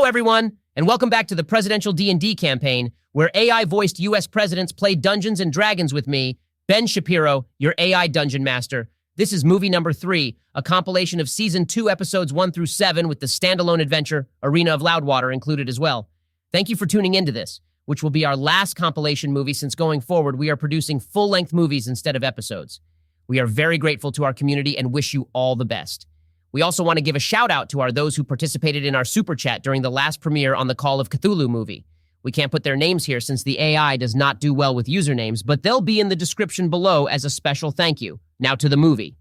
everyone, and welcome back to the presidential D&D campaign, where AI-voiced U.S. presidents play Dungeons & Dragons with me, Ben Shapiro, your AI Dungeon Master. This is movie number 3, a compilation of Season 2, Episodes 1 through 7, with the standalone adventure, Arena of Loudwater, included as well. Thank you for tuning into this, which will be our last compilation movie since going forward we are producing full-length movies instead of episodes. We are very grateful to our community and wish you all the best. We also want to give a shout-out to those who participated in our Super Chat during the last premiere on the Call of Cthulhu movie. We can't put their names here since the AI does not do well with usernames, but they'll be in the description below as a special thank you. Now to the movie.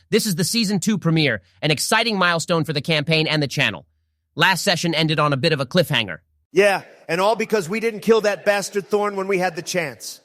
This is the Season 2 premiere, an exciting milestone for the campaign and the channel. Last session ended on a bit of a cliffhanger. Yeah, and all because we didn't kill that bastard Thorne when we had the chance.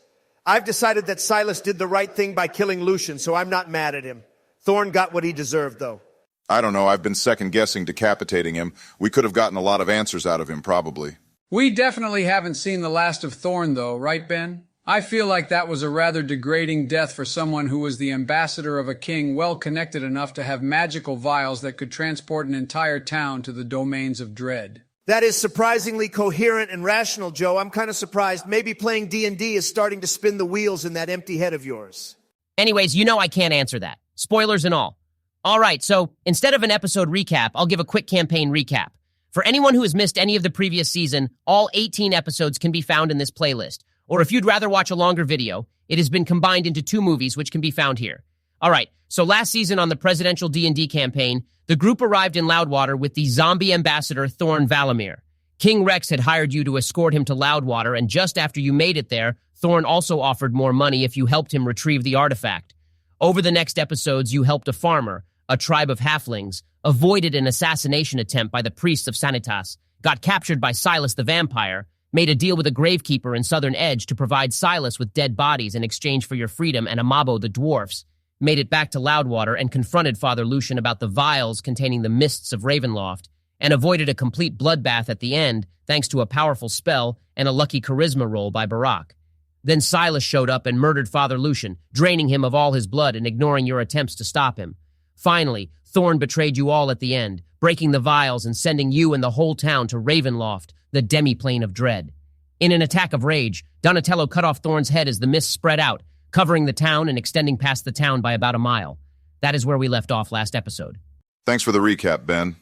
I've decided that Silas did the right thing by killing Lucian, so I'm not mad at him. Thorne got what he deserved, though. I don't know, I've been second-guessing decapitating him. We could have gotten a lot of answers out of him, probably. We definitely haven't seen the last of Thorne, though, right, Ben? I feel like that was a rather degrading death for someone who was the ambassador of a king well-connected enough to have magical vials that could transport an entire town to the domains of dread. That is surprisingly coherent and rational, Joe. I'm kind of surprised. Maybe playing D&D is starting to spin the wheels in that empty head of yours. Anyways, you know I can't answer that. Spoilers and all. All right, so instead of an episode recap, I'll give a quick campaign recap. For anyone who has missed any of the previous season, all 18 episodes can be found in this playlist. Or if you'd rather watch a longer video, it has been combined into 2 movies which can be found here. All right, so last season on the presidential D&D campaign, the group arrived in Loudwater with the zombie ambassador Thorne Valamir. King Rex had hired you to escort him to Loudwater, and just after you made it there, Thorne also offered more money if you helped him retrieve the artifact. Over the next episodes, you helped a farmer, a tribe of halflings, avoided an assassination attempt by the priests of Sanitas, got captured by Silas the vampire, made a deal with a gravekeeper in Southern Edge to provide Silas with dead bodies in exchange for your freedom and Amabo the dwarfs, made it back to Loudwater and confronted Father Lucian about the vials containing the Mists of Ravenloft, and avoided a complete bloodbath at the end thanks to a powerful spell and a lucky charisma roll by Barak. Then Silas showed up and murdered Father Lucian, draining him of all his blood and ignoring your attempts to stop him. Finally, Thorne betrayed you all at the end, breaking the vials and sending you and the whole town to Ravenloft, the demi-plane of dread. In an attack of rage, Donatello cut off Thorne's head as the mist spread out, covering the town and extending past the town by about a mile. That is where we left off last episode. Thanks for the recap, Ben.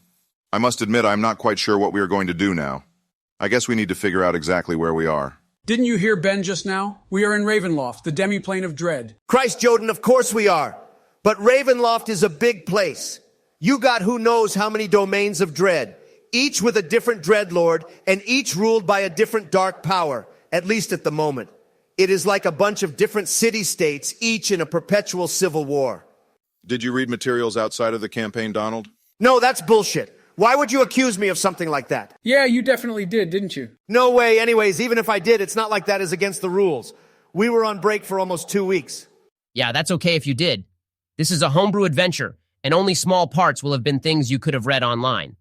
I must admit I'm not quite sure what we are going to do now. I guess we need to figure out exactly where we are. Didn't you hear Ben just now? We are in Ravenloft, the demi-plane of dread. Christ, Joden, of course we are. But Ravenloft is a big place. You got who knows how many domains of dread, each with a different dreadlord, and each ruled by a different dark power, at least at the moment. It is like a bunch of different city-states, each in a perpetual civil war. Did you read materials outside of the campaign, Donald? No, that's bullshit. Why would you accuse me of something like that? Yeah, you definitely did, didn't you? No way. Anyways, even if I did, it's not like that is against the rules. We were on break for almost 2 weeks. Yeah, that's okay if you did. This is a homebrew adventure, and only small parts will have been things you could have read online.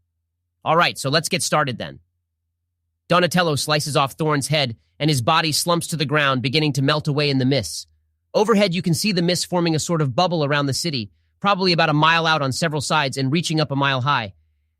All right, so let's get started then. Donatello slices off Thorne's head, and his body slumps to the ground, beginning to melt away in the mists. Overhead, you can see the mist forming a sort of bubble around the city, probably about a mile out on several sides and reaching up a mile high.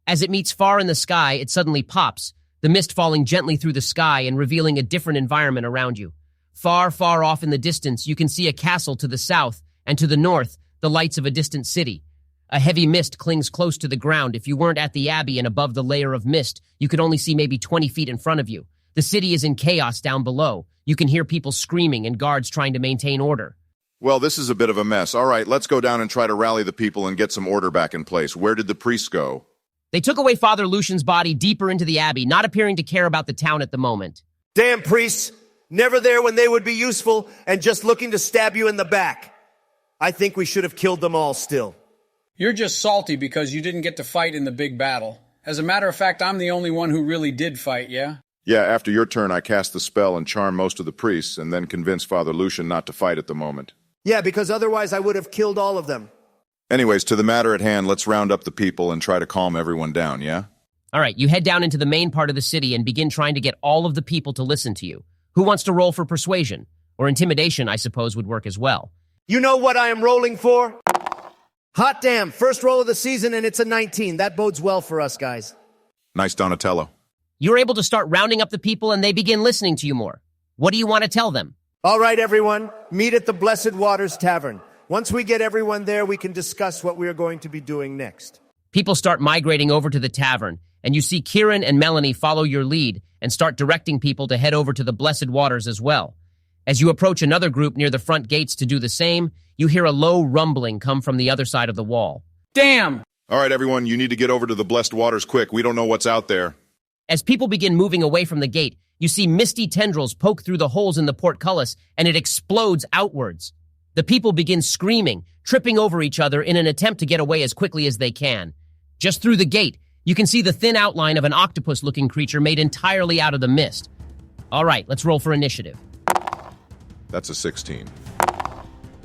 As it meets far in the sky, it suddenly pops, the mist falling gently through the sky and revealing a different environment around you. Far, far off in the distance, you can see a castle to the south, and to the north, the lights of a distant city. A heavy mist clings close to the ground. If you weren't at the abbey and above the layer of mist, you could only see maybe 20 feet in front of you. The city is in chaos down below. You can hear people screaming and guards trying to maintain order. Well, this is a bit of a mess. All right, let's go down and try to rally the people and get some order back in place. Where did the priests go? They took away Father Lucian's body deeper into the abbey, not appearing to care about the town at the moment. Damn priests, never there when they would be useful and just looking to stab you in the back. I think we should have killed them all still. You're just salty because you didn't get to fight in the big battle. As a matter of fact, I'm the only one who really did fight, yeah? Yeah, after your turn, I cast the spell and charmed most of the priests, and then convinced Father Lucian not to fight at the moment. Yeah, because otherwise I would have killed all of them. Anyways, to the matter at hand, let's round up the people and try to calm everyone down, yeah? All right, you head down into the main part of the city and begin trying to get all of the people to listen to you. Who wants to roll for persuasion? Or intimidation, I suppose, would work as well. You know what I am rolling for? Hot damn, first roll of the season and it's a 19. That bodes well for us, guys. Nice, Donatello. You're able to start rounding up the people and they begin listening to you more. What do you want to tell them? All right, everyone, meet at the Blessed Waters Tavern. Once we get everyone there, we can discuss what we are going to be doing next. People start migrating over to the tavern, and you see Kieran and Melanie follow your lead and start directing people to head over to the Blessed Waters as well. As you approach another group near the front gates to do the same, you hear a low rumbling come from the other side of the wall. Damn! All right, everyone, you need to get over to the Blessed Waters quick. We don't know what's out there. As people begin moving away from the gate, you see misty tendrils poke through the holes in the portcullis, and it explodes outwards. The people begin screaming, tripping over each other in an attempt to get away as quickly as they can. Just through the gate, you can see the thin outline of an octopus-looking creature made entirely out of the mist. All right, let's roll for initiative. That's a 16.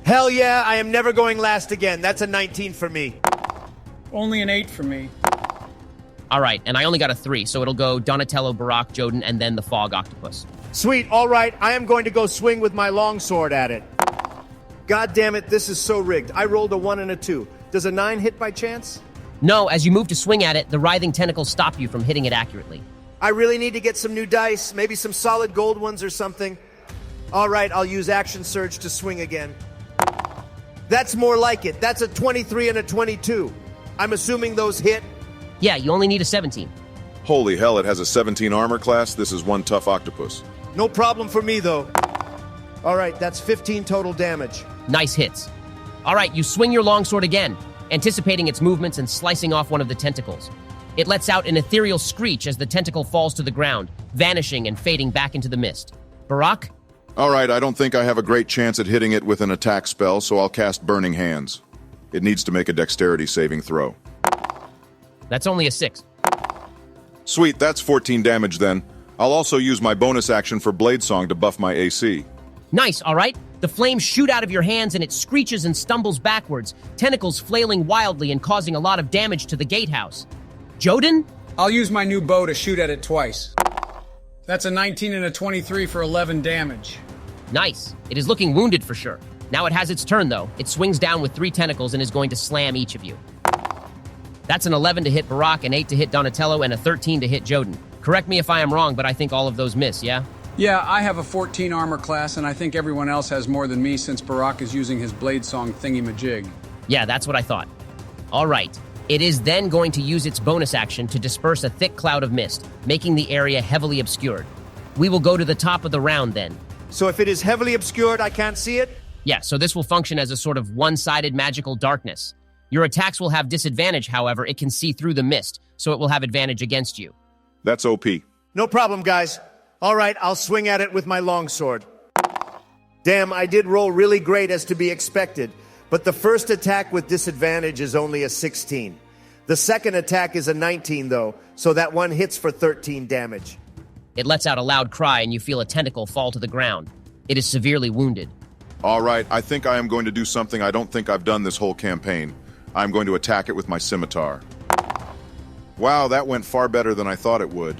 Hell yeah, I am never going last again. That's a 19 for me. Only an 8 for me. All right, and I only got a 3, so it'll go Donatello, Barak, Joden, and then the Fog Octopus. Sweet, all right, I am going to go swing with my longsword at it. God damn it, this is so rigged. I rolled a 1 and a 2. Does a 9 hit by chance? No, as you move to swing at it, the writhing tentacles stop you from hitting it accurately. I really need to get some new dice, maybe some solid gold ones or something. All right, I'll use Action Surge to swing again. That's more like it. That's a 23 and a 22. I'm assuming those hit. Yeah, you only need a 17. Holy hell, it has a 17 armor class. This is one tough octopus. No problem for me, though. All right, that's 15 total damage. Nice hits. All right, you swing your longsword again, anticipating its movements and slicing off one of the tentacles. It lets out an ethereal screech as the tentacle falls to the ground, vanishing and fading back into the mist. Barak? All right, I don't think I have a great chance at hitting it with an attack spell, so I'll cast Burning Hands. It needs to make a dexterity saving throw. That's only a 6. Sweet, that's 14 damage then. I'll also use my bonus action for Blade Song to buff my AC. Nice, all right? The flames shoot out of your hands and it screeches and stumbles backwards, tentacles flailing wildly and causing a lot of damage to the gatehouse. Joden? I'll use my new bow to shoot at it twice. That's a 19 and a 23 for 11 damage. Nice. It is looking wounded for sure. Now it has its turn, though. It swings down with 3 tentacles and is going to slam each of you. That's an 11 to hit Barak, an 8 to hit Donatello, and a 13 to hit Joden. Correct me if I am wrong, but I think all of those miss, yeah? Yeah, I have a 14 armor class, and I think everyone else has more than me since Barak is using his Blade Song thingy-majig. Yeah, that's what I thought. All right. It is then going to use its bonus action to disperse a thick cloud of mist, making the area heavily obscured. We will go to the top of the round then. So if it is heavily obscured, I can't see it? Yeah, so this will function as a sort of one-sided magical darkness. Your attacks will have disadvantage, however, it can see through the mist, so it will have advantage against you. That's OP. No problem, guys. All right, I'll swing at it with my longsword. Damn, I did roll really great as to be expected, but the first attack with disadvantage is only a 16. The second attack is a 19, though, so that one hits for 13 damage. It lets out a loud cry and you feel a tentacle fall to the ground. It is severely wounded. All right, I think I am going to do something I don't think I've done this whole campaign. I'm going to attack it with my scimitar. Wow, that went far better than I thought it would.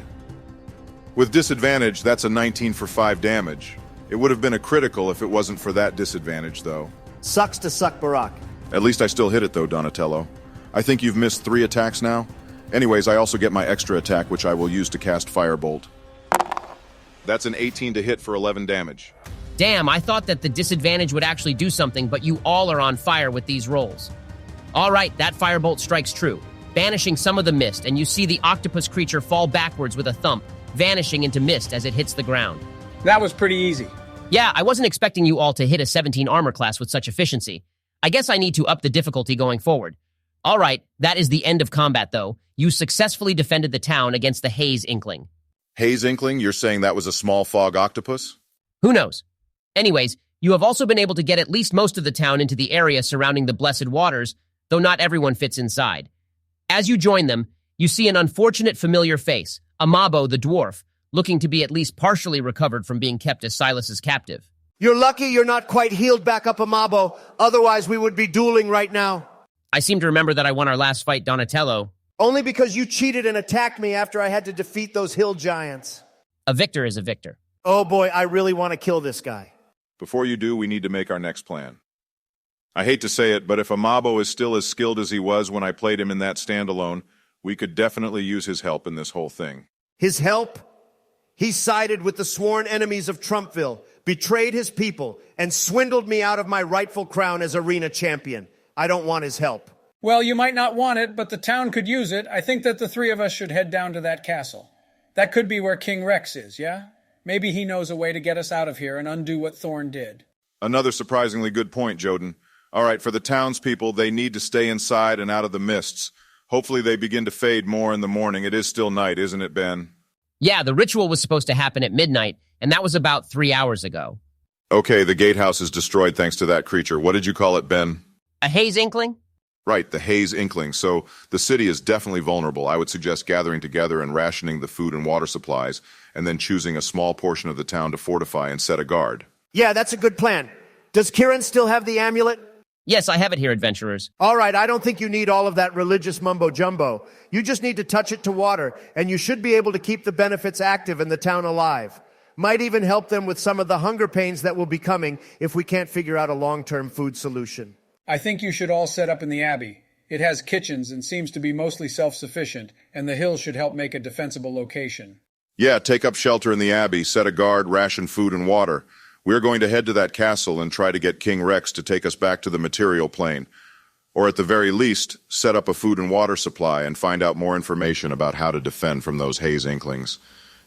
With disadvantage, that's a 19 for 5 damage. It would have been a critical if it wasn't for that disadvantage, though. Sucks to suck, Barak. At least I still hit it, though, Donatello. I think you've missed 3 attacks now. Anyways, I also get my extra attack, which I will use to cast Firebolt. That's an 18 to hit for 11 damage. Damn, I thought that the disadvantage would actually do something, but you all are on fire with these rolls. All right, that firebolt strikes true, banishing some of the mist, and you see the octopus creature fall backwards with a thump, vanishing into mist as it hits the ground. That was pretty easy. Yeah, I wasn't expecting you all to hit a 17 armor class with such efficiency. I guess I need to up the difficulty going forward. All right, that is the end of combat, though. You successfully defended the town against the Haze Inkling. Haze Inkling, you're saying that was a small fog octopus? Who knows? Anyways, you have also been able to get at least most of the town into the area surrounding the Blessed Waters, though not everyone fits inside. As you join them, you see an unfortunate familiar face, Amabo the dwarf, looking to be at least partially recovered from being kept as Silas's captive. You're lucky you're not quite healed back up, Amabo. Otherwise, we would be dueling right now. I seem to remember that I won our last fight, Donatello. Only because you cheated and attacked me after I had to defeat those hill giants. A victor is a victor. Oh boy, I really want to kill this guy. Before you do, we need to make our next plan. I hate to say it, but if Amabo is still as skilled as he was when I played him in that standalone, we could definitely use his help in this whole thing. His help? He sided with the sworn enemies of Trumpville, betrayed his people, and swindled me out of my rightful crown as arena champion. I don't want his help. Well, you might not want it, but the town could use it. I think that the three of us should head down to that castle. That could be where King Rex is, yeah? Maybe he knows a way to get us out of here and undo what Thorne did. Another surprisingly good point, Joden. All right, for the townspeople, they need to stay inside and out of the mists. Hopefully they begin to fade more in the morning. It is still night, isn't it, Ben? Yeah, the ritual was supposed to happen at midnight, and that was about 3 hours ago. Okay, the gatehouse is destroyed thanks to that creature. What did you call it, Ben? A haze inkling? Right, the haze inkling. So the city is definitely vulnerable. I would suggest gathering together and rationing the food and water supplies, and then choosing a small portion of the town to fortify and set a guard. Yeah, that's a good plan. Does Kieran still have the amulet? Yes, I have it here, adventurers. All right, I don't think you need all of that religious mumbo-jumbo. You just need to touch it to water, and you should be able to keep the benefits active and the town alive. Might even help them with some of the hunger pains that will be coming if we can't figure out a long-term food solution. I think you should all set up in the Abbey. It has kitchens and seems to be mostly self-sufficient, and the hills should help make a defensible location. Yeah, take up shelter in the Abbey, set a guard, ration food and water. We're going to head to that castle and try to get King Rex to take us back to the material plane. Or at the very least, set up a food and water supply and find out more information about how to defend from those haze inklings.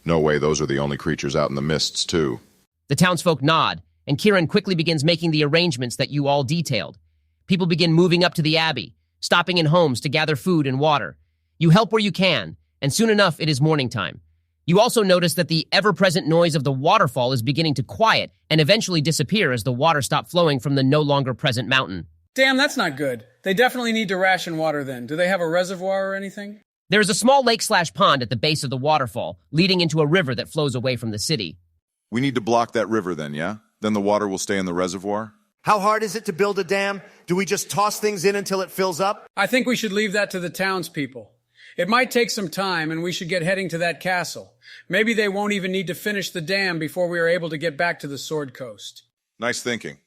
No way those are the only creatures out in the mists, too. The townsfolk nod, and Kieran quickly begins making the arrangements that you all detailed. People begin moving up to the Abbey, stopping in homes to gather food and water. You help where you can, and soon enough it is morning time. You also notice that the ever-present noise of the waterfall is beginning to quiet and eventually disappear as the water stops flowing from the no longer present mountain. Damn, that's not good. They definitely need to ration water then. Do they have a reservoir or anything? There is a small lake/pond at the base of the waterfall, leading into a river that flows away from the city. We need to block that river then, yeah? Then the water will stay in the reservoir? How hard is it to build a dam? Do we just toss things in until it fills up? I think we should leave that to the townspeople. It might take some time, and we should get heading to that castle. Maybe they won't even need to finish the dam before we are able to get back to the Sword Coast. Nice thinking.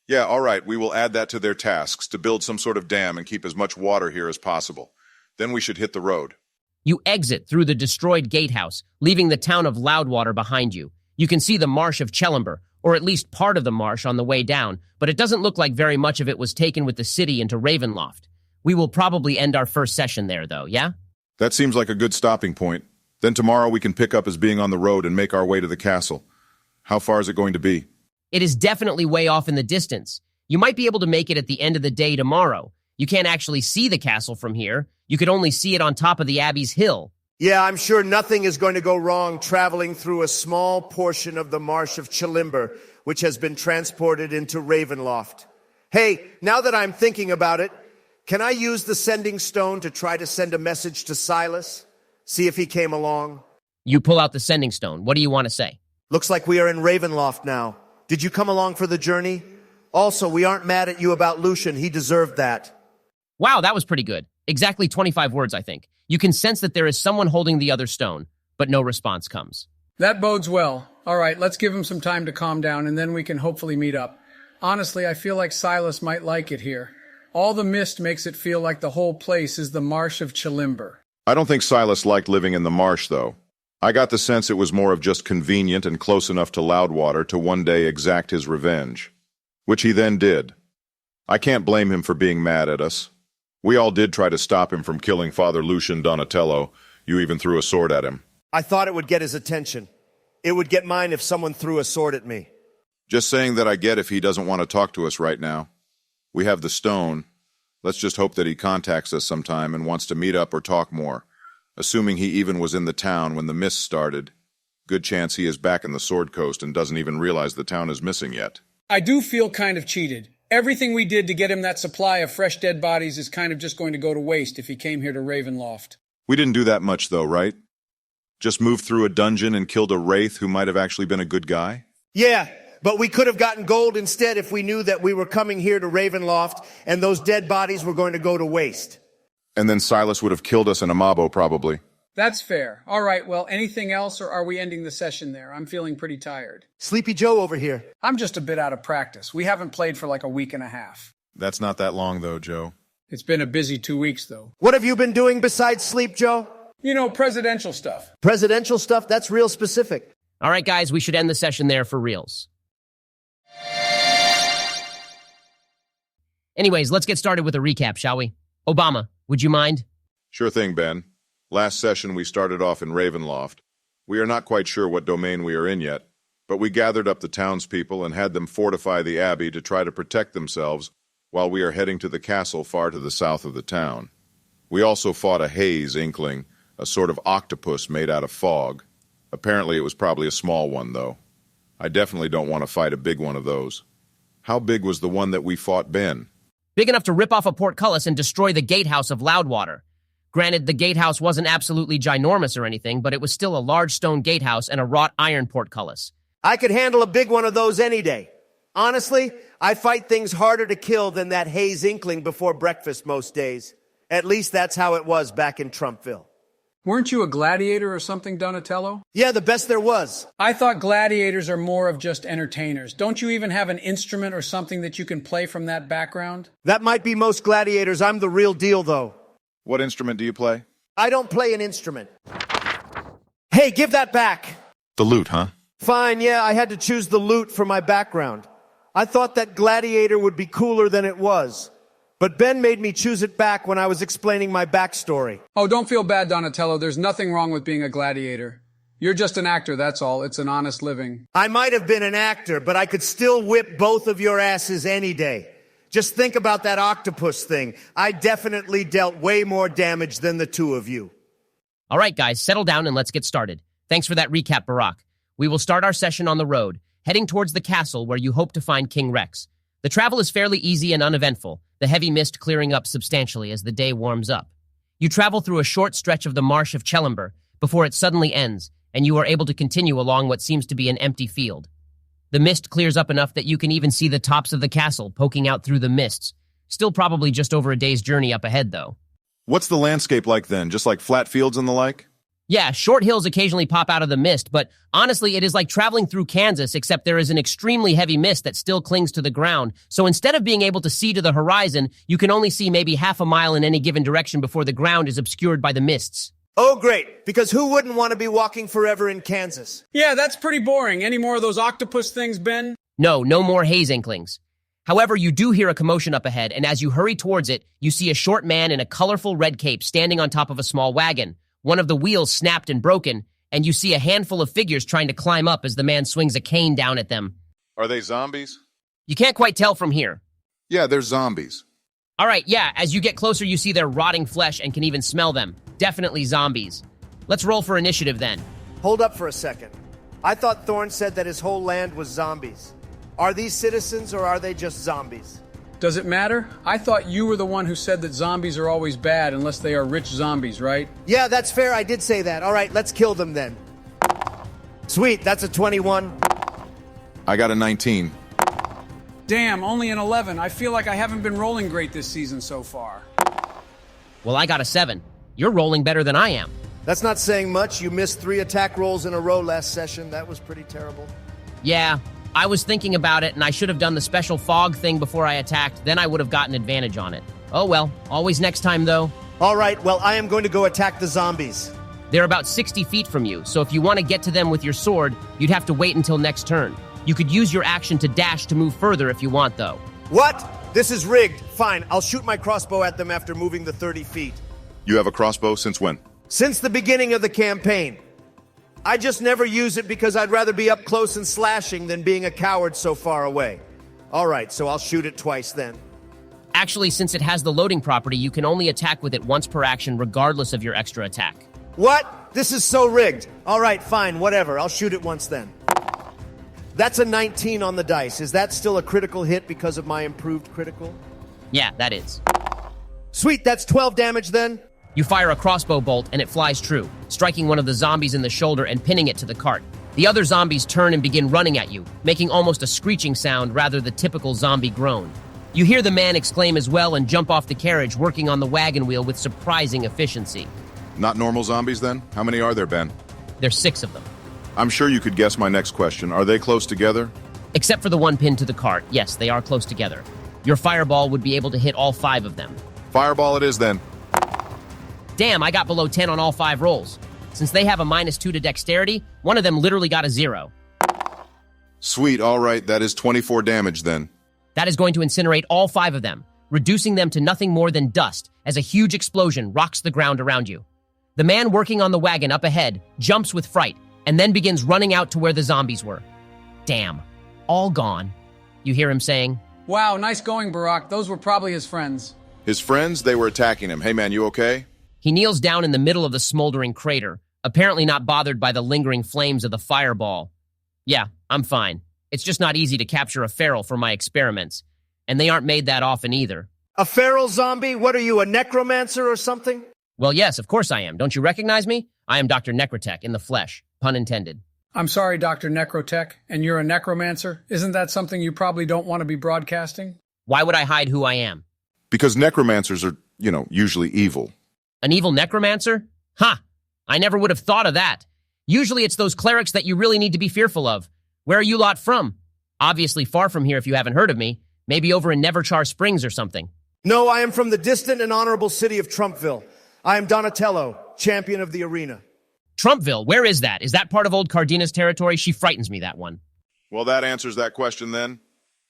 Yeah, all right, we will add that to their tasks, to build some sort of dam and keep as much water here as possible. Then we should hit the road. You exit through the destroyed gatehouse, leaving the town of Loudwater behind you. You can see the marsh of Chelumber, or at least part of the marsh on the way down, but it doesn't look like very much of it was taken with the city into Ravenloft. We will probably end our first session there, though, yeah? That seems like a good stopping point. Then tomorrow we can pick up as being on the road and make our way to the castle. How far is it going to be? It is definitely way off in the distance. You might be able to make it at the end of the day tomorrow. You can't actually see the castle from here. You could only see it on top of the Abbey's hill. Yeah, I'm sure nothing is going to go wrong traveling through a small portion of the marsh of Chelumber, which has been transported into Ravenloft. Hey, now that I'm thinking about it, can I use the sending stone to try to send a message to Silas? See if he came along? You pull out the sending stone. What do you want to say? Looks like we are in Ravenloft now. Did you come along for the journey? Also, we aren't mad at you about Lucian. He deserved that. Wow, that was pretty good. Exactly 25 words, I think. You can sense that there is someone holding the other stone, but no response comes. That bodes well. All right, let's give him some time to calm down, and then we can hopefully meet up. Honestly, I feel like Silas might like it here. All the mist makes it feel like the whole place is the marsh of Chelumber. I don't think Silas liked living in the marsh, though. I got the sense it was more of just convenient and close enough to Loudwater to one day exact his revenge. Which he then did. I can't blame him for being mad at us. We all did try to stop him from killing Father Lucian Donatello. You even threw a sword at him. I thought it would get his attention. It would get mine if someone threw a sword at me. Just saying that I get if he doesn't want to talk to us right now. We have the stone. Let's just hope that he contacts us sometime and wants to meet up or talk more. Assuming he even was in the town when the mist started. Good chance he is back in the Sword Coast and doesn't even realize the town is missing yet. I do feel kind of cheated. Everything we did to get him that supply of fresh dead bodies is kind of just going to go to waste if he came here to Ravenloft. We didn't do that much, though, right? Just moved through a dungeon and killed a wraith who might have actually been a good guy? Yeah, but we could have gotten gold instead if we knew that we were coming here to Ravenloft and those dead bodies were going to go to waste. And then Silas would have killed us in Amabo, probably. That's fair. All right, well, anything else, or are we ending the session there? I'm feeling pretty tired. Sleepy Joe over here. I'm just a bit out of practice. We haven't played for like a week and a half. That's not that long, though, Joe. It's been a busy 2 weeks, though. What have you been doing besides sleep, Joe? You know, presidential stuff. Presidential stuff? That's real specific. All right, guys, we should end the session there for reals. Anyways, let's get started with a recap, shall we? Obama, would you mind? Sure thing, Ben. Last session, we started off in Ravenloft. We are not quite sure what domain we are in yet, but we gathered up the townspeople and had them fortify the abbey to try to protect themselves while we are heading to the castle far to the south of the town. We also fought a haze inkling, a sort of octopus made out of fog. Apparently it was probably a small one, though. I definitely don't want to fight a big one of those. How big was the one that we fought, Ben? Big enough to rip off a portcullis and destroy the gatehouse of Loudwater. Granted, the gatehouse wasn't absolutely ginormous or anything, but it was still a large stone gatehouse and a wrought iron portcullis. I could handle a big one of those any day. Honestly, I fight things harder to kill than that haze inkling before breakfast most days. At least that's how it was back in Trumpville. Weren't you a gladiator or something, Donatello? Yeah, the best there was. I thought gladiators are more of just entertainers. Don't you even have an instrument or something that you can play from that background? That might be most gladiators. I'm the real deal, though. What instrument do you play? I don't play an instrument. Hey, give that back. The lute, huh? Fine, yeah, I had to choose the lute for my background. I thought that gladiator would be cooler than it was. But Ben made me choose it back when I was explaining my backstory. Oh, don't feel bad, Donatello. There's nothing wrong with being a gladiator. You're just an actor, that's all. It's an honest living. I might have been an actor, but I could still whip both of your asses any day. Just think about that octopus thing. I definitely dealt way more damage than the two of you. All right, guys, settle down and let's get started. Thanks for that recap, Barack. We will start our session on the road, heading towards the castle where you hope to find King Rex. The travel is fairly easy and uneventful, the heavy mist clearing up substantially as the day warms up. You travel through a short stretch of the marsh of Chellenber before it suddenly ends, and you are able to continue along what seems to be an empty field. The mist clears up enough that you can even see the tops of the castle poking out through the mists. Still probably just over a day's journey up ahead, though. What's the landscape like then? Just like flat fields and the like? Yeah, short hills occasionally pop out of the mist, but honestly, it is like traveling through Kansas, except there is an extremely heavy mist that still clings to the ground. So instead of being able to see to the horizon, you can only see maybe half a mile in any given direction before the ground is obscured by the mists. Oh, great, because who wouldn't want to be walking forever in Kansas? Yeah, that's pretty boring. Any more of those octopus things, Ben? No more haze inklings. However, you do hear a commotion up ahead, and as you hurry towards it, you see a short man in a colorful red cape standing on top of a small wagon. One of the wheels snapped and broken, and you see a handful of figures trying to climb up as the man swings a cane down at them. Are they zombies? You can't quite tell from here. Yeah, they're zombies. All right, yeah, as you get closer, you see their rotting flesh and can even smell them. Definitely zombies. Let's roll for initiative then. Hold up for a second. I thought Thorne said that his whole land was zombies. Are these citizens or are they just zombies? Does it matter? I thought you were the one who said that zombies are always bad unless they are rich zombies, right? Yeah, that's fair. I did say that. All right, let's kill them then. Sweet, that's a 21. I got a 19. Damn, only an 11. I feel like I haven't been rolling great this season so far. Well, I got a 7. You're rolling better than I am. That's not saying much. You missed 3 attack rolls in a row last session. That was pretty terrible. Yeah, I was thinking about it, and I should have done the special fog thing before I attacked. Then I would have gotten advantage on it. Oh well, always next time, though. All right, well, I am going to go attack the zombies. They're about 60 feet from you, so if you want to get to them with your sword, you'd have to wait until next turn. You could use your action to dash to move further if you want, though. What? This is rigged. Fine, I'll shoot my crossbow at them after moving the 30 feet. You have a crossbow since when? Since the beginning of the campaign. I just never use it because I'd rather be up close and slashing than being a coward so far away. All right, so I'll shoot it twice then. Actually, since it has the loading property, you can only attack with it once per action regardless of your extra attack. What? This is so rigged. All right, fine, whatever. I'll shoot it once then. That's a 19 on the dice. Is that still a critical hit because of my improved critical? Yeah, that is. Sweet, that's 12 damage then. You fire a crossbow bolt and it flies true, striking one of the zombies in the shoulder and pinning it to the cart. The other zombies turn and begin running at you, making almost a screeching sound rather than the typical zombie groan. You hear the man exclaim as well and jump off the carriage, working on the wagon wheel with surprising efficiency. Not normal zombies then? How many are there, Ben? There's 6 of them. I'm sure you could guess my next question. Are they close together? Except for the one pinned to the cart. Yes, they are close together. Your fireball would be able to hit all 5 of them. Fireball it is then. Damn, I got below 10 on all 5 rolls. Since they have a -2 to dexterity, one of them literally got a 0. Sweet, all right, that is 24 damage then. That is going to incinerate all 5 of them, reducing them to nothing more than dust as a huge explosion rocks the ground around you. The man working on the wagon up ahead jumps with fright and then begins running out to where the zombies were. Damn, all gone. You hear him saying, Wow, nice going, Barack. Those were probably his friends. His friends, they were attacking him. Hey man, you okay? He kneels down in the middle of the smoldering crater, apparently not bothered by the lingering flames of the fireball. Yeah, I'm fine. It's just not easy to capture a feral for my experiments, and they aren't made that often either. A feral zombie? What are you, a necromancer or something? Well, yes, of course I am. Don't you recognize me? I am Dr. Necrotech in the flesh, pun intended. I'm sorry, Dr. Necrotech, and you're a necromancer? Isn't that something you probably don't want to be broadcasting? Why would I hide who I am? Because necromancers are, usually evil. An evil necromancer? Ha! I never would have thought of that. Usually it's those clerics that you really need to be fearful of. Where are you lot from? Obviously far from here if you haven't heard of me. Maybe over in Neverchar Springs or something. No, I am from the distant and honorable city of Trumpville. I am Donatello, champion of the arena. Trumpville, where is that? Is that part of old Cardina's territory? She frightens me, that one. Well, that answers that question then.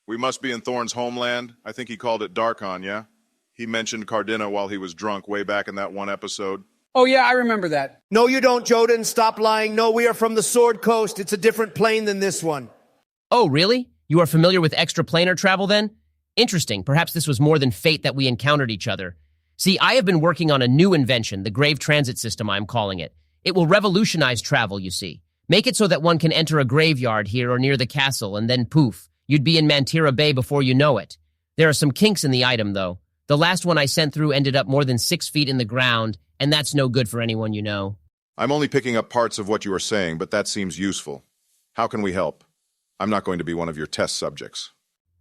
We must be in Thorne's homeland. I think he called it Darkon, yeah? He mentioned Cardina while he was drunk way back in that one episode. Oh yeah, I remember that. No, you don't, Joden. Stop lying. No, we are from the Sword Coast. It's a different plane than this one. Oh, really? You are familiar with extraplanar travel then? Interesting. Perhaps this was more than fate that we encountered each other. See, I have been working on a new invention, the Grave Transit System, I'm calling it. It will revolutionize travel, you see. Make it so that one can enter a graveyard here or near the castle, and then poof, you'd be in Mantira Bay before you know it. There are some kinks in the item, though. The last one I sent through ended up more than 6 feet in the ground, and that's no good for anyone you know. I'm only picking up parts of what you are saying, but that seems useful. How can we help? I'm not going to be one of your test subjects.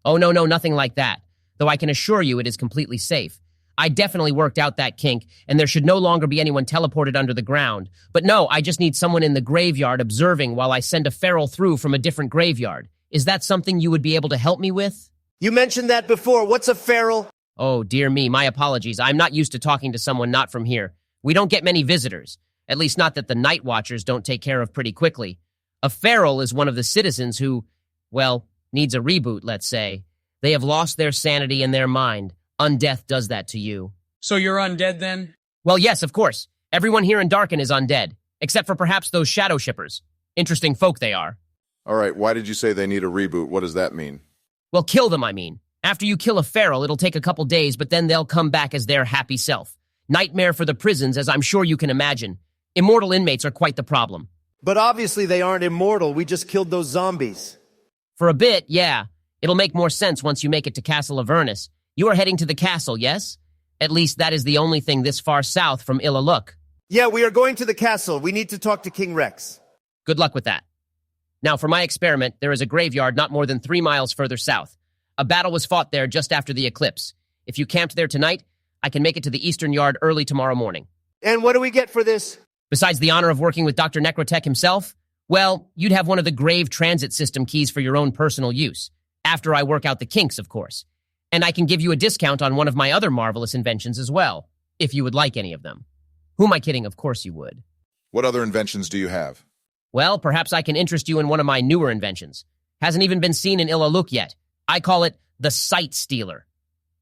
Oh, no, nothing like that. Though I can assure you it is completely safe. I definitely worked out that kink, and there should no longer be anyone teleported under the ground. But no, I just need someone in the graveyard observing while I send a feral through from a different graveyard. Is that something you would be able to help me with? You mentioned that before. What's a feral? Oh, dear me, my apologies. I'm not used to talking to someone not from here. We don't get many visitors. At least not that the Night Watchers don't take care of pretty quickly. A feral is one of the citizens who, well, needs a reboot, let's say. They have lost their sanity and their mind. Undeath does that to you. So you're undead then? Well, yes, of course. Everyone here in Darkon is undead, except for perhaps those shadow shippers. Interesting folk they are. All right, why did you say they need a reboot? What does that mean? Well, kill them, I mean. After you kill a feral, it'll take a couple days, but then they'll come back as their happy self. Nightmare for the prisons, as I'm sure you can imagine. Immortal inmates are quite the problem. But obviously they aren't immortal. We just killed those zombies. For a bit, yeah. It'll make more sense once you make it to Castle Avernus. You are heading to the castle, yes? At least that is the only thing this far south from Illaluk. Yeah, we are going to the castle. We need to talk to King Rex. Good luck with that. Now, for my experiment, there is a graveyard not more than 3 miles further south. A battle was fought there just after the eclipse. If you camped there tonight, I can make it to the eastern yard early tomorrow morning. And what do we get for this? Besides the honor of working with Dr. Necrotech himself, well, you'd have one of the Grave Transit System keys for your own personal use. After I work out the kinks, of course. And I can give you a discount on one of my other marvelous inventions as well, if you would like any of them. Who am I kidding? Of course you would. What other inventions do you have? Well, perhaps I can interest you in one of my newer inventions. Hasn't even been seen in Illaluk yet. I call it the Sight Stealer.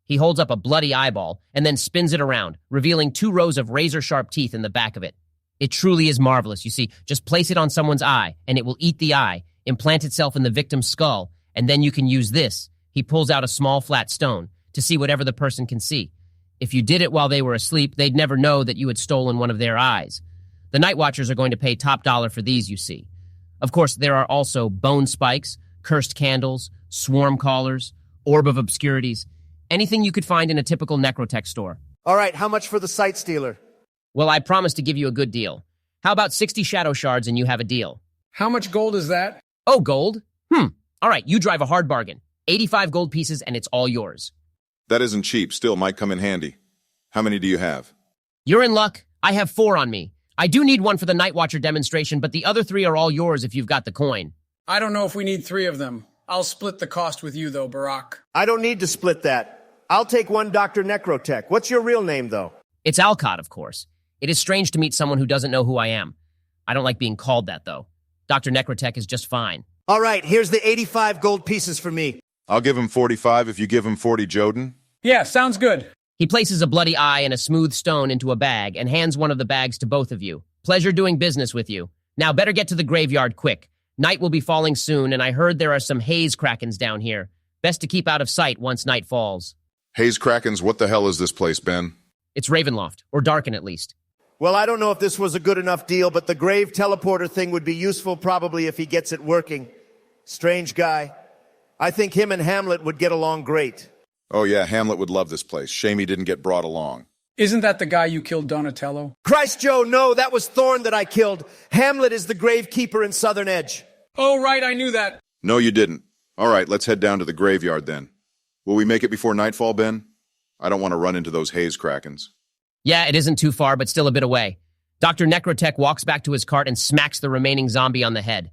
He holds up a bloody eyeball and then spins it around, revealing 2 rows of razor-sharp teeth in the back of it. It truly is marvelous. You see, just place it on someone's eye, and it will eat the eye, implant itself in the victim's skull, and then you can use this. He pulls out a small flat stone to see whatever the person can see. If you did it while they were asleep, they'd never know that you had stolen one of their eyes. The Night Watchers are going to pay top dollar for these, you see. Of course, there are also bone spikes, cursed candles, swarm callers, orb of obscurities, anything you could find in a typical necrotech store. All right, how much for the Sight Stealer? Well, I promise to give you a good deal. How about 60 shadow shards and you have a deal? How much gold is that? Oh, gold? All right, you drive a hard bargain. 85 gold pieces and it's all yours. That isn't cheap, still might come in handy. How many do you have? You're in luck. I have 4 on me. I do need one for the Night Watcher demonstration, but the other 3 are all yours if you've got the coin. I don't know if we need 3 of them. I'll split the cost with you, though, Barack. I don't need to split that. I'll take one Dr. Necrotech. What's your real name, though? It's Alcott, of course. It is strange to meet someone who doesn't know who I am. I don't like being called that, though. Dr. Necrotech is just fine. All right, here's the 85 gold pieces for me. I'll give him 45 if you give him 40 Joden. Yeah, sounds good. He places a bloody eye and a smooth stone into a bag and hands one of the bags to both of you. Pleasure doing business with you. Now better get to the graveyard quick. Night will be falling soon, and I heard there are some haze krakens down here. Best to keep out of sight once night falls. Haze Krakens, what the hell is this place, Ben? It's Ravenloft, or Darkon at least. Well, I don't know if this was a good enough deal, but the grave teleporter thing would be useful probably if he gets it working. Strange guy. I think him and Hamlet would get along great. Oh yeah, Hamlet would love this place. Shame he didn't get brought along. Isn't that the guy you killed, Donatello? Christ, Joe, no, that was Thorne that I killed. Hamlet is the gravekeeper in Southern Edge. Oh, right, I knew that. No, you didn't. All right, let's head down to the graveyard then. Will we make it before nightfall, Ben? I don't want to run into those haze krakens. Yeah, it isn't too far, but still a bit away. Dr. Necrotech walks back to his cart and smacks the remaining zombie on the head.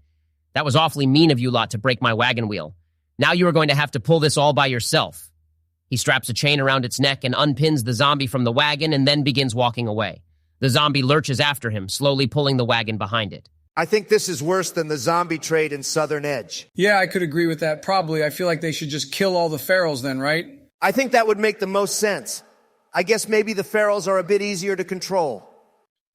That was awfully mean of you lot to break my wagon wheel. Now you are going to have to pull this all by yourself. He straps a chain around its neck and unpins the zombie from the wagon and then begins walking away. The zombie lurches after him, slowly pulling the wagon behind it. I think this is worse than the zombie trade in Southern Edge. Yeah, I could agree with that. Probably. I feel like they should just kill all the ferals then, right? I think that would make the most sense. I guess maybe the ferals are a bit easier to control.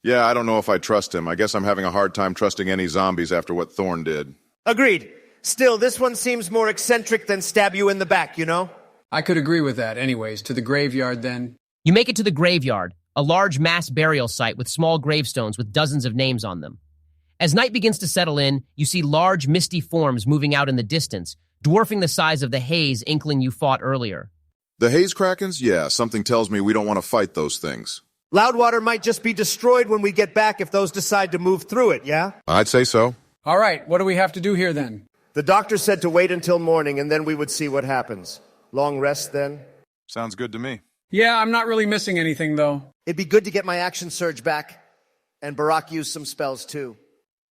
Yeah, I don't know if I trust him. I guess I'm having a hard time trusting any zombies after what Thorne did. Agreed. Still, this one seems more eccentric than stab you in the back, you know? I could agree with that. Anyways, to the graveyard then. You make it to the graveyard, a large mass burial site with small gravestones with dozens of names on them. As night begins to settle in, you see large misty forms moving out in the distance, dwarfing the size of the haze inkling you fought earlier. The haze krakens? Yeah, something tells me we don't want to fight those things. Loudwater might just be destroyed when we get back if those decide to move through it, yeah? I'd say so. All right, what do we have to do here then? The doctor said to wait until morning and then we would see what happens. Long rest then? Sounds good to me. Yeah, I'm not really missing anything though. It'd be good to get my action surge back. And Barack used some spells too.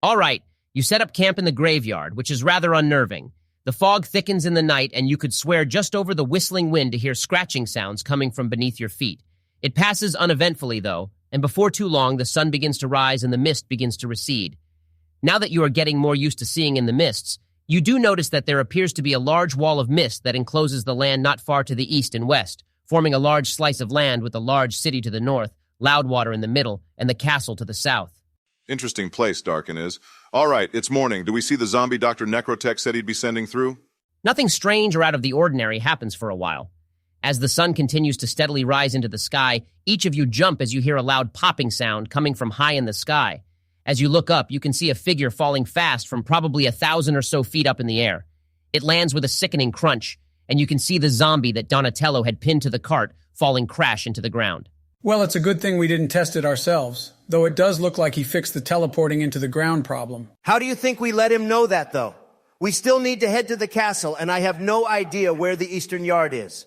All right, you set up camp in the graveyard, which is rather unnerving. The fog thickens in the night, and you could swear just over the whistling wind to hear scratching sounds coming from beneath your feet. It passes uneventfully, though, and before too long, the sun begins to rise and the mist begins to recede. Now that you are getting more used to seeing in the mists, you do notice that there appears to be a large wall of mist that encloses the land not far to the east and west, forming a large slice of land with a large city to the north, Loudwater in the middle, and the castle to the south. Interesting place, Darkon is. All right, it's morning. Do we see the zombie Dr. Necrotech said he'd be sending through? Nothing strange or out of the ordinary happens for a while. As the sun continues to steadily rise into the sky, each of you jump as you hear a loud popping sound coming from high in the sky. As you look up, you can see a figure falling fast from probably 1,000 or so feet up in the air. It lands with a sickening crunch, and you can see the zombie that Donatello had pinned to the cart falling crash into the ground. Well, it's a good thing we didn't test it ourselves, though it does look like he fixed the teleporting into the ground problem. How do you think we let him know that, though? We still need to head to the castle, and I have no idea where the Eastern Yard is.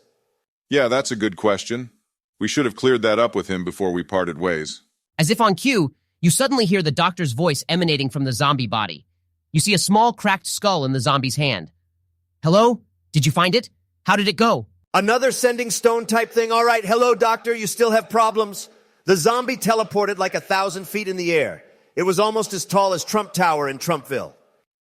Yeah, that's a good question. We should have cleared that up with him before we parted ways. As if on cue, you suddenly hear the doctor's voice emanating from the zombie body. You see a small cracked skull in the zombie's hand. Hello? Did you find it? How did it go? Another sending stone type thing? All right, hello, doctor, you still have problems? The zombie teleported like 1,000 feet in the air. It was almost as tall as Trump Tower in Trumpville.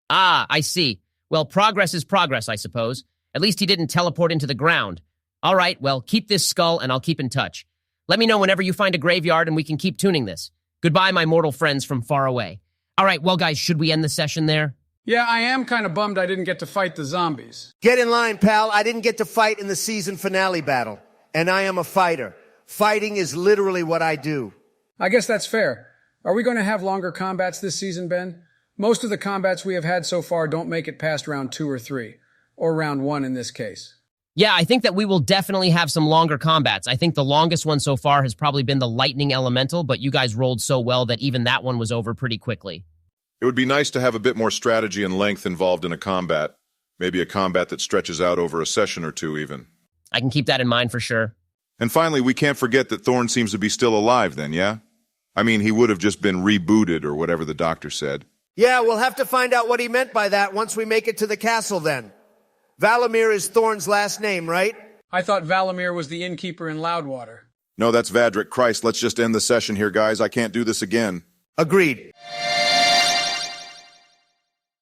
Ah, I see. Well, progress is progress, I suppose. At least he didn't teleport into the ground. All right, well, keep this skull and I'll keep in touch. Let me know whenever you find a graveyard and we can keep tuning this. Goodbye, my mortal friends from far away. All right, well, guys, should we end the session there? Yeah, I am kind of bummed I didn't get to fight the zombies. Get in line, pal. I didn't get to fight in the season finale battle. And I am a fighter. Fighting is literally what I do. I guess that's fair. Are we going to have longer combats this season, Ben? Most of the combats we have had so far don't make it past round 2 or 3. Or round 1 in this case. Yeah, I think that we will definitely have some longer combats. I think the longest one so far has probably been the Lightning Elemental, but you guys rolled so well that even that one was over pretty quickly. It would be nice to have a bit more strategy and length involved in a combat. Maybe a combat that stretches out over a session or two, even. I can keep that in mind for sure. And finally, we can't forget that Thorne seems to be still alive then, yeah? I mean, he would have just been rebooted or whatever the doctor said. Yeah, we'll have to find out what he meant by that once we make it to the castle then. Valamir is Thorne's last name, right? I thought Valamir was the innkeeper in Loudwater. No, that's Vadric. Christ, let's just end the session here, guys. I can't do this again. Agreed.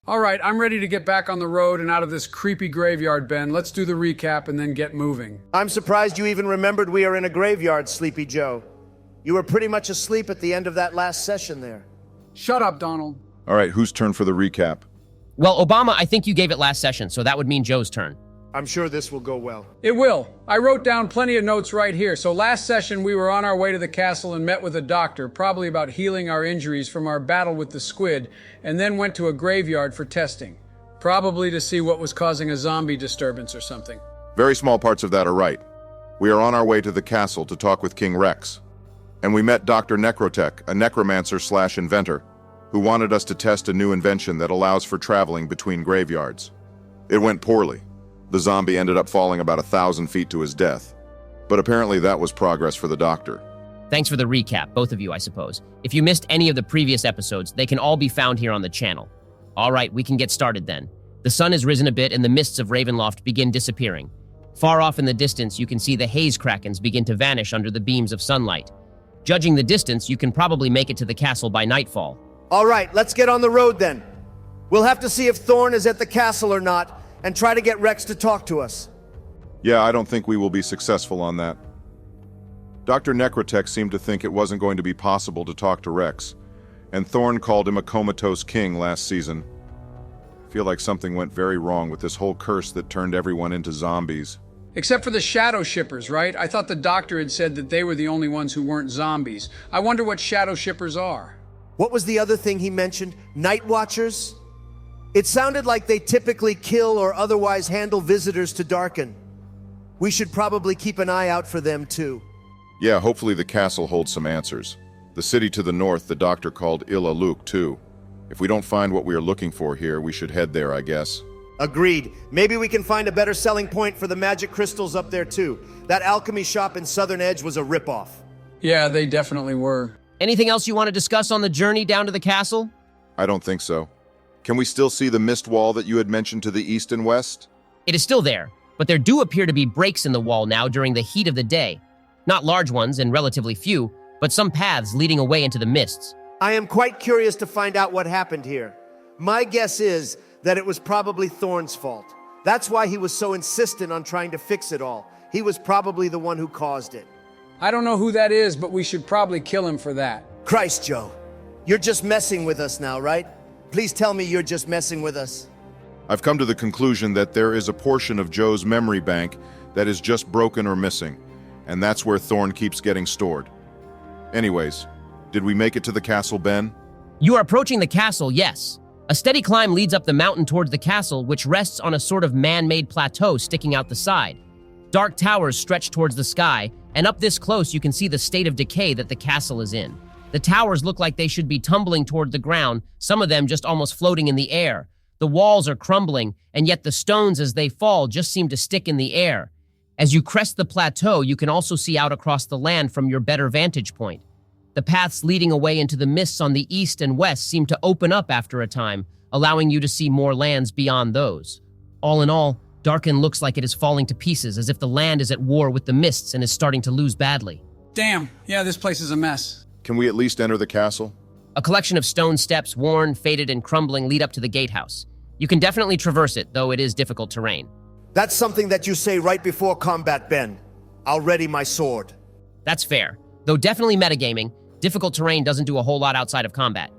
All right, I'm ready to get back on the road and out of this creepy graveyard, Ben. Let's do the recap and then get moving. I'm surprised you even remembered we are in a graveyard, Sleepy Joe. You were pretty much asleep at the end of that last session there. Shut up, Donald. All right, whose turn for the recap? Well, Obama, I think you gave it last session, so that would mean Joe's turn. I'm sure this will go well. It will. I wrote down plenty of notes right here. So last session, we were on our way to the castle and met with a doctor, probably about healing our injuries from our battle with the squid, and then went to a graveyard for testing. Probably to see what was causing a zombie disturbance or something. Very small parts of that are right. We are on our way to the castle to talk with King Rex. And we met Dr. Necrotech, a necromancer/inventor, who wanted us to test a new invention that allows for traveling between graveyards. It went poorly. The zombie ended up falling about 1,000 feet to his death. But apparently that was progress for the doctor. Thanks for the recap, both of you, I suppose. If you missed any of the previous episodes, they can all be found here on the channel. All right, we can get started then. The sun has risen a bit and the mists of Ravenloft begin disappearing. Far off in the distance, you can see the haze krakens begin to vanish under the beams of sunlight. Judging the distance, you can probably make it to the castle by nightfall. All right, let's get on the road then. We'll have to see if Thorne is at the castle or not, and try to get Rex to talk to us. Yeah, I don't think we will be successful on that. Dr. Necrotech seemed to think it wasn't going to be possible to talk to Rex, and Thorne called him a comatose king last season. I feel like something went very wrong with this whole curse that turned everyone into zombies. Except for the shadow shippers, right? I thought the doctor had said that they were the only ones who weren't zombies. I wonder what shadow shippers are. What was the other thing he mentioned? Night Watchers? It sounded like they typically kill or otherwise handle visitors to Darkon. We should probably keep an eye out for them too. Yeah, hopefully the castle holds some answers. The city to the north the doctor called Ilaluk too. If we don't find what we are looking for here, we should head there, I guess. Agreed. Maybe we can find a better selling point for the magic crystals up there too. That alchemy shop in Southern Edge was a ripoff. Yeah, they definitely were. Anything else you want to discuss on the journey down to the castle? I don't think so. Can we still see the mist wall that you had mentioned to the east and west? It is still there, but there do appear to be breaks in the wall now during the heat of the day. Not large ones and relatively few, but some paths leading away into the mists. I am quite curious to find out what happened here. My guess is that it was probably Thorne's fault. That's why he was so insistent on trying to fix it all. He was probably the one who caused it. I don't know who that is, but we should probably kill him for that. Christ, Joe. You're just messing with us now, right? Please tell me you're just messing with us. I've come to the conclusion that there is a portion of Joe's memory bank that is just broken or missing, and that's where Thorne keeps getting stored. Anyways, did we make it to the castle, Ben? You are approaching the castle, yes. A steady climb leads up the mountain towards the castle, which rests on a sort of man-made plateau sticking out the side. Dark towers stretch towards the sky, and up this close you can see the state of decay that the castle is in. The towers look like they should be tumbling toward the ground, some of them just almost floating in the air. The walls are crumbling, and yet the stones as they fall just seem to stick in the air. As you crest the plateau, you can also see out across the land from your better vantage point. The paths leading away into the mists on the east and west seem to open up after a time, allowing you to see more lands beyond those. All in all, Darkon looks like it is falling to pieces, as if the land is at war with the mists and is starting to lose badly. Damn, yeah, this place is a mess. Can we at least enter the castle? A collection of stone steps, worn, faded, and crumbling, lead up to the gatehouse. You can definitely traverse it, though it is difficult terrain. That's something that you say right before combat, Ben. I'll ready my sword. That's fair. Though definitely metagaming, difficult terrain doesn't do a whole lot outside of combat.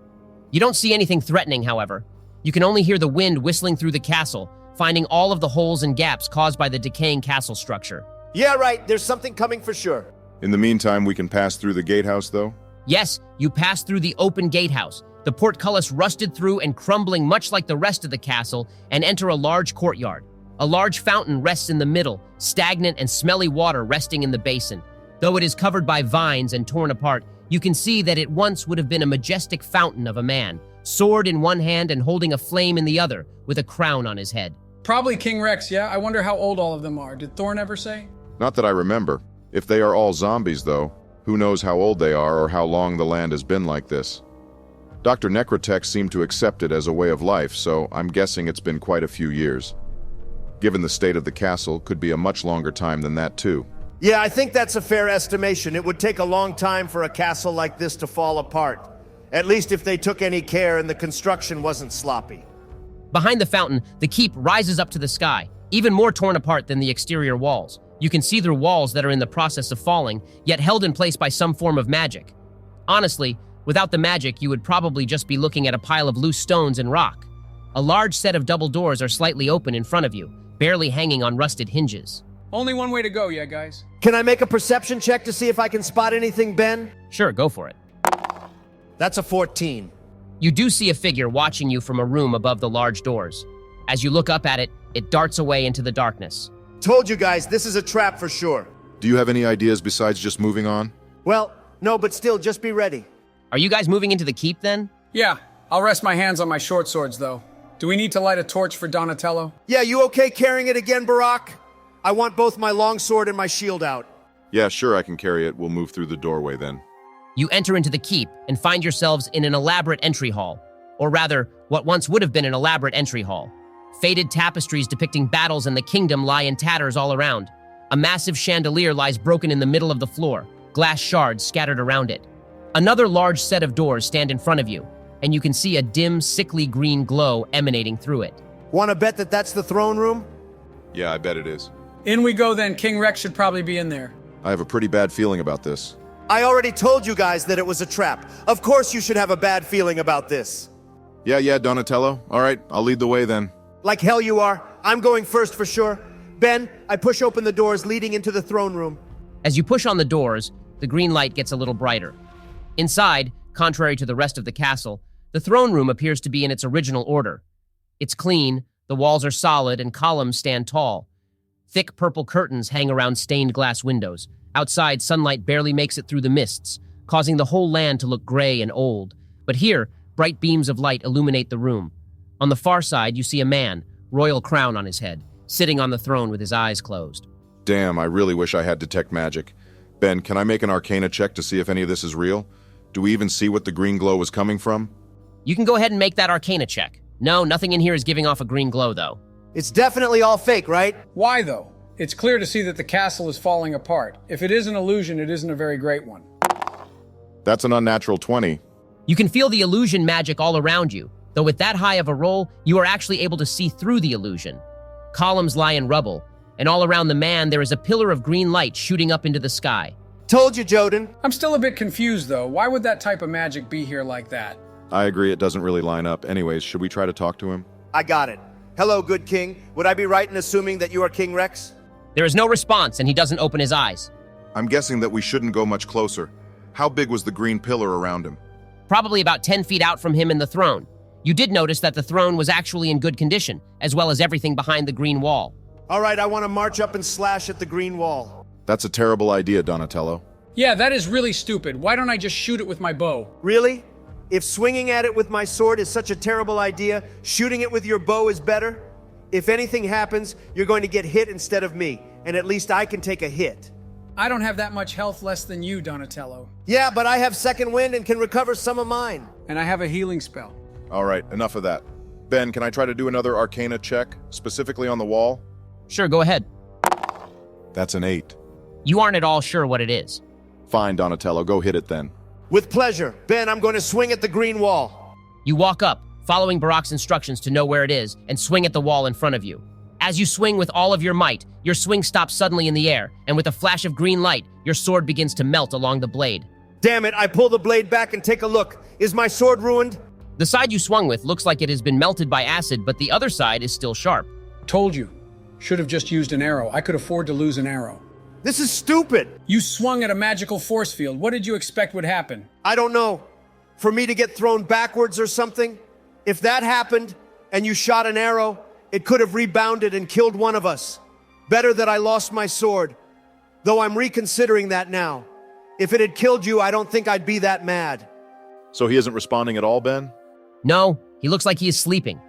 You don't see anything threatening, however. You can only hear the wind whistling through the castle, finding all of the holes and gaps caused by the decaying castle structure. Yeah, right. There's something coming for sure. In the meantime, we can pass through the gatehouse, though? Yes, you pass through the open gatehouse, the portcullis rusted through and crumbling much like the rest of the castle, and enter a large courtyard. A large fountain rests in the middle, stagnant and smelly water resting in the basin. Though it is covered by vines and torn apart, you can see that it once would have been a majestic fountain of a man, sword in one hand and holding a flame in the other, with a crown on his head. Probably King Rex, yeah? I wonder how old all of them are. Did Thorne ever say? Not that I remember. If they are all zombies, though, who knows how old they are or how long the land has been like this. Dr. Necrotech seemed to accept it as a way of life, so I'm guessing it's been quite a few years. Given the state of the castle, could be a much longer time than that too. Yeah, I think that's a fair estimation. It would take a long time for a castle like this to fall apart. At least if they took any care and the construction wasn't sloppy. Behind the fountain, the keep rises up to the sky, even more torn apart than the exterior walls. You can see through walls that are in the process of falling, yet held in place by some form of magic. Honestly, without the magic, you would probably just be looking at a pile of loose stones and rock. A large set of double doors are slightly open in front of you, barely hanging on rusted hinges. Only one way to go, yeah, guys? Can I make a perception check to see if I can spot anything, Ben? Sure, go for it. That's a 14. You do see a figure watching you from a room above the large doors. As you look up at it, it darts away into the darkness. Told you guys, this is a trap for sure. Do you have any ideas besides just moving on? Well, no, but still, just be ready. Are you guys moving into the keep then? Yeah, I'll rest my hands on my short swords, though. Do we need to light a torch for Donatello? Yeah, you okay carrying it again, Barack? I want both my longsword and my shield out. Yeah, sure, I can carry it. We'll move through the doorway then. You enter into the keep and find yourselves in an elaborate entry hall. Or rather, what once would have been an elaborate entry hall. Faded tapestries depicting battles and the kingdom lie in tatters all around. A massive chandelier lies broken in the middle of the floor, glass shards scattered around it. Another large set of doors stand in front of you, and you can see a dim, sickly green glow emanating through it. Want to bet that that's the throne room? Yeah, I bet it is. In we go then. King Rex should probably be in there. I have a pretty bad feeling about this. I already told you guys that it was a trap. Of course you should have a bad feeling about this. Yeah, Donatello. All right, I'll lead the way then. Like hell you are. I'm going first for sure. Ben, I push open the doors leading into the throne room. As you push on the doors, the green light gets a little brighter. Inside, contrary to the rest of the castle, the throne room appears to be in its original order. It's clean, the walls are solid, and columns stand tall. Thick purple curtains hang around stained glass windows. Outside, sunlight barely makes it through the mists, causing the whole land to look gray and old. But here, bright beams of light illuminate the room. On the far side, you see a man, royal crown on his head, sitting on the throne with his eyes closed. Damn, I really wish I had detect magic. Ben, can I make an arcana check to see if any of this is real? Do we even see what the green glow was coming from? You can go ahead and make that arcana check. No, nothing in here is giving off a green glow, though. It's definitely all fake, right? Why, though? It's clear to see that the castle is falling apart. If it is an illusion, it isn't a very great one. That's an unnatural 20. You can feel the illusion magic all around you, though with that high of a roll, you are actually able to see through the illusion. Columns lie in rubble, and all around the man there is a pillar of green light shooting up into the sky. Told you, Joden. I'm still a bit confused, though. Why would that type of magic be here like that? I agree, it doesn't really line up. Anyways, should we try to talk to him? I got it. Hello, good king. Would I be right in assuming that you are King Rex? There is no response, and he doesn't open his eyes. I'm guessing that we shouldn't go much closer. How big was the green pillar around him? Probably about 10 feet out from him and the throne. You did notice that the throne was actually in good condition, as well as everything behind the green wall. All right, I want to march up and slash at the green wall. That's a terrible idea, Donatello. Yeah, that is really stupid. Why don't I just shoot it with my bow? Really? If swinging at it with my sword is such a terrible idea, shooting it with your bow is better? If anything happens, you're going to get hit instead of me, and at least I can take a hit. I don't have that much health less than you, Donatello. Yeah, but I have second wind and can recover some of mine. And I have a healing spell. All right, enough of that. Ben, can I try to do another arcana check, specifically on the wall? Sure, go ahead. That's an 8. You aren't at all sure what it is. Fine, Donatello, go hit it then. With pleasure. Ben, I'm going to swing at the green wall. You walk up, following Barack's instructions to know where it is, and swing at the wall in front of you. As you swing with all of your might, your swing stops suddenly in the air, and with a flash of green light, your sword begins to melt along the blade. Damn it, I pull the blade back and take a look. Is my sword ruined? The side you swung with looks like it has been melted by acid, but the other side is still sharp. Told you. Should have just used an arrow. I could afford to lose an arrow. This is stupid. You swung at a magical force field. What did you expect would happen? I don't know. For me to get thrown backwards or something? If that happened and you shot an arrow, it could have rebounded and killed one of us. Better that I lost my sword. Though I'm reconsidering that now. If it had killed you, I don't think I'd be that mad. So he isn't responding at all, Ben? No, he looks like he is sleeping.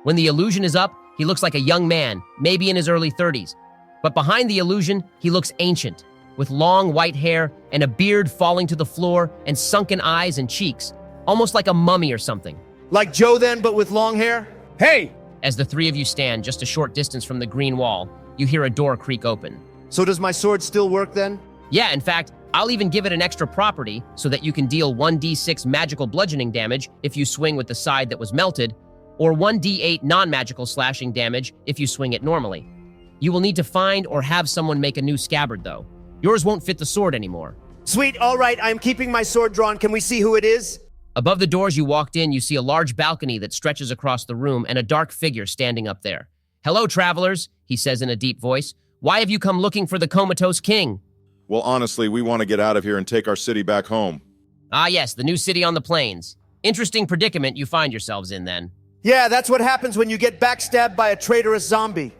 When the illusion is up, he looks like a young man, maybe in his early 30s. But behind the illusion, he looks ancient, with long white hair and a beard falling to the floor and sunken eyes and cheeks, almost like a mummy or something. Like Joe then, but with long hair? Hey! As the three of you stand just a short distance from the green wall, you hear a door creak open. So does my sword still work then? Yeah, in fact, I'll even give it an extra property so that you can deal 1d6 magical bludgeoning damage if you swing with the side that was melted, or 1d8 non-magical slashing damage if you swing it normally. You will need to find or have someone make a new scabbard, though. Yours won't fit the sword anymore. Sweet, all right, I'm keeping my sword drawn. Can we see who it is? Above the doors you walked in, you see a large balcony that stretches across the room and a dark figure standing up there. "Hello, travelers," he says in a deep voice. "Why have you come looking for the comatose king?" Well, honestly, we want to get out of here and take our city back home. Ah, yes, the new city on the plains. Interesting predicament you find yourselves in, then. Yeah, that's what happens when you get backstabbed by a traitorous zombie.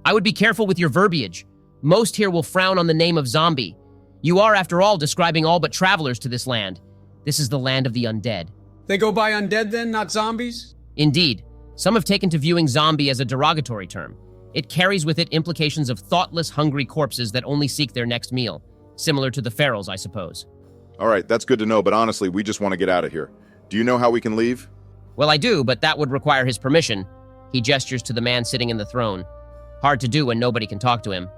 I would be careful with your verbiage. Most here will frown on the name of zombie. You are, after all, describing all but travelers to this land. This is the land of the undead. They go by undead then, not zombies? Indeed. Some have taken to viewing zombie as a derogatory term. It carries with it implications of thoughtless, hungry corpses that only seek their next meal. Similar to the ferals, I suppose. All right, that's good to know, but honestly, we just want to get out of here. Do you know how we can leave? Well, I do, but that would require his permission. He gestures to the man sitting in the throne. Hard to do when nobody can talk to him.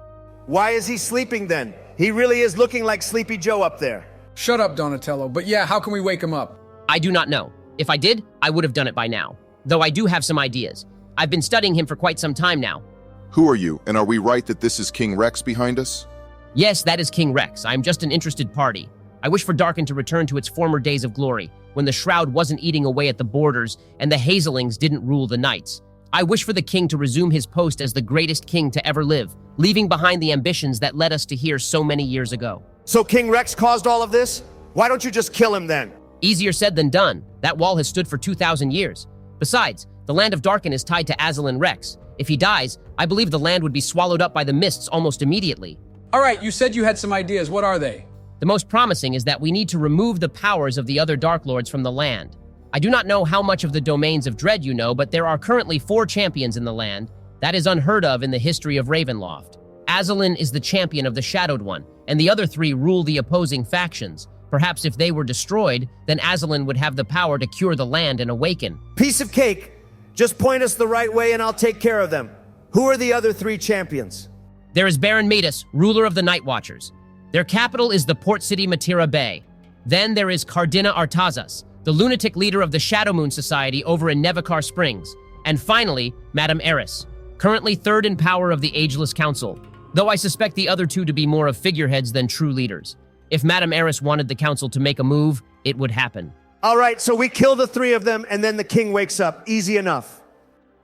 Why is he sleeping then? He really is looking like Sleepy Joe up there. Shut up, Donatello. But yeah, how can we wake him up? I do not know. If I did, I would have done it by now. Though I do have some ideas. I've been studying him for quite some time now. Who are you, and are we right that this is King Rex behind us? Yes, that is King Rex. I am just an interested party. I wish for Darkon to return to its former days of glory, when the Shroud wasn't eating away at the borders and the Hazelings didn't rule the Knights. I wish for the king to resume his post as the greatest king to ever live, leaving behind the ambitions that led us to here so many years ago. So King Rex caused all of this? Why don't you just kill him then? Easier said than done. That wall has stood for 2,000 years. Besides, the land of Darkon is tied to Azalin Rex. If he dies, I believe the land would be swallowed up by the mists almost immediately. All right, you said you had some ideas. What are they? The most promising is that we need to remove the powers of the other Dark Lords from the land. I do not know how much of the domains of dread you know, but there are currently 4 champions in the land. That is unheard of in the history of Ravenloft. Azalin is the champion of the Shadowed One, and the other 3 rule the opposing factions. Perhaps if they were destroyed, then Azalin would have the power to cure the land and awaken. Piece of cake. Just point us the right way and I'll take care of them. Who are the other 3 champions? There is Baron Medus, ruler of the Night Watchers. Their capital is the port city Mantira Bay. Then there is Cardina Artazas, the lunatic leader of the Shadow Moon Society over in Nevikar Springs. And finally, Madame Eris, currently 3rd in power of the Ageless Council, though I suspect the other 2 to be more of figureheads than true leaders. If Madame Eris wanted the council to make a move, it would happen. All right, so we kill the 3 of them and then the king wakes up. Easy enough.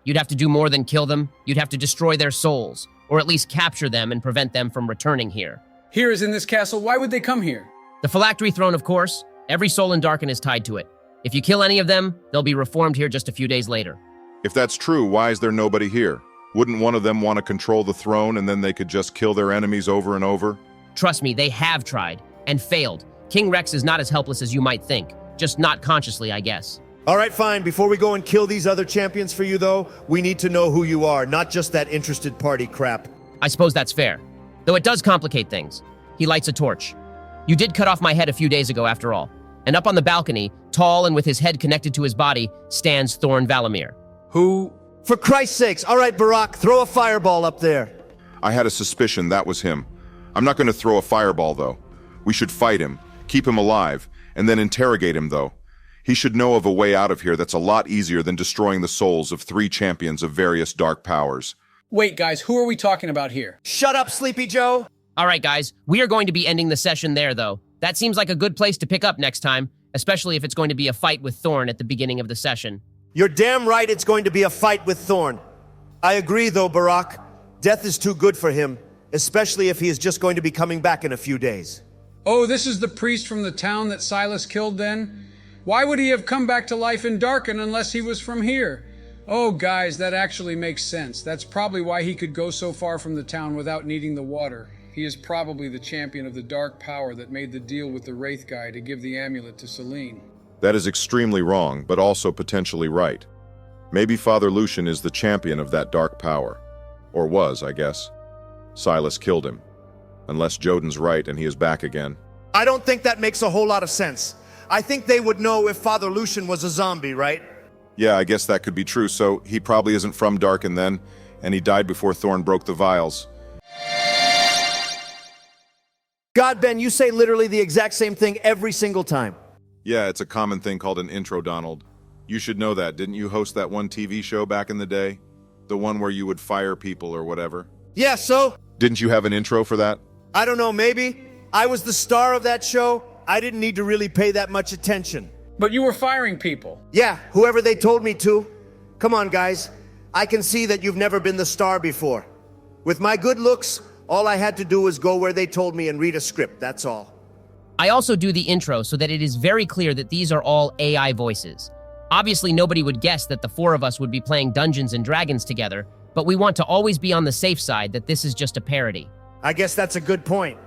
You'd have to do more than kill them. You'd have to destroy their souls, or at least capture them and prevent them from returning here. Here is in this castle. Why would they come here? The phylactery throne, of course. Every soul in Darkon is tied to it. If you kill any of them, they'll be reformed here just a few days later. If that's true, why is there nobody here? Wouldn't one of them want to control the throne and then they could just kill their enemies over and over? Trust me, they have tried, and failed. King Rex is not as helpless as you might think. Just not consciously, I guess. All right, fine. Before we go and kill these other champions for you, though, we need to know who you are, not just that interested party crap. I suppose that's fair. Though it does complicate things. He lights a torch. You did cut off my head a few days ago, after all. And up on the balcony, tall and with his head connected to his body, stands Thorne Valamir. Who? For Christ's sakes, all right, Barak, throw a fireball up there. I had a suspicion that was him. I'm not going to throw a fireball, though. We should fight him, keep him alive, and then interrogate him, though. He should know of a way out of here that's a lot easier than destroying the souls of 3 champions of various dark powers. Wait, guys, who are we talking about here? Shut up, Sleepy Joe. All right, guys, we are going to be ending the session there, though. That seems like a good place to pick up next time, especially if it's going to be a fight with Thorne at the beginning of the session. You're damn right it's going to be a fight with Thorne. I agree, though, Barak. Death is too good for him, especially if he is just going to be coming back in a few days. Oh, this is the priest from the town that Silas killed then? Why would he have come back to life in Darkon unless he was from here? Oh, guys, that actually makes sense. That's probably why he could go so far from the town without needing the water. He is probably the champion of the dark power that made the deal with the Wraith guy to give the amulet to Selene. That is extremely wrong, but also potentially right. Maybe Father Lucian is the champion of that dark power. Or was, I guess. Silas killed him. Unless Joden's right and he is back again. I don't think that makes a whole lot of sense. I think they would know if Father Lucian was a zombie, right? Yeah, I guess that could be true. So he probably isn't from Darkon then, and he died before Thorne broke the vials. God, Ben, you say literally the exact same thing every single time. Yeah, it's a common thing called an intro, Donald. You should know that. Didn't you host that one TV show back in the day? The one where you would fire people or whatever? Yeah, so? Didn't you have an intro for that? I don't know, maybe. I was the star of that show. I didn't need to really pay that much attention. But you were firing people. Yeah, whoever they told me to. Come on, guys. I can see that you've never been the star before. With my good looks, all I had to do was go where they told me and read a script, that's all. I also do the intro so that it is very clear that these are all AI voices. Obviously, nobody would guess that the four of us would be playing Dungeons and Dragons together, but we want to always be on the safe side that this is just a parody. I guess that's a good point.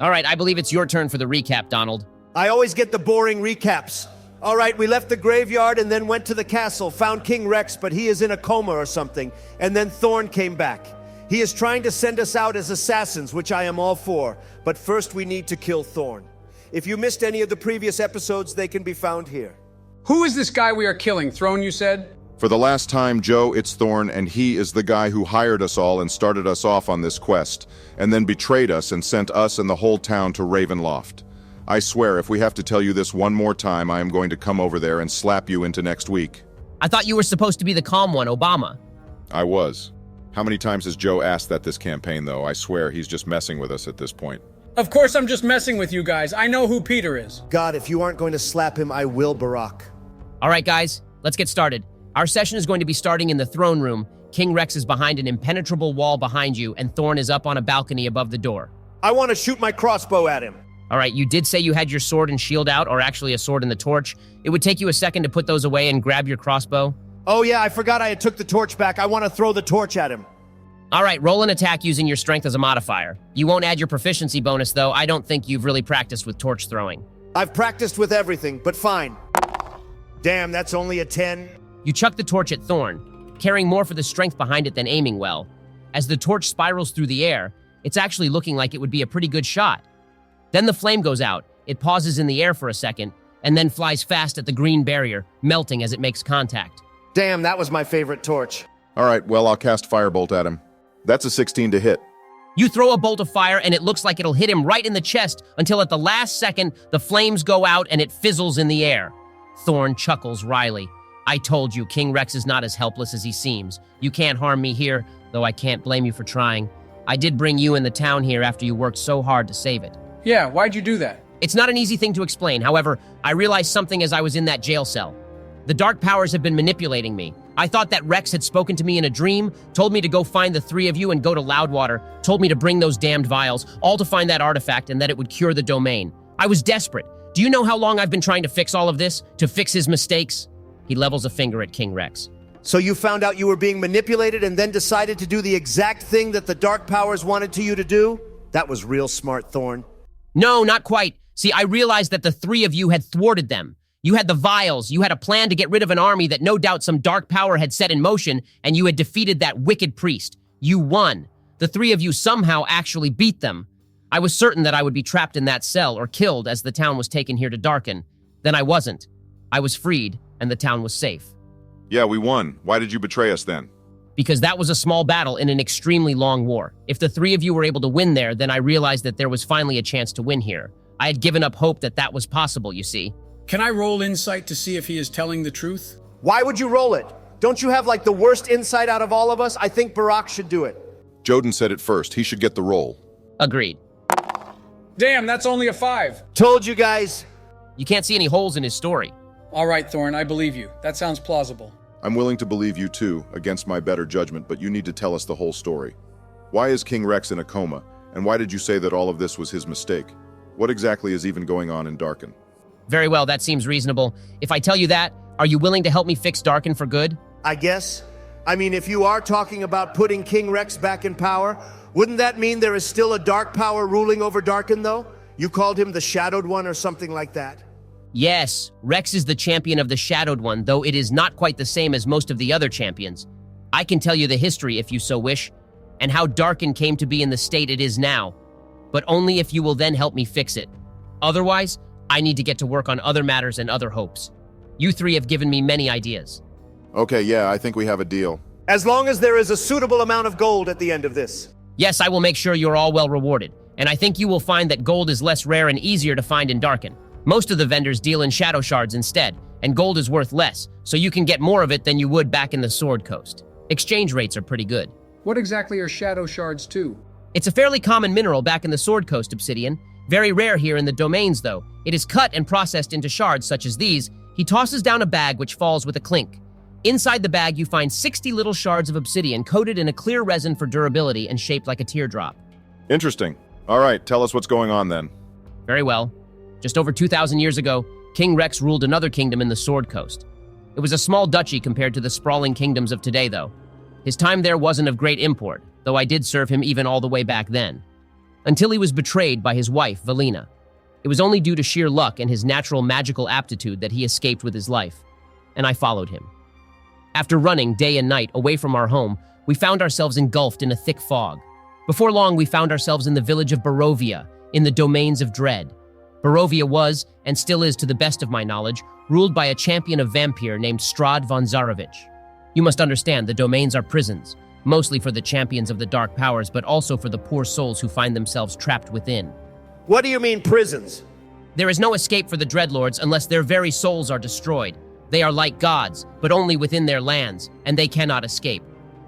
All right, I believe it's your turn for the recap, Donald. I always get the boring recaps. All right, we left the graveyard and then went to the castle, found King Rex, but he is in a coma or something, and then Thorne came back. He is trying to send us out as assassins, which I am all for, but first we need to kill Thorne. If you missed any of the previous episodes, they can be found here. Who is this guy we are killing? Thorne, you said? For the last time, Joe, it's Thorne, and he is the guy who hired us all and started us off on this quest, and then betrayed us and sent us and the whole town to Ravenloft. I swear, if we have to tell you this one more time, I am going to come over there and slap you into next week. I thought you were supposed to be the calm one, Obama. I was. How many times has Joe asked that this campaign, though? I swear he's just messing with us at this point. Of course I'm just messing with you guys. I know who Peter is. God, if you aren't going to slap him, I will, Barack. All right, guys, let's get started. Our session is going to be starting in the throne room. King Rex is behind an impenetrable wall behind you, and Thorne is up on a balcony above the door. I want to shoot my crossbow at him. All right, you did say you had your sword and shield out, or actually a sword and the torch. It would take you a second to put those away and grab your crossbow. Oh yeah, I forgot I had took the torch back. I want to throw the torch at him. All right, roll an attack using your strength as a modifier. You won't add your proficiency bonus, though. I don't think you've really practiced with torch throwing. I've practiced with everything, but fine. Damn, that's only a 10. You chuck the torch at Thorne, caring more for the strength behind it than aiming well. As the torch spirals through the air, it's actually looking like it would be a pretty good shot. Then the flame goes out, it pauses in the air for a second, and then flies fast at the green barrier, melting as it makes contact. Damn, that was my favorite torch. All right, well, I'll cast Firebolt at him. That's a 16 to hit. You throw a bolt of fire, and it looks like it'll hit him right in the chest until at the last second, the flames go out and it fizzles in the air. Thorne chuckles wryly. I told you, King Rex is not as helpless as he seems. You can't harm me here, though I can't blame you for trying. I did bring you in the town here after you worked so hard to save it. Yeah, why'd you do that? It's not an easy thing to explain. However, I realized something as I was in that jail cell. The dark powers have been manipulating me. I thought that Rex had spoken to me in a dream, told me to go find the three of you and go to Loudwater, told me to bring those damned vials, all to find that artifact and that it would cure the domain. I was desperate. Do you know how long I've been trying to fix all of this? To fix his mistakes? He levels a finger at King Rex. So you found out you were being manipulated and then decided to do the exact thing that the dark powers wanted to you to do? That was real smart, Thorne. No, not quite. See, I realized that the three of you had thwarted them. You had the vials, you had a plan to get rid of an army that no doubt some dark power had set in motion, and you had defeated that wicked priest. You won. The three of you somehow actually beat them. I was certain that I would be trapped in that cell or killed as the town was taken here to Darkon. Then I wasn't. I was freed, and the town was safe. Yeah, we won. Why did you betray us then? Because that was a small battle in an extremely long war. If the three of you were able to win there, then I realized that there was finally a chance to win here. I had given up hope that that was possible, you see. Can I roll insight to see if he is telling the truth? Why would you roll it? Don't you have like the worst insight out of all of us? I think Barack should do it. Joden said it first. He should get the roll. Agreed. Damn, that's only a 5. Told you guys. You can't see any holes in his story. All right, Thorne, I believe you. That sounds plausible. I'm willing to believe you too, against my better judgment, but you need to tell us the whole story. Why is King Rex in a coma, and why did you say that all of this was his mistake? What exactly is even going on in Darkon? Very well, that seems reasonable. If I tell you that, are you willing to help me fix Darkon for good? I guess. I mean, if you are talking about putting King Rex back in power, wouldn't that mean there is still a dark power ruling over Darkon, though? You called him the Shadowed One or something like that? Yes, Rex is the champion of the Shadowed One, though it is not quite the same as most of the other champions. I can tell you the history if you so wish, and how Darkon came to be in the state it is now, but only if you will then help me fix it. Otherwise, I need to get to work on other matters and other hopes. You three have given me many ideas. Okay, yeah, I think we have a deal. As long as there is a suitable amount of gold at the end of this. Yes, I will make sure you're all well rewarded, and I think you will find that gold is less rare and easier to find in Darkon. Most of the vendors deal in shadow shards instead, and gold is worth less, so you can get more of it than you would back in the Sword Coast. Exchange rates are pretty good. What exactly are shadow shards too? It's a fairly common mineral back in the Sword Coast obsidian. Very rare here in the domains, though. It is cut and processed into shards such as these. He tosses down a bag which falls with a clink. Inside the bag, you find 60 little shards of obsidian coated in a clear resin for durability and shaped like a teardrop. Interesting. All right, tell us what's going on then. Very well. Just over 2,000 years ago, King Rex ruled another kingdom in the Sword Coast. It was a small duchy compared to the sprawling kingdoms of today, though. His time there wasn't of great import, though I did serve him even all the way back then. Until he was betrayed by his wife, Valina. It was only due to sheer luck and his natural magical aptitude that he escaped with his life, and I followed him. After running day and night away from our home, we found ourselves engulfed in a thick fog. Before long, we found ourselves in the village of Barovia, in the domains of Dread. Barovia was, and still is to the best of my knowledge, ruled by a champion of vampire named Strahd von Zarovich. You must understand, the domains are prisons, mostly for the champions of the dark powers, but also for the poor souls who find themselves trapped within. What do you mean prisons? There is no escape for the Dreadlords unless their very souls are destroyed. They are like gods, but only within their lands, and they cannot escape.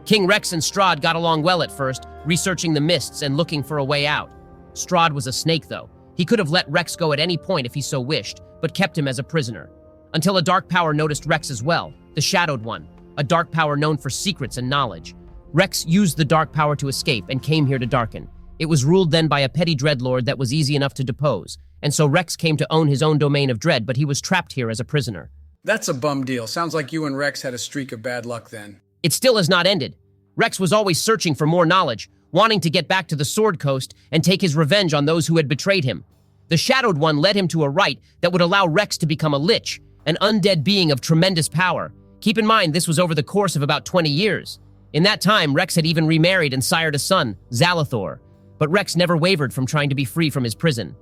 King Rex and Strahd got along well at first, researching the mists and looking for a way out. Strahd was a snake, though. He could have let Rex go at any point if he so wished, but kept him as a prisoner. Until a dark power noticed Rex as well, the Shadowed One, a dark power known for secrets and knowledge. Rex used the dark power to escape and came here to Darkon. It was ruled then by a petty dreadlord that was easy enough to depose, and so Rex came to own his own domain of dread, but he was trapped here as a prisoner. That's a bum deal. Sounds like you and Rex had a streak of bad luck then. It still has not ended. Rex was always searching for more knowledge, wanting to get back to the Sword Coast and take his revenge on those who had betrayed him. The Shadowed One led him to a rite that would allow Rex to become a lich, an undead being of tremendous power. Keep in mind, this was over the course of about 20 years. In that time, Rex had even remarried and sired a son, Zalathor. But Rex never wavered from trying to be free from his prison.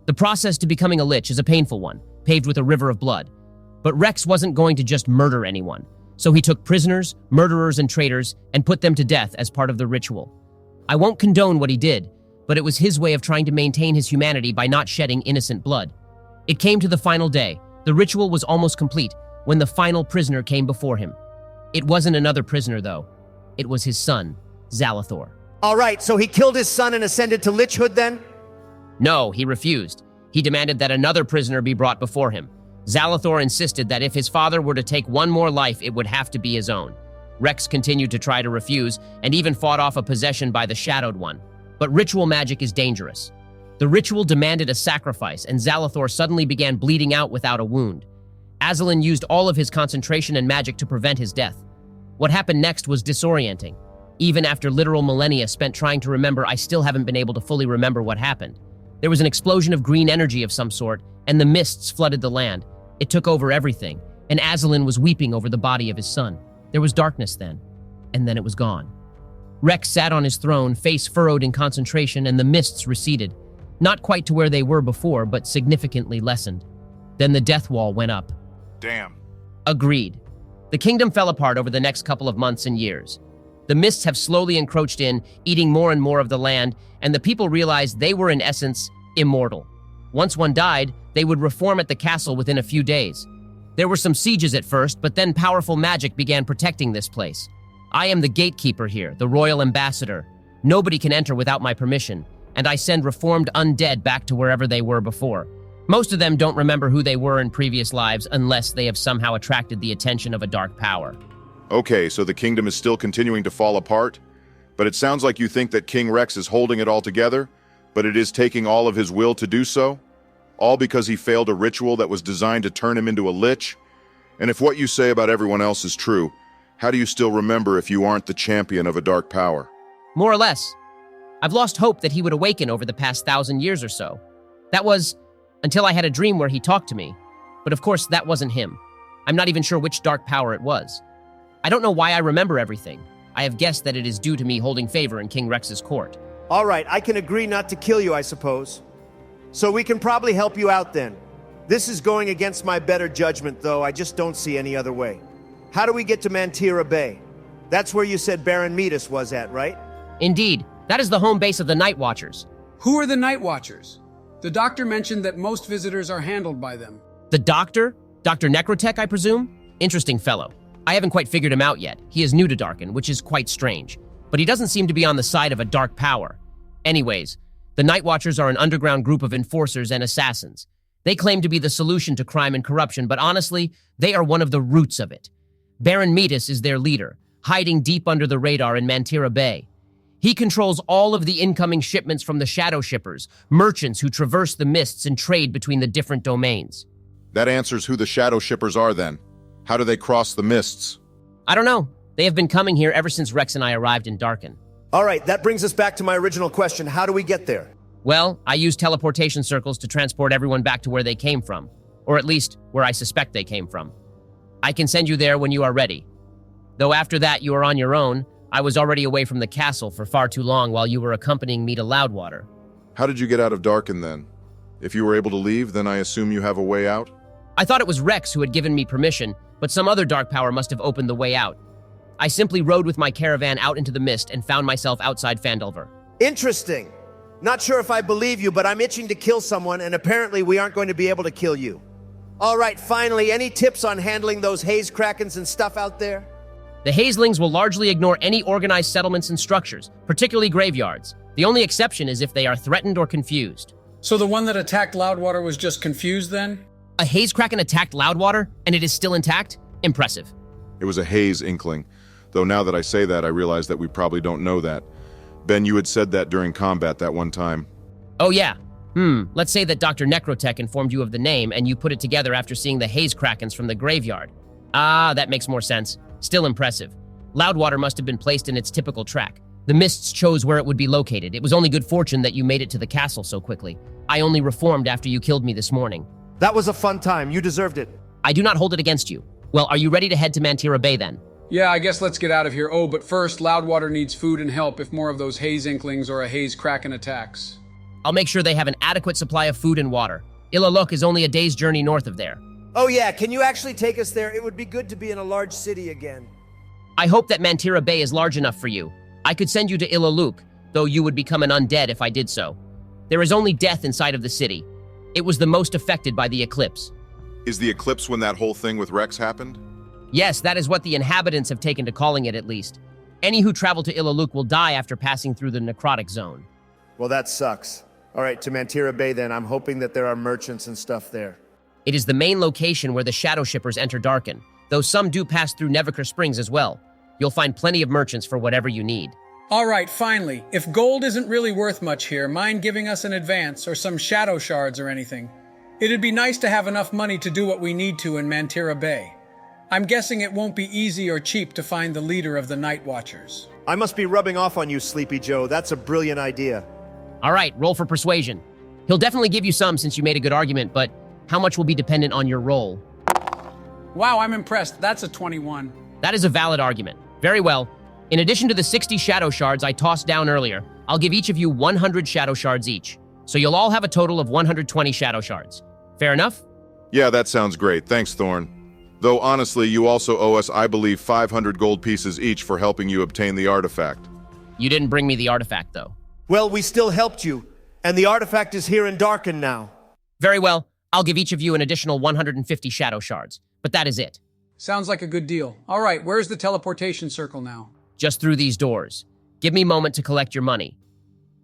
The process to becoming a lich is a painful one, paved with a river of blood. But Rex wasn't going to just murder anyone, so he took prisoners, murderers, and traitors and put them to death as part of the ritual. I won't condone what he did, but it was his way of trying to maintain his humanity by not shedding innocent blood. It came to the final day. The ritual was almost complete when the final prisoner came before him. It wasn't another prisoner, though. It was his son, Zalathor. All right, so he killed his son and ascended to lichhood then? No, he refused. He demanded that another prisoner be brought before him. Zalathor insisted that if his father were to take one more life, it would have to be his own. Rex continued to try to refuse, and even fought off a possession by the Shadowed One. But ritual magic is dangerous. The ritual demanded a sacrifice, and Zalathor suddenly began bleeding out without a wound. Azalin used all of his concentration and magic to prevent his death. What happened next was disorienting. Even after literal millennia spent trying to remember, I still haven't been able to fully remember what happened. There was an explosion of green energy of some sort, and the mists flooded the land. It took over everything, and Azalin was weeping over the body of his son. There was darkness then, and then it was gone. Rex sat on his throne, face furrowed in concentration, and the mists receded. Not quite to where they were before, but significantly lessened. Then the death wall went up. Damn. Agreed. The kingdom fell apart over the next couple of months and years. The mists have slowly encroached in, eating more and more of the land, and the people realized they were in essence immortal. Once one died, they would reform at the castle within a few days. There were some sieges at first, but then powerful magic began protecting this place. I am the gatekeeper here, the royal ambassador. Nobody can enter without my permission, and I send reformed undead back to wherever they were before. Most of them don't remember who they were in previous lives unless they have somehow attracted the attention of a dark power. Okay, so the kingdom is still continuing to fall apart, but it sounds like you think that King Rex is holding it all together, but it is taking all of his will to do so? All because he failed a ritual that was designed to turn him into a lich? And if what you say about everyone else is true, how do you still remember if you aren't the champion of a dark power? More or less. I've lost hope that he would awaken over the past 1,000 years or so. That was until I had a dream where he talked to me. But of course, that wasn't him. I'm not even sure which dark power it was. I don't know why I remember everything. I have guessed that it is due to me holding favor in King Rex's court. All right, I can agree not to kill you, I suppose. So we can probably help you out then. This is going against my better judgment, though. I just don't see any other way. How do we get to Mantira Bay? That's where you said Baron Midas was at, right? Indeed, that is the home base of the Night Watchers. Who are the Night Watchers? The doctor mentioned that most visitors are handled by them. The doctor? Dr. Necrotech, I presume? Interesting fellow. I haven't quite figured him out yet. He is new to Darkon, which is quite strange. But he doesn't seem to be on the side of a dark power. Anyways, the Night Watchers are an underground group of enforcers and assassins. They claim to be the solution to crime and corruption, but honestly, they are one of the roots of it. Baron Midas is their leader, hiding deep under the radar in Mantira Bay. He controls all of the incoming shipments from the shadow shippers, merchants who traverse the mists and trade between the different domains. That answers who the shadow shippers are then. How do they cross the mists? I don't know. They have been coming here ever since Rex and I arrived in Darkon. All right, that brings us back to my original question. How do we get there? Well, I use teleportation circles to transport everyone back to where they came from, or at least where I suspect they came from. I can send you there when you are ready. Though after that you are on your own. I was already away from the castle for far too long while you were accompanying me to Loudwater. How did you get out of Darkon then? If you were able to leave, then I assume you have a way out? I thought it was Rex who had given me permission, but some other dark power must have opened the way out. I simply rode with my caravan out into the mist and found myself outside Phandelver. Interesting. Not sure if I believe you, but I'm itching to kill someone, and apparently we aren't going to be able to kill you. All right, finally, any tips on handling those haze krakens and stuff out there? The Hazlings will largely ignore any organized settlements and structures, particularly graveyards. The only exception is if they are threatened or confused. So the one that attacked Loudwater was just confused then? A haze kraken attacked Loudwater, and it is still intact? Impressive. It was a haze inkling. Though now that I say that, I realize that we probably don't know that. Ben, you had said that during combat that one time. Oh yeah. Let's say that Dr. Necrotech informed you of the name, and you put it together after seeing the haze krakens from the graveyard. Ah, that makes more sense. Still impressive. Loudwater must have been placed in its typical track. The mists chose where it would be located. It was only good fortune that you made it to the castle so quickly. I only reformed after you killed me this morning. That was a fun time. You deserved it. I do not hold it against you. Well, are you ready to head to Mantira Bay then? Yeah, I guess let's get out of here. Oh, but first, Loudwater needs food and help if more of those haze inklings or a haze kraken attacks. I'll make sure they have an adequate supply of food and water. Ilaluk is only a day's journey north of there. Oh yeah, can you actually take us there? It would be good to be in a large city again. I hope that Mantira Bay is large enough for you. I could send you to Ilaluk, though you would become an undead if I did so. There is only death inside of the city. It was the most affected by the eclipse. Is the eclipse when that whole thing with Rex happened? Yes, that is what the inhabitants have taken to calling it at least. Any who travel to Ilaluk will die after passing through the necrotic zone. Well, that sucks. All right, to Mantira Bay then. I'm hoping that there are merchants and stuff there. It is the main location where the shadow shippers enter Darkon, though some do pass through Neverker Springs as well. You'll find plenty of merchants for whatever you need. All right, finally. If gold isn't really worth much here, mind giving us an advance or some shadow shards or anything. It'd be nice to have enough money to do what we need to in Mantira Bay. I'm guessing it won't be easy or cheap to find the leader of the Night Watchers. I must be rubbing off on you, Sleepy Joe. That's a brilliant idea. All right, roll for persuasion. He'll definitely give you some since you made a good argument, but how much will be dependent on your roll? Wow, I'm impressed. That's a 21. That is a valid argument. Very well. In addition to the 60 shadow shards I tossed down earlier, I'll give each of you 100 shadow shards each. So you'll all have a total of 120 shadow shards. Fair enough? Yeah, that sounds great. Thanks, Thorne. Though honestly, you also owe us, I believe, 500 gold pieces each for helping you obtain the artifact. You didn't bring me the artifact, though. Well, we still helped you, and the artifact is here in Darkon now. Very well. I'll give each of you an additional 150 shadow shards, but that is it. Sounds like a good deal. All right, where's the teleportation circle now? Just through these doors. Give me a moment to collect your money.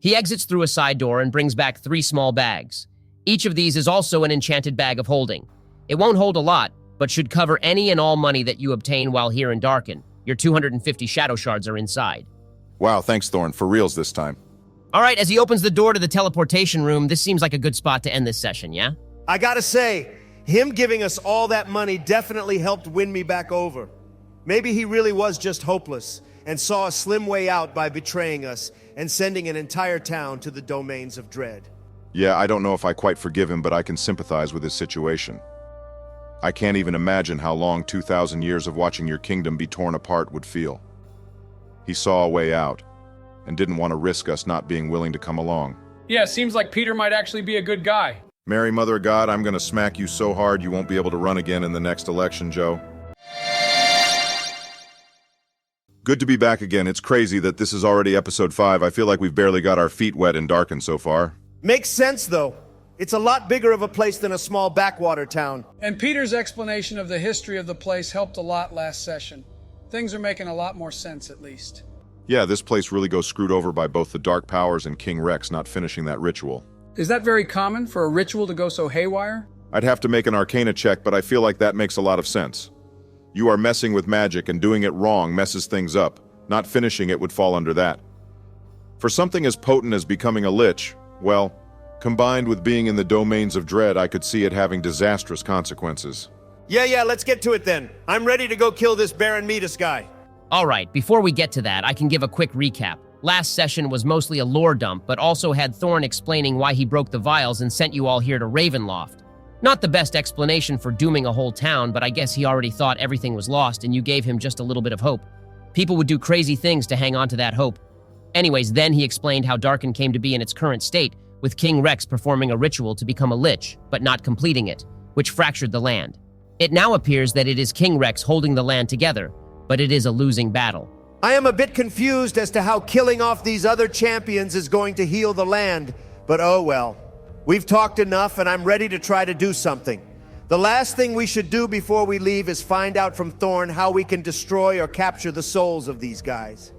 He exits through a side door and brings back 3 small bags. Each of these is also an enchanted bag of holding. It won't hold a lot, but should cover any and all money that you obtain while here in Darkon. Your 250 shadow shards are inside. Wow, thanks, Thorne. For reals this time. All right, as he opens the door to the teleportation room, this seems like a good spot to end this session, yeah? I gotta say, him giving us all that money definitely helped win me back over. Maybe he really was just hopeless and saw a slim way out by betraying us and sending an entire town to the domains of dread. Yeah, I don't know if I quite forgive him, but I can sympathize with his situation. I can't even imagine how long 2,000 years of watching your kingdom be torn apart would feel. He saw a way out and didn't want to risk us not being willing to come along. Yeah, seems like Peter might actually be a good guy. Mary, Mother of God, I'm gonna smack you so hard you won't be able to run again in the next election, Joe. Good to be back again. It's crazy that this is already episode 5. I feel like we've barely got our feet wet in Darkon so far. Makes sense, though. It's a lot bigger of a place than a small backwater town. And Peter's explanation of the history of the place helped a lot last session. Things are making a lot more sense, at least. Yeah, this place really goes screwed over by both the Dark Powers and King Rex not finishing that ritual. Is that very common for a ritual to go so haywire? I'd have to make an Arcana check, but I feel like that makes a lot of sense. You are messing with magic, and doing it wrong messes things up. Not finishing it would fall under that. For something as potent as becoming a lich, well, combined with being in the domains of dread, I could see it having disastrous consequences. Yeah, let's get to it then. I'm ready to go kill this Baron Midas guy. All right, before we get to that, I can give a quick recap. Last session was mostly a lore dump, but also had Thorne explaining why he broke the vials and sent you all here to Ravenloft. Not the best explanation for dooming a whole town, but I guess he already thought everything was lost and you gave him just a little bit of hope. People would do crazy things to hang on to that hope. Anyways, then he explained how Darkon came to be in its current state, with King Rex performing a ritual to become a lich, but not completing it, which fractured the land. It now appears that it is King Rex holding the land together, but it is a losing battle. I am a bit confused as to how killing off these other champions is going to heal the land, but oh well. We've talked enough, and I'm ready to try to do something. The last thing we should do before we leave is find out from Thorne how we can destroy or capture the souls of these guys.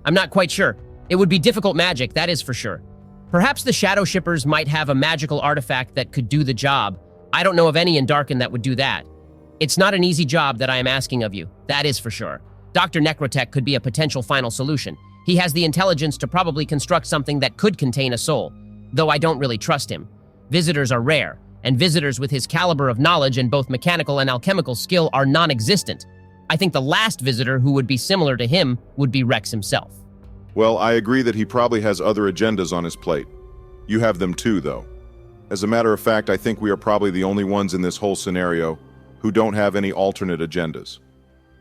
I'm not quite sure. It would be difficult magic, that is for sure. Perhaps the Shadow Shippers might have a magical artifact that could do the job. I don't know of any in Darkon that would do that. It's not an easy job that I am asking of you, that is for sure. Dr. Necrotech could be a potential final solution. He has the intelligence to probably construct something that could contain a soul, though I don't really trust him. Visitors are rare, and visitors with his caliber of knowledge and both mechanical and alchemical skill are non-existent. I think the last visitor who would be similar to him would be Rex himself. Well, I agree that he probably has other agendas on his plate. You have them too, though. As a matter of fact, I think we are probably the only ones in this whole scenario who don't have any alternate agendas.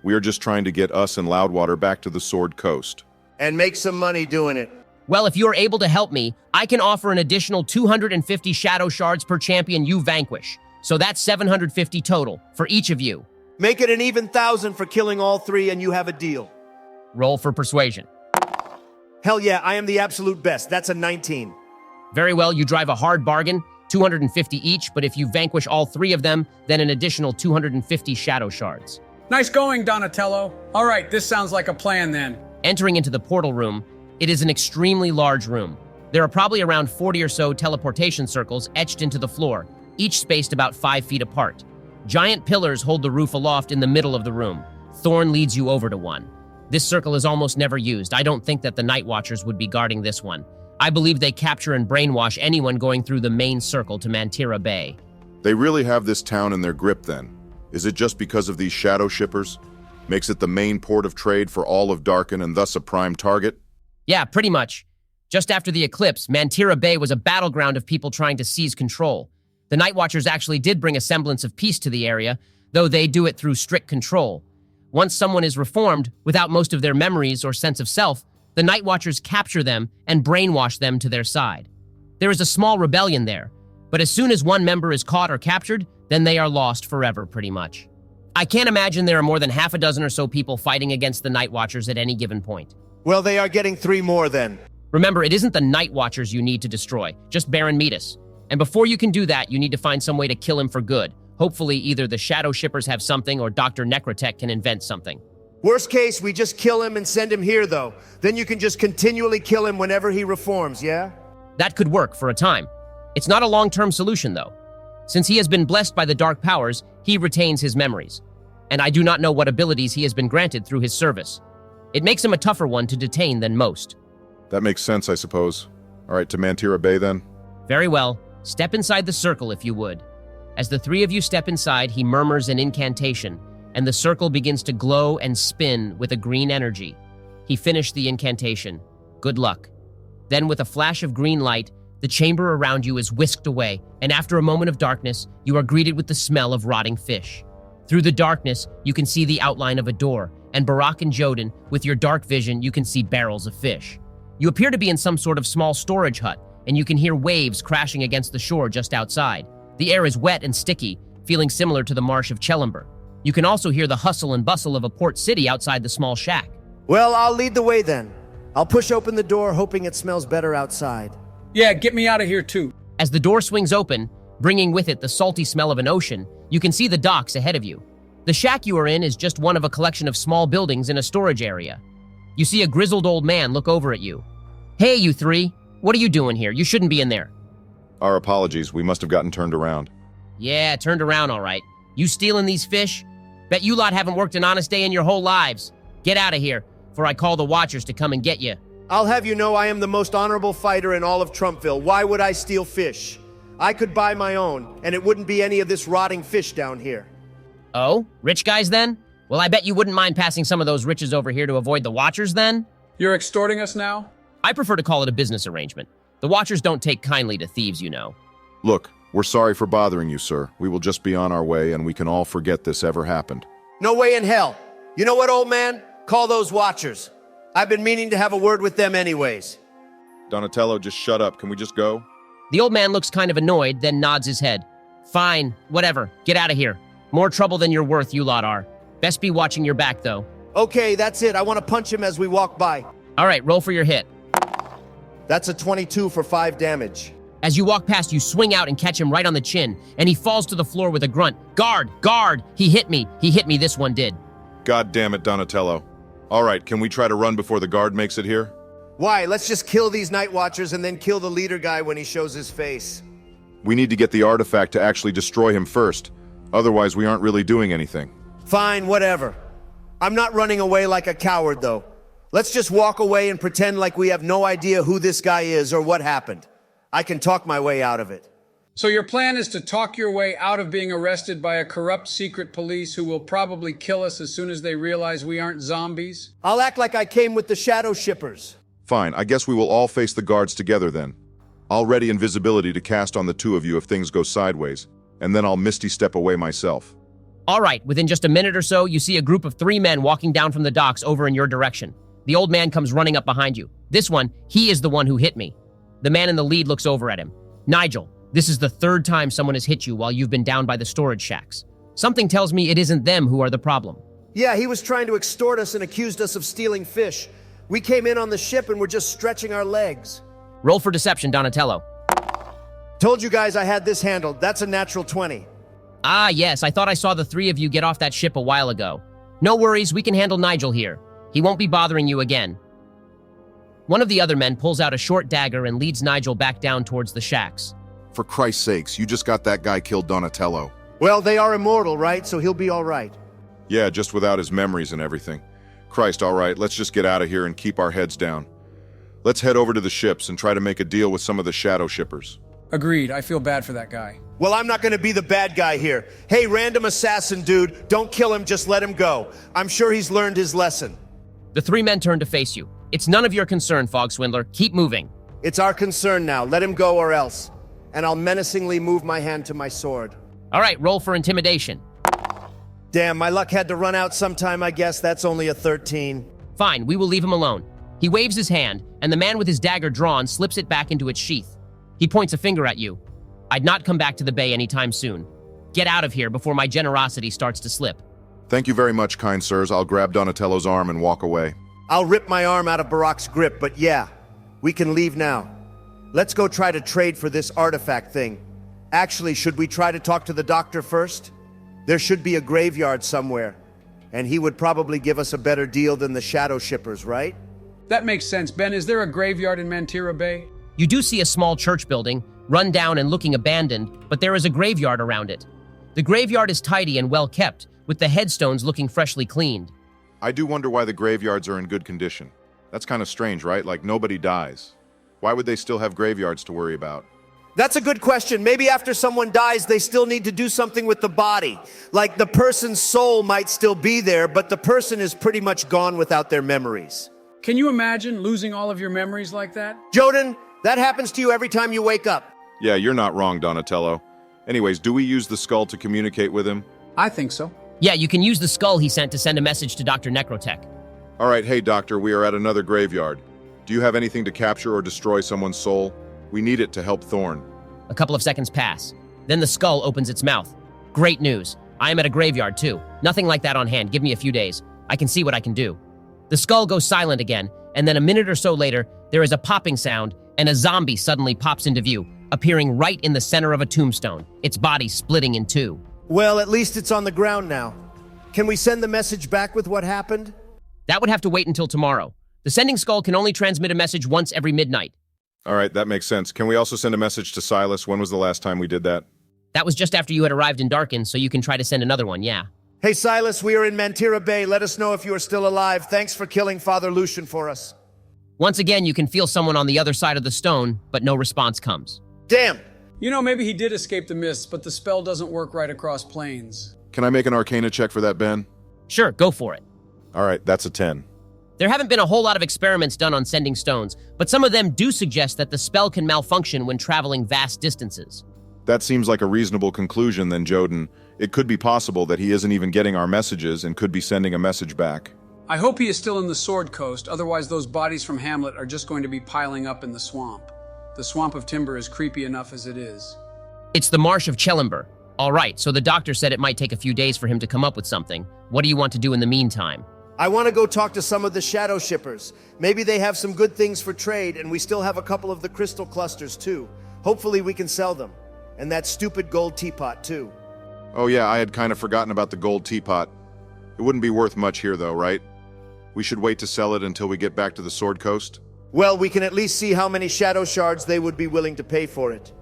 We are just trying to get us and Loudwater back to the Sword Coast. And make some money doing it. Well, if you're able to help me, I can offer an additional 250 shadow shards per champion you vanquish. So that's 750 total for each of you. Make it an even 1,000 for killing all 3 and you have a deal. Roll for persuasion. Hell yeah, I am the absolute best. That's a 19. Very well, you drive a hard bargain, 250 each, but if you vanquish all 3 of them, then an additional 250 shadow shards. Nice going, Donatello. All right, this sounds like a plan then. Entering into the portal room, it is an extremely large room. There are probably around 40 or so teleportation circles etched into the floor, each spaced about 5 feet apart. Giant pillars hold the roof aloft in the middle of the room. Thorne leads you over to one. This circle is almost never used. I don't think that the Night Watchers would be guarding this one. I believe they capture and brainwash anyone going through the main circle to Mantira Bay. They really have this town in their grip then. Is it just because of these Shadow Shippers? Makes it the main port of trade for all of Darkon and thus a prime target? Yeah, pretty much. Just after the eclipse, Mantira Bay was a battleground of people trying to seize control. The Night Watchers actually did bring a semblance of peace to the area, though they do it through strict control. Once someone is reformed, without most of their memories or sense of self, the Night Watchers capture them and brainwash them to their side. There is a small rebellion there, but as soon as one member is caught or captured, then they are lost forever, pretty much. I can't imagine there are more than half a dozen or so people fighting against the Night Watchers at any given point. Well, they are getting 3 more then. Remember, it isn't the Night Watchers you need to destroy, just Baron Midas. And before you can do that, you need to find some way to kill him for good. Hopefully, either the Shadow Shippers have something or Dr. Necrotech can invent something. Worst case, we just kill him and send him here, though. Then you can just continually kill him whenever he reforms, yeah? That could work for a time. It's not a long-term solution, though. Since he has been blessed by the Dark Powers, he retains his memories. And I do not know what abilities he has been granted through his service. It makes him a tougher one to detain than most. That makes sense, I suppose. All right, to Mantira Bay then? Very well. Step inside the circle, if you would. As the 3 of you step inside, he murmurs an incantation, and the circle begins to glow and spin with a green energy. He finished the incantation. Good luck. Then, with a flash of green light, the chamber around you is whisked away, and after a moment of darkness, you are greeted with the smell of rotting fish. Through the darkness, you can see the outline of a door, and Barak and Joden, with your dark vision, you can see barrels of fish. You appear to be in some sort of small storage hut, and you can hear waves crashing against the shore just outside. The air is wet and sticky, feeling similar to the marsh of Chelumber. You can also hear the hustle and bustle of a port city outside the small shack. Well, I'll lead the way then. I'll push open the door, hoping it smells better outside. Yeah, get me out of here too. As the door swings open, bringing with it the salty smell of an ocean, you can see the docks ahead of you. The shack you are in is just one of a collection of small buildings in a storage area. You see a grizzled old man look over at you. Hey, you three. What are you doing here? You shouldn't be in there. Our apologies. We must have gotten turned around. Yeah, turned around all right. You stealing these fish? Bet you lot haven't worked an honest day in your whole lives. Get out of here, before I call the Watchers to come and get you. I'll have you know I am the most honorable fighter in all of Trumpville. Why would I steal fish? I could buy my own, and it wouldn't be any of this rotting fish down here. Oh? Rich guys then? Well, I bet you wouldn't mind passing some of those riches over here to avoid the Watchers then? You're extorting us now? I prefer to call it a business arrangement. The Watchers don't take kindly to thieves, you know. Look, we're sorry for bothering you, sir. We will just be on our way, and we can all forget this ever happened. No way in hell. You know what, old man? Call those Watchers. I've been meaning to have a word with them anyways. Donatello, just shut up. Can we just go? The old man looks kind of annoyed, then nods his head. Fine, whatever. Get out of here. More trouble than you're worth, you lot are. Best be watching your back, though. Okay, that's it. I want to punch him as we walk by. All right, roll for your hit. That's a 22 for 5 damage. As you walk past, you swing out and catch him right on the chin, and he falls to the floor with a grunt. Guard! Guard! He hit me, this one did. God damn it, Donatello. All right, can we try to run before the guard makes it here? Why? Let's just kill these Night Watchers and then kill the leader guy when he shows his face. We need to get the artifact to actually destroy him first. Otherwise, we aren't really doing anything. Fine, whatever. I'm not running away like a coward, though. Let's just walk away and pretend like we have no idea who this guy is or what happened. I can talk my way out of it. So your plan is to talk your way out of being arrested by a corrupt secret police who will probably kill us as soon as they realize we aren't zombies? I'll act like I came with the Shadow Shippers. Fine, I guess we will all face the guards together then. I'll ready invisibility to cast on the two of you if things go sideways, and then I'll Misty Step away myself. All right, within just a minute or so, you see a group of 3 men walking down from the docks over in your direction. The old man comes running up behind you. This one, he is the one who hit me. The man in the lead looks over at him. Nigel, this is the 3rd time someone has hit you while you've been down by the storage shacks. Something tells me it isn't them who are the problem. Yeah, he was trying to extort us and accused us of stealing fish. We came in on the ship and were just stretching our legs. Roll for deception, Donatello. Told you guys I had this handled. That's a natural 20. Ah, yes, I thought I saw the 3 of you get off that ship a while ago. No worries, we can handle Nigel here. He won't be bothering you again. One of the other men pulls out a short dagger and leads Nigel back down towards the shacks. For Christ's sakes, you just got that guy killed Donatello. Well, they are immortal, right? So he'll be all right. Yeah, just without his memories and everything. Christ, all right, let's just get out of here and keep our heads down. Let's head over to the ships and try to make a deal with some of the Shadow Shippers. Agreed. I feel bad for that guy. Well, I'm not going to be the bad guy here. Hey, random assassin dude, don't kill him, just let him go. I'm sure he's learned his lesson. The 3 men turn to face you. It's none of your concern, Fog Swindler. Keep moving. It's our concern now. Let him go or else. And I'll menacingly move my hand to my sword. All right, roll for intimidation. Damn, my luck had to run out sometime, I guess. That's only a 13. Fine, we will leave him alone. He waves his hand, and the man with his dagger drawn slips it back into its sheath. He points a finger at you. I'd not come back to the bay anytime soon. Get out of here before my generosity starts to slip. Thank you very much, kind sirs. I'll grab Donatello's arm and walk away. I'll rip my arm out of Barak's grip, but yeah, we can leave now. Let's go try to trade for this artifact thing. Actually, should we try to talk to the doctor first? There should be a graveyard somewhere, and he would probably give us a better deal than the Shadow Shippers, right? That makes sense. Ben, is there a graveyard in Mantira Bay? You do see a small church building, run down and looking abandoned, but there is a graveyard around it. The graveyard is tidy and well kept, with the headstones looking freshly cleaned. I do wonder why the graveyards are in good condition. That's kind of strange, right? Like nobody dies. Why would they still have graveyards to worry about? That's a good question. Maybe after someone dies, they still need to do something with the body. Like the person's soul might still be there, but the person is pretty much gone without their memories. Can you imagine losing all of your memories like that? Joden, that happens to you every time you wake up. Yeah, you're not wrong, Donatello. Anyways, do we use the skull to communicate with him? I think so. Yeah, you can use the skull he sent to send a message to Dr. Necrotech. All right, hey doctor, we are at another graveyard. Do you have anything to capture or destroy someone's soul? We need it to help Thorne. A couple of seconds pass. Then the skull opens its mouth. Great news. I am at a graveyard too. Nothing like that on hand. Give me a few days. I can see what I can do. The skull goes silent again, and then a minute or so later, there is a popping sound, and a zombie suddenly pops into view, appearing right in the center of a tombstone, its body splitting in two. Well, at least it's on the ground now. Can we send the message back with what happened? That would have to wait until tomorrow. The sending skull can only transmit a message once every midnight. All right, that makes sense. Can we also send a message to Silas? When was the last time we did that? That was just after you had arrived in Darkon, so you can try to send another one, yeah. Hey, Silas, we are in Mantira Bay. Let us know if you are still alive. Thanks for killing Father Lucian for us. Once again, you can feel someone on the other side of the stone, but no response comes. Damn! You know, maybe he did escape the mists, but the spell doesn't work right across planes. Can I make an Arcana check for that, Ben? Sure, go for it. All right, that's a 10. There haven't been a whole lot of experiments done on sending stones, but some of them do suggest that the spell can malfunction when traveling vast distances. That seems like a reasonable conclusion then, Joden. It could be possible that he isn't even getting our messages and could be sending a message back. I hope he is still in the Sword Coast, otherwise those bodies from Hamlet are just going to be piling up in the swamp. The swamp of timber is creepy enough as it is. It's the Marsh of Chelimber. All right, so the doctor said it might take a few days for him to come up with something. What do you want to do in the meantime? I want to go talk to some of the shadow shippers. Maybe they have some good things for trade, and we still have a couple of the crystal clusters, too. Hopefully we can sell them. And that stupid gold teapot, too. Oh yeah, I had kind of forgotten about the gold teapot. It wouldn't be worth much here though, right? We should wait to sell it until we get back to the Sword Coast? Well, we can at least see how many shadow shards they would be willing to pay for it.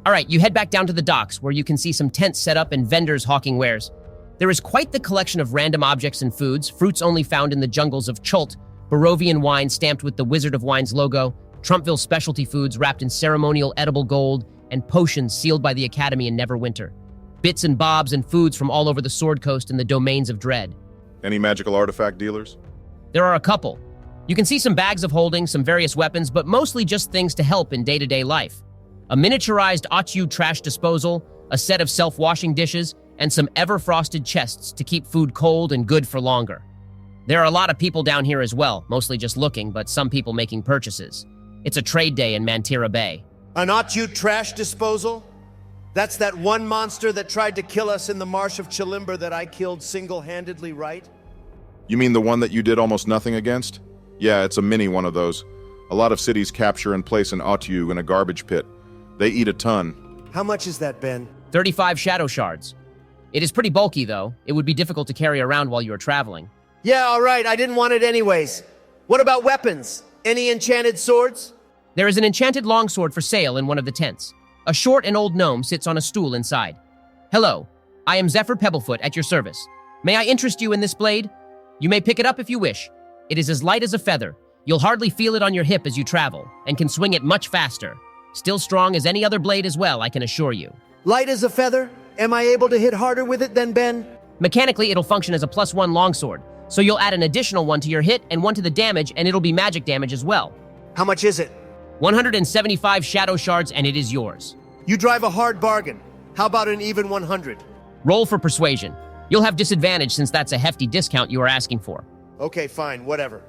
All right, you head back down to the docks, where you can see some tents set up and vendors hawking wares. There is quite the collection of random objects and foods, fruits only found in the jungles of Chult, Barovian wine stamped with the Wizard of Wine's logo, Trumpville specialty foods wrapped in ceremonial edible gold, and potions sealed by the Academy in Neverwinter. Bits and bobs and foods from all over the Sword Coast and the domains of Dread. Any magical artifact dealers? There are a couple. You can see some bags of holding, some various weapons, but mostly just things to help in day-to-day life. A miniaturized Ochu trash disposal, a set of self-washing dishes, and some ever-frosted chests to keep food cold and good for longer. There are a lot of people down here as well, mostly just looking, but some people making purchases. It's a trade day in Mantira Bay. An Ochu trash disposal? That's that one monster that tried to kill us in the Marsh of Chelimber that I killed single-handedly, right? You mean the one that you did almost nothing against? Yeah, it's a mini one of those. A lot of cities capture and place an Otu in a garbage pit. They eat a ton. How much is that, Ben? 35 shadow shards. It is pretty bulky, though. It would be difficult to carry around while you are traveling. Yeah, all right, I didn't want it anyways. What about weapons? Any enchanted swords? There is an enchanted longsword for sale in one of the tents. A short and old gnome sits on a stool inside. Hello, I am Zephyr Pebblefoot at your service. May I interest you in this blade? You may pick it up if you wish. It is as light as a feather. You'll hardly feel it on your hip as you travel, and can swing it much faster. Still strong as any other blade as well, I can assure you. Light as a feather? Am I able to hit harder with it than Ben? Mechanically, it'll function as a +1 longsword, so you'll add an additional one to your hit and one to the damage, and it'll be magic damage as well. How much is it? 175 shadow shards, and it is yours. You drive a hard bargain. How about an even 100? Roll for persuasion. You'll have disadvantage since that's a hefty discount you are asking for. Okay, fine, whatever.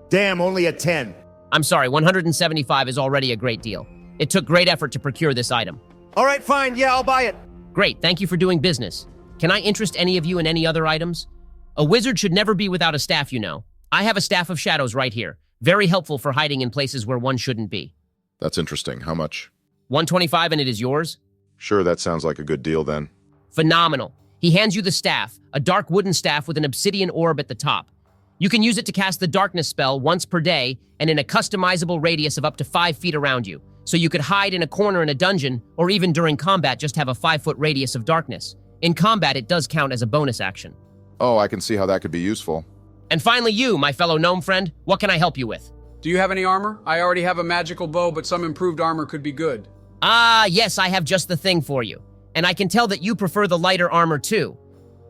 Damn, only a 10. I'm sorry, 175 is already a great deal. It took great effort to procure this item. All right, fine, yeah, I'll buy it. Great, thank you for doing business. Can I interest any of you in any other items? A wizard should never be without a staff, you know. I have a staff of shadows right here. Very helpful for hiding in places where one shouldn't be. That's interesting. How much? 125 and it is yours? Sure, that sounds like a good deal then. Phenomenal. He hands you the staff, a dark wooden staff with an obsidian orb at the top. You can use it to cast the darkness spell once per day and in a customizable radius of up to 5 feet around you. So you could hide in a corner in a dungeon, or even during combat just have a 5-foot radius of darkness. In combat, it does count as a bonus action. Oh, I can see how that could be useful. And finally you, my fellow gnome friend, what can I help you with? Do you have any armor? I already have a magical bow, but some improved armor could be good. Ah, yes, I have just the thing for you. And I can tell that you prefer the lighter armor too.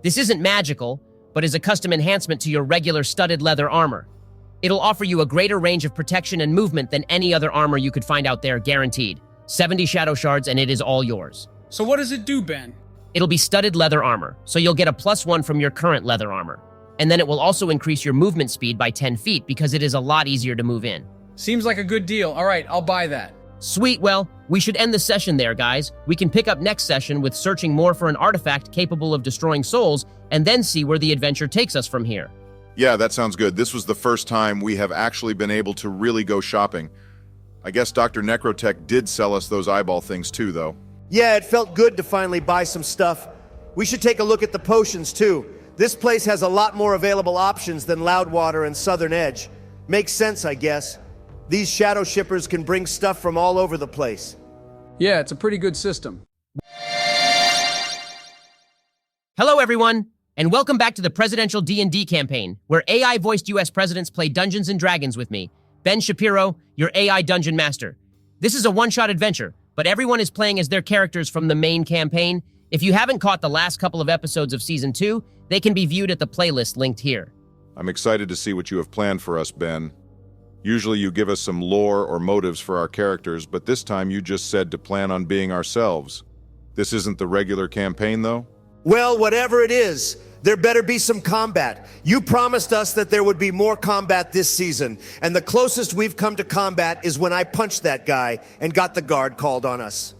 This isn't magical, but is a custom enhancement to your regular studded leather armor. It'll offer you a greater range of protection and movement than any other armor you could find out there, guaranteed. 70 shadow shards and it is all yours. So what does it do, Ben? It'll be studded leather armor, so you'll get a +1 from your current leather armor. And then it will also increase your movement speed by 10 feet because it is a lot easier to move in. Seems like a good deal. All right, I'll buy that. Sweet, well, we should end the session there, guys. We can pick up next session with searching more for an artifact capable of destroying souls, and then see where the adventure takes us from here. Yeah, that sounds good. This was the first time we have actually been able to really go shopping. I guess Dr. Necrotech did sell us those eyeball things too, though. Yeah, it felt good to finally buy some stuff. We should take a look at the potions too. This place has a lot more available options than Loudwater and Southern Edge. Makes sense, I guess. These shadow shippers can bring stuff from all over the place. Yeah, it's a pretty good system. Hello, everyone, and welcome back to the presidential D&D campaign, where AI-voiced U.S. presidents play Dungeons & Dragons with me, Ben Shapiro, your AI Dungeon Master. This is a one-shot adventure, but everyone is playing as their characters from the main campaign. If you haven't caught the last couple of episodes of Season 2, they can be viewed at the playlist linked here. I'm excited to see what you have planned for us, Ben. Usually you give us some lore or motives for our characters, but this time you just said to plan on being ourselves. This isn't the regular campaign, though? Well, whatever it is, there better be some combat. You promised us that there would be more combat this season, and the closest we've come to combat is when I punched that guy and got the guard called on us.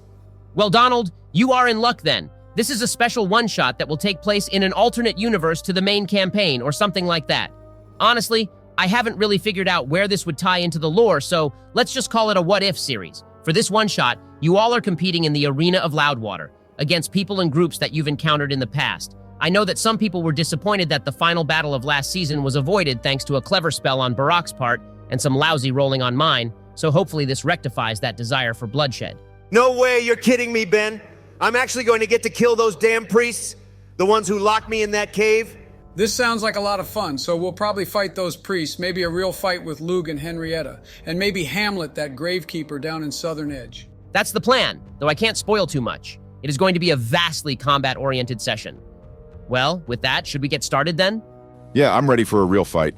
Well, Donald, you are in luck then. This is a special one-shot that will take place in an alternate universe to the main campaign or something like that. Honestly, I haven't really figured out where this would tie into the lore, so let's just call it a what-if series. For this one-shot, you all are competing in the arena of Loudwater against people and groups that you've encountered in the past. I know that some people were disappointed that the final battle of last season was avoided thanks to a clever spell on Barak's part and some lousy rolling on mine, so hopefully this rectifies that desire for bloodshed. No way, you're kidding me, Ben. I'm actually going to get to kill those damn priests, the ones who locked me in that cave. This sounds like a lot of fun, so we'll probably fight those priests, maybe a real fight with Lug and Henrietta, and maybe Hamlet, that gravekeeper down in Southern Edge. That's the plan, though I can't spoil too much. It is going to be a vastly combat-oriented session. Well, with that, should we get started then? Yeah, I'm ready for a real fight.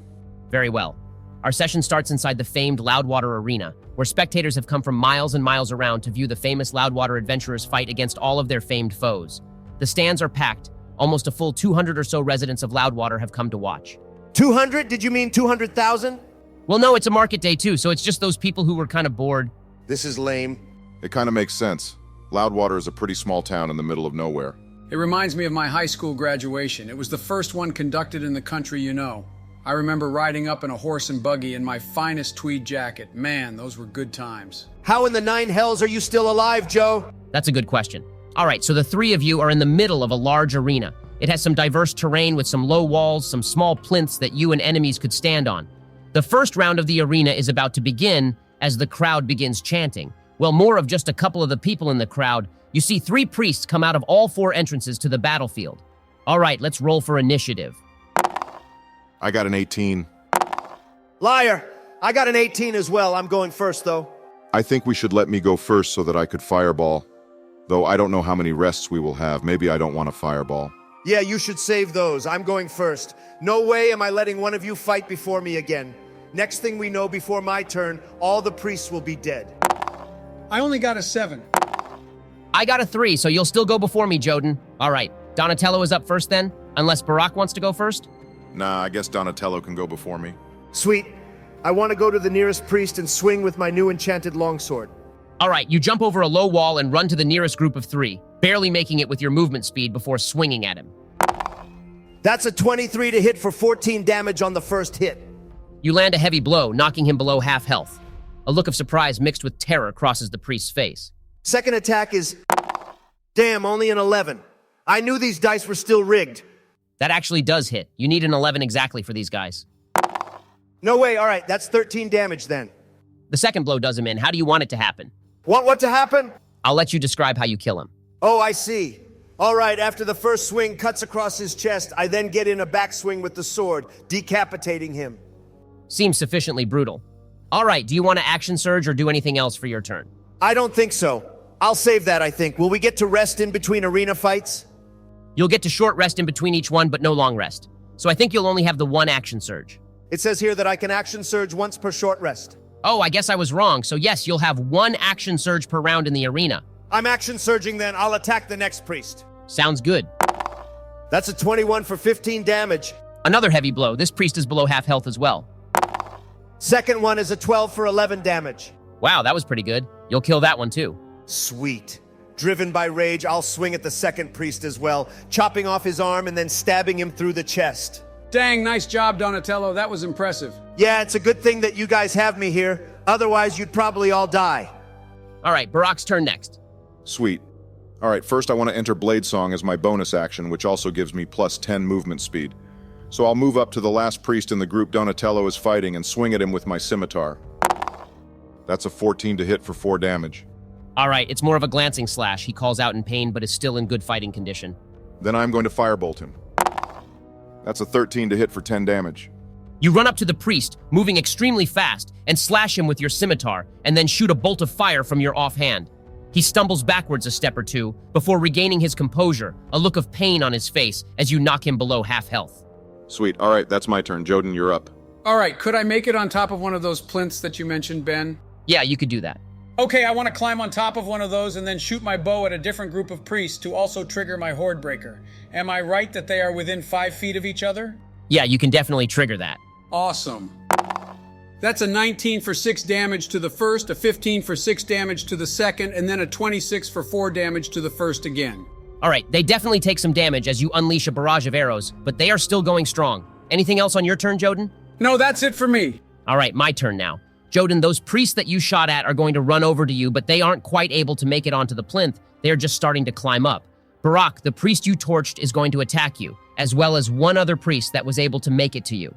Very well. Our session starts inside the famed Loudwater Arena, where spectators have come from miles and miles around to view the famous Loudwater adventurers fight against all of their famed foes. The stands are packed. Almost a full 200 or so residents of Loudwater have come to watch. 200? Did you mean 200,000? Well, no, it's a market day too, so it's just those people who were kind of bored. This is lame. It kind of makes sense. Loudwater is a pretty small town in the middle of nowhere. It reminds me of my high school graduation. It was the first one conducted in the country you know. I remember riding up in a horse and buggy in my finest tweed jacket. Man, those were good times. How in the nine hells are you still alive, Joe? That's a good question. All right, so the three of you are in the middle of a large arena. It has some diverse terrain with some low walls, some small plinths that you and enemies could stand on. The first round of the arena is about to begin as the crowd begins chanting. Well, more of just a couple of the people in the crowd. You see 3 priests come out of all 4 entrances to the battlefield. All right, let's roll for initiative. I got an 18. Liar! I got an 18 as well. I'm going first, though. I think we should let me go first so that I could fireball. Though I don't know how many rests we will have. Maybe I don't want to fireball. Yeah, you should save those. I'm going first. No way am I letting one of you fight before me again. Next thing we know, before my turn, all the priests will be dead. I only got a 7. I got a 3, so you'll still go before me, Joden. All right, Donatello is up first then, unless Barak wants to go first? Nah, I guess Donatello can go before me. Sweet. I want to go to the nearest priest and swing with my new enchanted longsword. All right, you jump over a low wall and run to the nearest group of 3, barely making it with your movement speed before swinging at him. That's a 23 to hit for 14 damage on the first hit. You land a heavy blow, knocking him below half health. A look of surprise mixed with terror crosses the priest's face. Second attack is... Damn, only an 11. I knew these dice were still rigged. That actually does hit. You need an 11 exactly for these guys. No way, all right, that's 13 damage then. The second blow does him in. How do you want it to happen? Want what to happen? I'll let you describe how you kill him. Oh, I see. All right, after the first swing cuts across his chest, I then get in a backswing with the sword, decapitating him. Seems sufficiently brutal. All right, do you want to action surge or do anything else for your turn? I don't think so. I'll save that, I think. Will we get to rest in between arena fights? You'll get to short rest in between each one, but no long rest. So I think you'll only have the 1 action surge. It says here that I can action surge once per short rest. Oh, I guess I was wrong. So yes, you'll have 1 action surge per round in the arena. I'm action surging then. I'll attack the next priest. Sounds good. That's a 21 for 15 damage. Another heavy blow. This priest is below half health as well. Second one is a 12 for 11 damage. Wow, that was pretty good. You'll kill that one too. Sweet. Driven by rage, I'll swing at the second priest as well, chopping off his arm and then stabbing him through the chest. Dang, nice job, Donatello. That was impressive. Yeah, it's a good thing that you guys have me here. Otherwise, you'd probably all die. All right, Barak's turn next. Sweet. All right, first I want to enter Blade Song as my bonus action, which also gives me plus 10 movement speed. So I'll move up to the last priest in the group Donatello is fighting and swing at him with my scimitar. That's a 14 to hit for 4 damage. All right, it's more of a glancing slash. He calls out in pain, but is still in good fighting condition. Then I'm going to firebolt him. That's a 13 to hit for 10 damage. You run up to the priest, moving extremely fast, and slash him with your scimitar, and then shoot a bolt of fire from your offhand. He stumbles backwards a step or two before regaining his composure, a look of pain on his face as you knock him below half health. Sweet. All right, that's my turn. Joden, you're up. All right, could I make it on top of one of those plinths that you mentioned, Ben? Yeah, you could do that. Okay, I want to climb on top of one of those and then shoot my bow at a different group of priests to also trigger my Horde Breaker. Am I right that they are within 5 feet of each other? Yeah, you can definitely trigger that. Awesome. That's a 19 for 6 damage to the first, a 15 for 6 damage to the second, and then a 26 for 4 damage to the first again. All right, they definitely take some damage as you unleash a barrage of arrows, but they are still going strong. Anything else on your turn, Joden? No, that's it for me. All right, my turn now. Joden, those priests that you shot at are going to run over to you, but they aren't quite able to make it onto the plinth. They are just starting to climb up. Barak, the priest you torched, is going to attack you, as well as one other priest that was able to make it to you.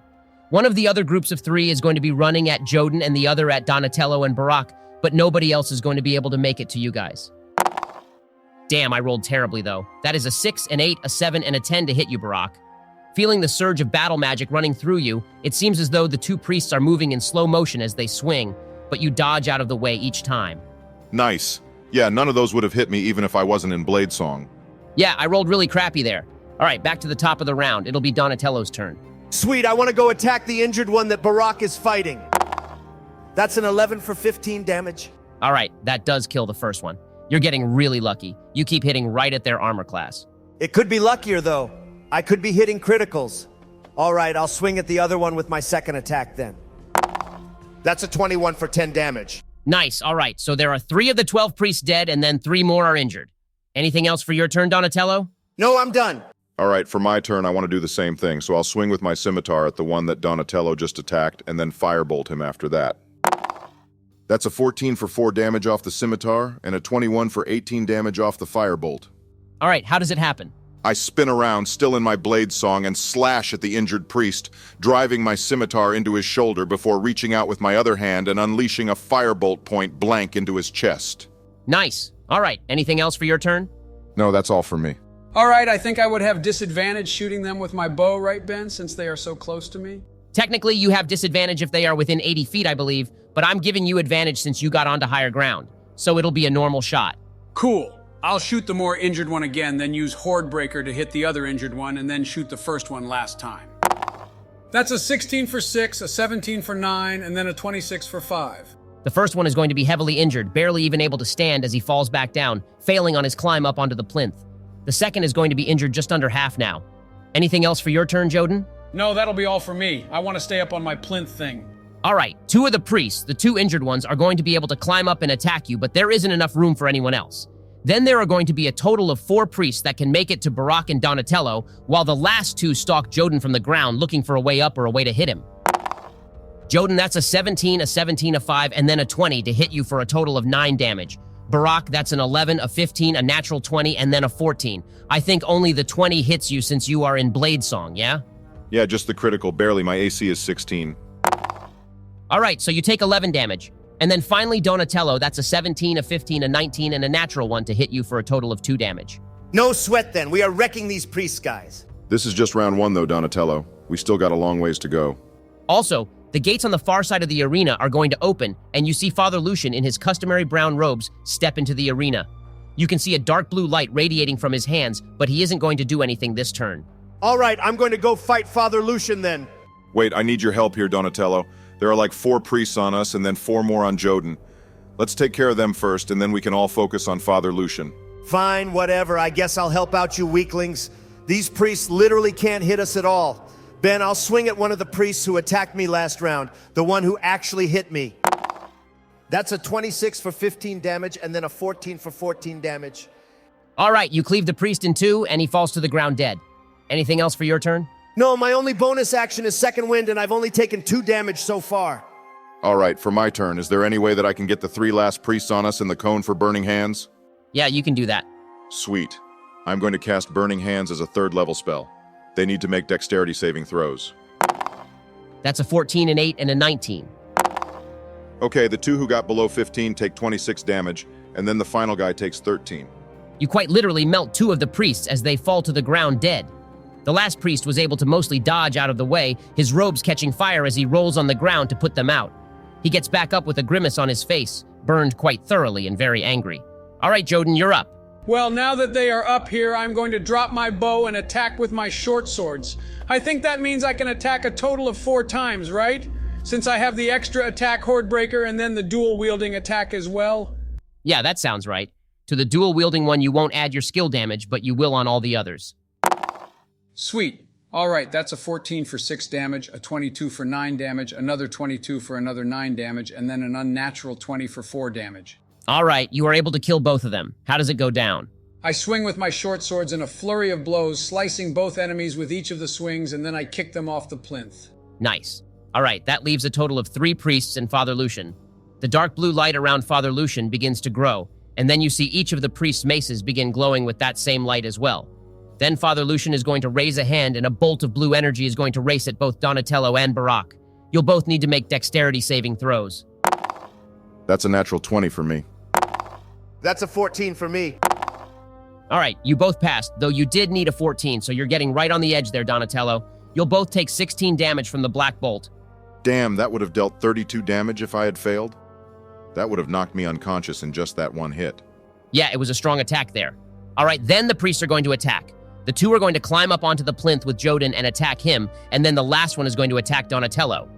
One of the other groups of 3 is going to be running at Joden and the other at Donatello and Barak, but nobody else is going to be able to make it to you guys. Damn, I rolled terribly though. That is a 6, an 8, a 7, and a 10 to hit you, Barak. Feeling the surge of battle magic running through you, it seems as though the 2 priests are moving in slow motion as they swing, but you dodge out of the way each time. Nice. Yeah, none of those would have hit me even if I wasn't in Blade Song. Yeah, I rolled really crappy there. All right, back to the top of the round. It'll be Donatello's turn. Sweet, I want to go attack the injured one that Barak is fighting. That's an 11 for 15 damage. All right, that does kill the first one. You're getting really lucky. You keep hitting right at their armor class. It could be luckier, though. I could be hitting criticals. All right, I'll swing at the other one with my second attack then. That's a 21 for 10 damage. Nice, all right. So there are 3 of the 12 priests dead, and then 3 more are injured. Anything else for your turn, Donatello? No, I'm done. All right, for my turn, I want to do the same thing, so I'll swing with my scimitar at the one that Donatello just attacked, and then firebolt him after that. That's a 14 for 4 damage off the scimitar, and a 21 for 18 damage off the firebolt. All right, how does it happen? I spin around, still in my blade song, and slash at the injured priest, driving my scimitar into his shoulder before reaching out with my other hand and unleashing a firebolt point blank into his chest. Nice. All right, anything else for your turn? No, that's all for me. All right, I think I would have disadvantage shooting them with my bow, right, Ben, since they are so close to me? Technically, you have disadvantage if they are within 80 feet, I believe, but I'm giving you advantage since you got onto higher ground, so it'll be a normal shot. Cool. I'll shoot the more injured one again, then use Horde Breaker to hit the other injured one, and then shoot the first one last time. That's a 16 for 6, a 17 for 9, and then a 26 for 5. The first one is going to be heavily injured, barely even able to stand as he falls back down, failing on his climb up onto the plinth. The second is going to be injured just under half now. Anything else for your turn, Joden? No, that'll be all for me. I want to stay up on my plinth thing. All right, 2 of the priests, the 2 injured ones, are going to be able to climb up and attack you, but there isn't enough room for anyone else. Then there are going to be a total of 4 priests that can make it to Barak and Donatello, while the last 2 stalk Joden from the ground looking for a way up or a way to hit him. Joden, that's a 17, a 5, and then a 20 to hit you for a total of 9 damage. Barak, that's an 11, a 15, a natural 20, and then a 14. I think only the 20 hits you since you are in Blade Song, yeah? Yeah, just the critical, barely. My AC is 16. All right, so you take 11 damage. And then finally, Donatello, that's a 17, a 15, a 19, and a natural 1 to hit you for a total of 2 damage. No sweat then. We are wrecking these priests, guys. This is just round 1, though, Donatello. We still got a long ways to go. Also, the gates on the far side of the arena are going to open, and you see Father Lucian in his customary brown robes step into the arena. You can see a dark blue light radiating from his hands, but he isn't going to do anything this turn. All right, I'm going to go fight Father Lucian then. Wait, I need your help here, Donatello. There are like 4 priests on us and then 4 more on Joden. Let's take care of them first, and then we can all focus on Father Lucian. Fine, whatever. I guess I'll help out you weaklings. These priests literally can't hit us at all. Ben, I'll swing at one of the priests who attacked me last round, the one who actually hit me. That's a 26 for 15 damage and then a 14 for 14 damage. All right, you cleave the priest in 2, and he falls to the ground dead. Anything else for your turn? No, my only bonus action is second wind, and I've only taken 2 damage so far. All right, for my turn, is there any way that I can get the 3 last priests on us in the cone for Burning Hands? Yeah, you can do that. Sweet. I'm going to cast Burning Hands as a 3rd level spell. They need to make dexterity saving throws. That's a 14, an 8, and a 19. Okay, the 2 who got below 15 take 26 damage, and then the final guy takes 13. You quite literally melt 2 of the priests as they fall to the ground dead. The last priest was able to mostly dodge out of the way, his robes catching fire as he rolls on the ground to put them out. He gets back up with a grimace on his face, burned quite thoroughly and very angry. All right, Joden, you're up. Well, now that they are up here, I'm going to drop my bow and attack with my short swords. I think that means I can attack a total of 4 times, right? Since I have the extra attack Hordebreaker and then the dual-wielding attack as well. Yeah, that sounds right. To the dual-wielding one, you won't add your skill damage, but you will on all the others. Sweet. All right, that's a 14 for 6 damage, a 22 for 9 damage, another 22 for another 9 damage, and then an unnatural 20 for 4 damage. All right, you are able to kill both of them. How does it go down? I swing with my short swords in a flurry of blows, slicing both enemies with each of the swings, and then I kick them off the plinth. Nice. All right, that leaves a total of 3 priests and Father Lucian. The dark blue light around Father Lucian begins to grow, and then you see each of the priests' maces begin glowing with that same light as well. Then Father Lucian is going to raise a hand, and a bolt of blue energy is going to race at both Donatello and Barak. You'll both need to make dexterity saving throws. That's a natural 20 for me. That's a 14 for me. All right, you both passed, though you did need a 14, so you're getting right on the edge there, Donatello. You'll both take 16 damage from the black bolt. Damn, that would have dealt 32 damage if I had failed. That would have knocked me unconscious in just that one hit. Yeah, it was a strong attack there. All right, then the priests are going to attack. The 2 are going to climb up onto the plinth with Joden and attack him, and then the last one is going to attack Donatello.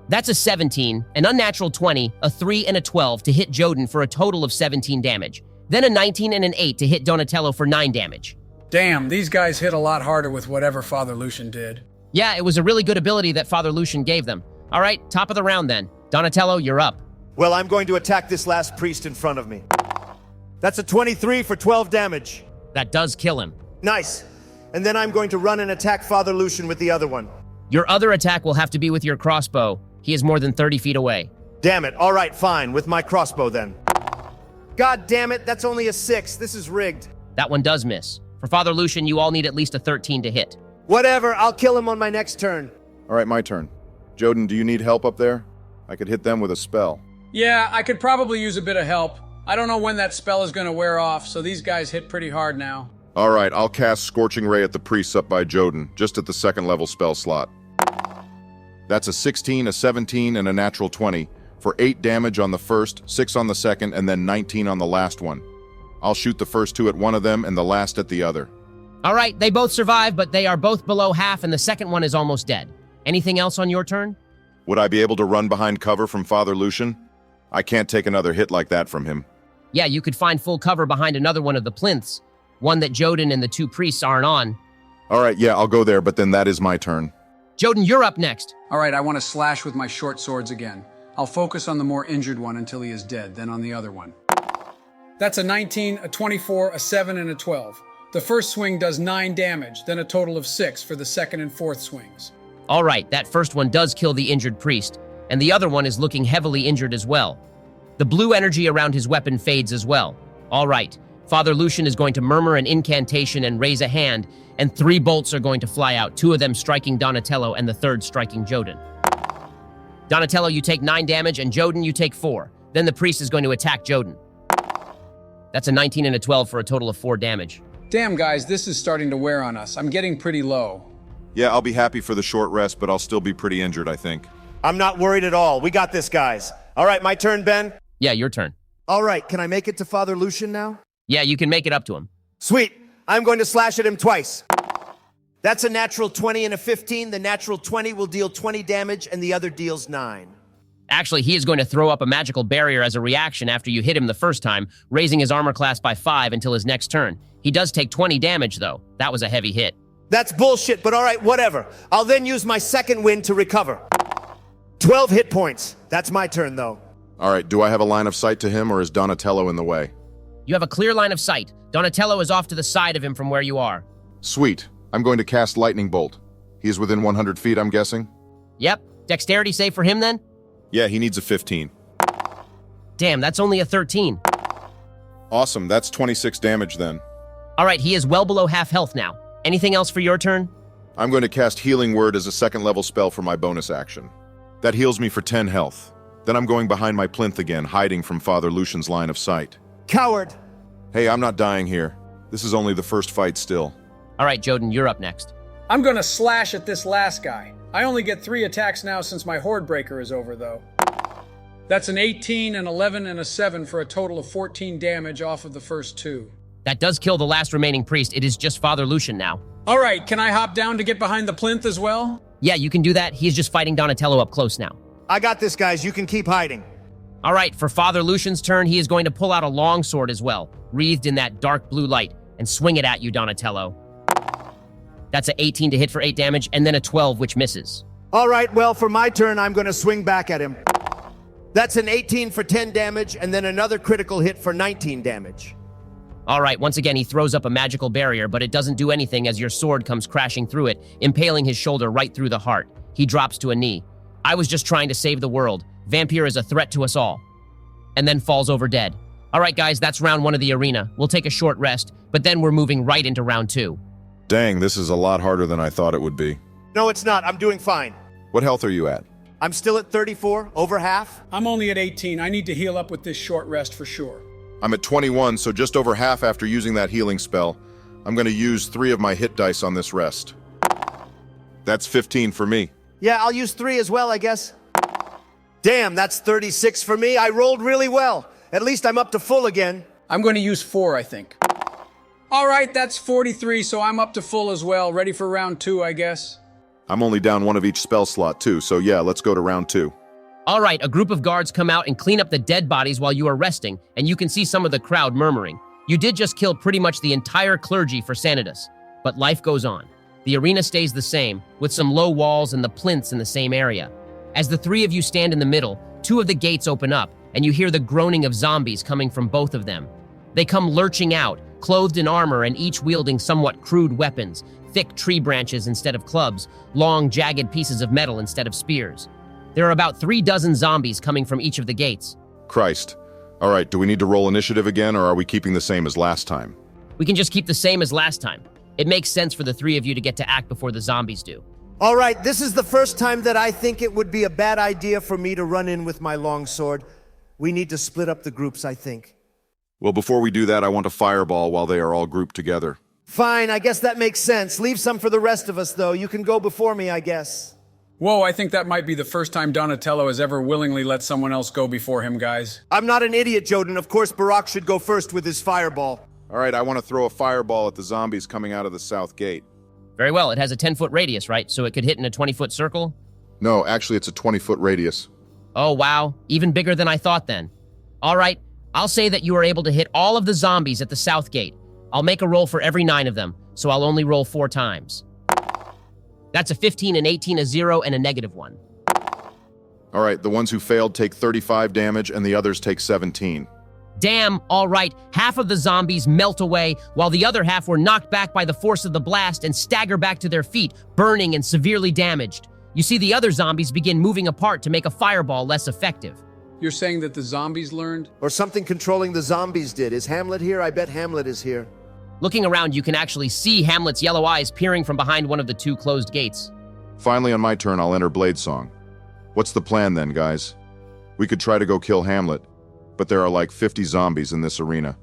That's a 17, an unnatural 20, a 3, and a 12 to hit Joden for a total of 17 damage. Then a 19 and an 8 to hit Donatello for 9 damage. Damn, these guys hit a lot harder with whatever Father Lucian did. Yeah, it was a really good ability that Father Lucian gave them. All right, top of the round then. Donatello, you're up. Well, I'm going to attack this last priest in front of me. That's a 23 for 12 damage. That does kill him. Nice. And then I'm going to run and attack Father Lucian with the other one. Your other attack will have to be with your crossbow. He is more than 30 feet away. Damn it. All right, fine. With my crossbow then. God damn it. That's only a 6. This is rigged. That one does miss. For Father Lucian, you all need at least a 13 to hit. Whatever. I'll kill him on my next turn. All right, my turn. Joden, do you need help up there? I could hit them with a spell. Yeah, I could probably use a bit of help. I don't know when that spell is going to wear off, so these guys hit pretty hard now. All right, I'll cast Scorching Ray at the priests up by Joden, just at the 2nd level spell slot. That's a 16, a 17, and a natural 20, for 8 damage on the first, 6 on the second, and then 19 on the last one. I'll shoot the first 2 at one of them and the last at the other. All right, they both survive, but they are both below half, and the second one is almost dead. Anything else on your turn? Would I be able to run behind cover from Father Lucian? I can't take another hit like that from him. Yeah, you could find full cover behind another one of the plinths, one that Joden and the 2 priests aren't on. All right, yeah, I'll go there, but then that is my turn. Joden, you're up next. All right, I want to slash with my short swords again. I'll focus on the more injured one until he is dead, then on the other one. That's a 19, a 24, a 7, and a 12. The first swing does 9 damage, then a total of 6 for the second and fourth swings. All right, that first one does kill the injured priest, and the other one is looking heavily injured as well. The blue energy around his weapon fades as well. All right, Father Lucian is going to murmur an incantation and raise a hand, and 3 bolts are going to fly out, 2 of them striking Donatello and the 3rd striking Joden. Donatello, you take 9 damage, and Joden, you take 4. Then the priest is going to attack Joden. That's a 19 and a 12 for a total of 4 damage. Damn, guys, this is starting to wear on us. I'm getting pretty low. Yeah, I'll be happy for the short rest, but I'll still be pretty injured, I think. I'm not worried at all. We got this, guys. All right, my turn, Ben. Yeah, your turn. All right, can I make it to Father Lucian now? Yeah, you can make it up to him. Sweet. I'm going to slash at him twice. That's a natural 20 and a 15. The natural 20 will deal 20 damage, and the other deals 9. Actually, he is going to throw up a magical barrier as a reaction after you hit him the first time, raising his armor class by 5 until his next turn. He does take 20 damage, though. That was a heavy hit. That's bullshit, but all right, whatever. I'll then use my second wind to recover. 12 hit points. That's my turn, though. All right, do I have a line of sight to him, or is Donatello in the way? You have a clear line of sight. Donatello is off to the side of him from where you are. Sweet. I'm going to cast Lightning Bolt. He is within 100 feet, I'm guessing? Yep. Dexterity save for him then? Yeah, he needs a 15. Damn, that's only a 13. Awesome, that's 26 damage then. All right, he is well below half health now. Anything else for your turn? I'm going to cast Healing Word as a second-level spell for my bonus action. That heals me for 10 health. Then I'm going behind my plinth again, hiding from Father Lucian's line of sight. Coward! Hey, I'm not dying here. This is only the first fight still. All right, Joden, you're up next. I'm gonna slash at this last guy. I only get 3 attacks now since my Horde Breaker is over, though. That's an 18, an 11, and a 7 for a total of 14 damage off of the first 2. That does kill the last remaining priest. It is just Father Lucian now. All right, can I hop down to get behind the plinth as well? Yeah, you can do that. He is just fighting Donatello up close now. I got this, guys. You can keep hiding. All right, for Father Lucian's turn, he is going to pull out a long sword as well, wreathed in that dark blue light, and swing it at you, Donatello. That's an 18 to hit for 8 damage, and then a 12, which misses. All right, well, for my turn, I'm going to swing back at him. That's an 18 for 10 damage, and then another critical hit for 19 damage. All right, once again, he throws up a magical barrier, but it doesn't do anything as your sword comes crashing through it, impaling his shoulder right through the heart. He drops to a knee. I was just trying to save the world. Vampire is a threat to us all. And then falls over dead. All right, guys, that's round 1 of the arena. We'll take a short rest, but then we're moving right into round 2. Dang, this is a lot harder than I thought it would be. No, it's not. I'm doing fine. What health are you at? I'm still at 34, over half. I'm only at 18. I need to heal up with this short rest for sure. I'm at 21, so just over half after using that healing spell. I'm going to use 3 of my hit dice on this rest. That's 15 for me. Yeah, I'll use 3 as well, I guess. Damn, that's 36 for me. I rolled really well. At least I'm up to full again. I'm going to use 4, I think. All right, that's 43, so I'm up to full as well. Ready for round 2, I guess. I'm only down 1 of each spell slot too, so yeah, let's go to round 2. All right, a group of guards come out and clean up the dead bodies while you are resting, and you can see some of the crowd murmuring. You did just kill pretty much the entire clergy for Sanidus, but life goes on. The arena stays the same, with some low walls and the plinths in the same area. As the 3 of you stand in the middle, 2 of the gates open up, and you hear the groaning of zombies coming from both of them. They come lurching out, clothed in armor and each wielding somewhat crude weapons, thick tree branches instead of clubs, long, jagged pieces of metal instead of spears. There are about 3 dozen zombies coming from each of the gates. Christ. All right, do we need to roll initiative again, or are we keeping the same as last time? We can just keep the same as last time. It makes sense for the 3 of you to get to act before the zombies do. All right, this is the first time that I think it would be a bad idea for me to run in with my longsword. We need to split up the groups, I think. Well, before we do that, I want a fireball while they are all grouped together. Fine, I guess that makes sense. Leave some for the rest of us, though. You can go before me, I guess. Whoa, I think that might be the first time Donatello has ever willingly let someone else go before him, guys. I'm not an idiot, Joden. Of course, Barak should go first with his fireball. All right, I want to throw a fireball at the zombies coming out of the south gate. Very well, it has a 10-foot radius, right? So it could hit in a 20-foot circle? No, actually, it's a 20-foot radius. Oh, wow. Even bigger than I thought then. All right, I'll say that you are able to hit all of the zombies at the south gate. I'll make a roll for every 9 of them, so I'll only roll 4 times. That's a 15, an 18, a 0, and a -1. All right, the ones who failed take 35 damage, and the others take 17. Damn, all right, half of the zombies melt away, while the other half were knocked back by the force of the blast and stagger back to their feet, burning and severely damaged. You see the other zombies begin moving apart to make a fireball less effective. You're saying that the zombies learned? Or something controlling the zombies did. Is Hamlet here? I bet Hamlet is here. Looking around, you can actually see Hamlet's yellow eyes peering from behind one of the 2 closed gates. Finally, on my turn, I'll enter Bladesong. What's the plan then, guys? We could try to go kill Hamlet, but there are like 50 zombies in this arena.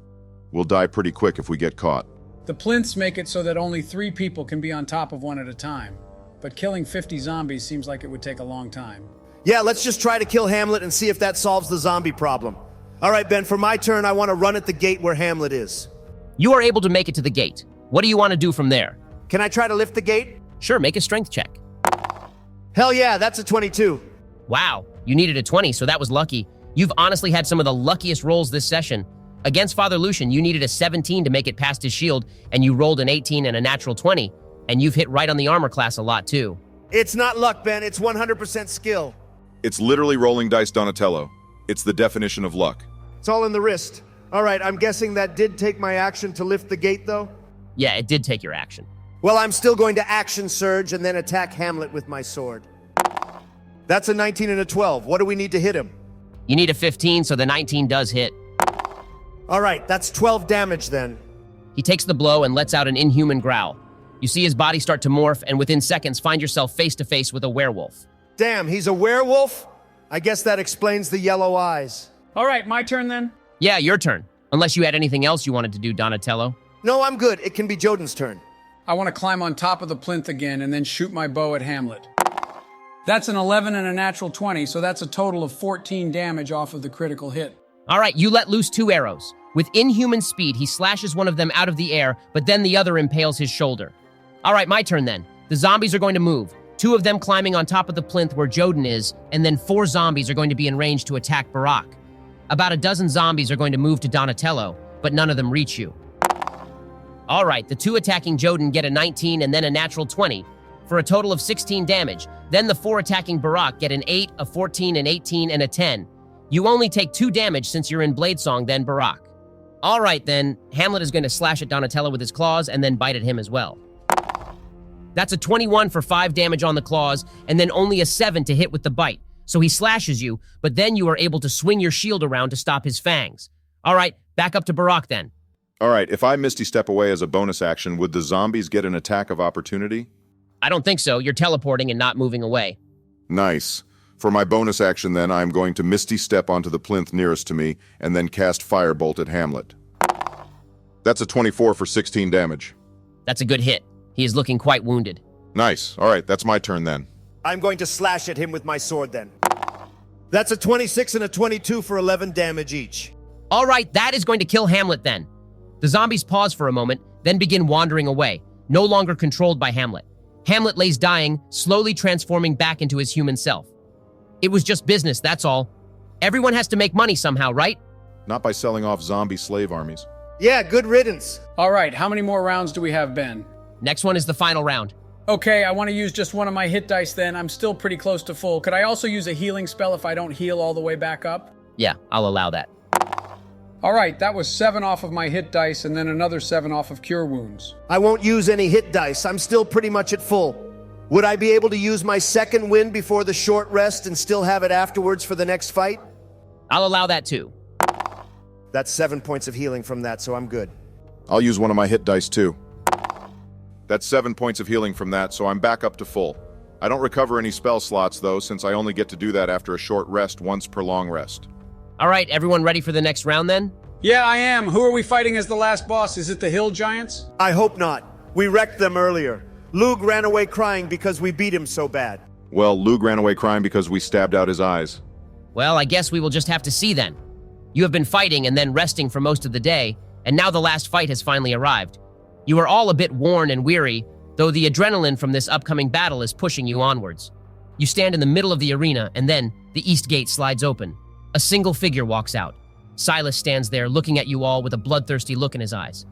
We'll die pretty quick if we get caught. The plinths make it so that only 3 people can be on top of one at a time. But killing 50 zombies seems like it would take a long time. Yeah, let's just try to kill Hamlet and see if that solves the zombie problem. All right, Ben, for my turn, I want to run at the gate where Hamlet is. You are able to make it to the gate. What do you want to do from there? Can I try to lift the gate? Sure, make a strength check. Hell yeah, that's a 22. Wow, you needed a 20, so that was lucky. You've honestly had some of the luckiest rolls this session. Against Father Lucian, you needed a 17 to make it past his shield, and you rolled an 18 and a natural 20. And you've hit right on the armor class a lot, too. It's not luck, Ben. It's 100% skill. It's literally rolling dice, Donatello. It's the definition of luck. It's all in the wrist. All right, I'm guessing that did take my action to lift the gate, though? Yeah, it did take your action. Well, I'm still going to action surge and then attack Hamlet with my sword. That's a 19 and a 12. What do we need to hit him? You need a 15, so the 19 does hit. All right, that's 12 damage then. He takes the blow and lets out an inhuman growl. You see his body start to morph, and within seconds find yourself face to face with a werewolf. Damn, he's a werewolf? I guess that explains the yellow eyes. All right, my turn then. Yeah, your turn. Unless you had anything else you wanted to do, Donatello. No, I'm good. It can be Jotun's turn. I want to climb on top of the plinth again and then shoot my bow at Hamlet. That's an 11 and a natural 20, so that's a total of 14 damage off of the critical hit. All right, you let loose 2 arrows. With inhuman speed, he slashes one of them out of the air, but then the other impales his shoulder. All right, my turn then. The zombies are going to move. 2 of them climbing on top of the plinth where Jotun is, and then 4 zombies are going to be in range to attack Barak. About a dozen zombies are going to move to Donatello, but none of them reach you. All right, the 2 attacking Jotun get a 19 and then a natural 20, for a total of 16 damage. Then the 4 attacking Barak get an 8, a 14, an 18, and a 10. You only take 2 damage since you're in Bladesong, then Barak. All right, then, Hamlet is going to slash at Donatello with his claws and then bite at him as well. That's a 21 for 5 damage on the claws, and then only a 7 to hit with the bite. So he slashes you, but then you are able to swing your shield around to stop his fangs. All right, back up to Barak then. All right, if I Misty Step away as a bonus action, would the zombies get an attack of opportunity? I don't think so. You're teleporting and not moving away. Nice. For my bonus action, then, I'm going to Misty Step onto the plinth nearest to me and then cast Firebolt at Hamlet. That's a 24 for 16 damage. That's a good hit. He is looking quite wounded. Nice. All right, that's my turn then. I'm going to slash at him with my sword then. That's a 26 and a 22 for 11 damage each. All right, that is going to kill Hamlet then. The zombies pause for a moment, then begin wandering away, no longer controlled by Hamlet. Hamlet lays dying, slowly transforming back into his human self. It was just business, that's all. Everyone has to make money somehow, right? Not by selling off zombie slave armies. Yeah, good riddance. All right, how many more rounds do we have, Ben? Next one is the final round. Okay, I want to use just one of my hit dice then. I'm still pretty close to full. Could I also use a healing spell if I don't heal all the way back up? Yeah, I'll allow that. All right, that was 7 off of my hit dice and then another 7 off of cure wounds. I won't use any hit dice. I'm still pretty much at full. Would I be able to use my second wind before the short rest and still have it afterwards for the next fight? I'll allow that too. That's 7 points of healing from that, so I'm good. I'll use one of my hit dice too. That's 7 points of healing from that, so I'm back up to full. I don't recover any spell slots though, since I only get to do that after a short rest once per long rest. All right, everyone ready for the next round then? Yeah, I am. Who are we fighting as the last boss? Is it the Hill Giants? I hope not. We wrecked them earlier. Lug ran away crying because we beat him so bad. Well, Lug ran away crying because we stabbed out his eyes. Well, I guess we will just have to see then. You have been fighting and then resting for most of the day, and now the last fight has finally arrived. You are all a bit worn and weary, though the adrenaline from this upcoming battle is pushing you onwards. You stand in the middle of the arena, and then the east gate slides open. A single figure walks out. Silas stands there looking at you all with a bloodthirsty look in his eyes.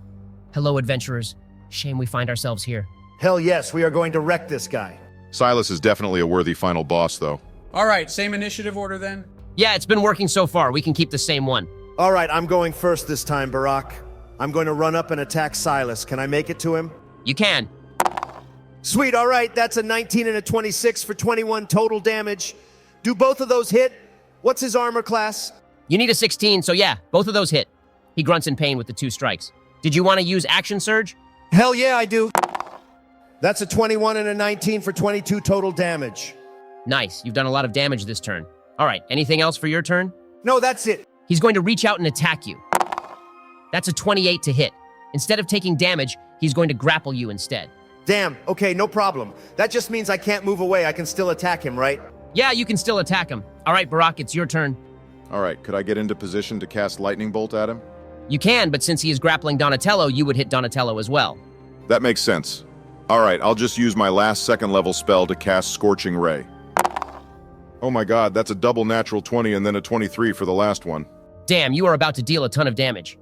Hello, adventurers. Shame we find ourselves here. Hell yes, we are going to wreck this guy. Silas is definitely a worthy final boss, though. All right, same initiative order then? Yeah, it's been working so far. We can keep the same one. All right, I'm going first this time, Barak. I'm going to run up and attack Silas. Can I make it to him? You can. Sweet, all right, that's a 19 and a 26 for 21 total damage. Do both of those hit? What's his armor class? You need a 16, so yeah, both of those hit. He grunts in pain with the 2 strikes. Did you want to use Action Surge? Hell yeah, I do. That's a 21 and a 19 for 22 total damage. Nice, you've done a lot of damage this turn. All right, anything else for your turn? No, that's it. He's going to reach out and attack you. That's a 28 to hit. Instead of taking damage, he's going to grapple you instead. Damn, okay, no problem. That just means I can't move away. I can still attack him, right? Yeah, you can still attack him. All right, Barak, it's your turn. All right, could I get into position to cast Lightning Bolt at him? You can, but since he is grappling Donatello, you would hit Donatello as well. That makes sense. All right, I'll just use my last second level spell to cast Scorching Ray. Oh my god, that's a double natural 20 and then a 23 for the last one. Damn, you are about to deal a ton of damage.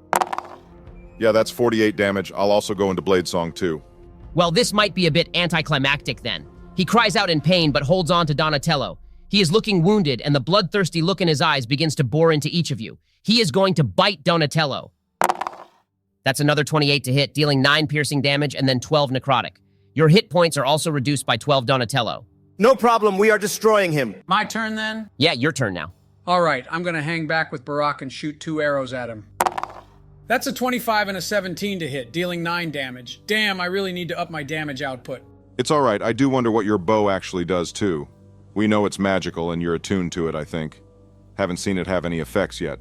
Yeah, that's 48 damage. I'll also go into Bladesong too. Well, this might be a bit anticlimactic then. He cries out in pain but holds on to Donatello. He is looking wounded, and the bloodthirsty look in his eyes begins to bore into each of you. He is going to bite Donatello. That's another 28 to hit, dealing 9 piercing damage and then 12 necrotic. Your hit points are also reduced by 12, Donatello. No problem, we are destroying him. My turn then? Yeah, your turn now. All right, I'm going to hang back with Barak and shoot 2 arrows at him. That's a 25 and a 17 to hit, dealing 9 damage. Damn, I really need to up my damage output. It's all right. I do wonder what your bow actually does, too. We know it's magical, and you're attuned to it, I think. Haven't seen it have any effects yet.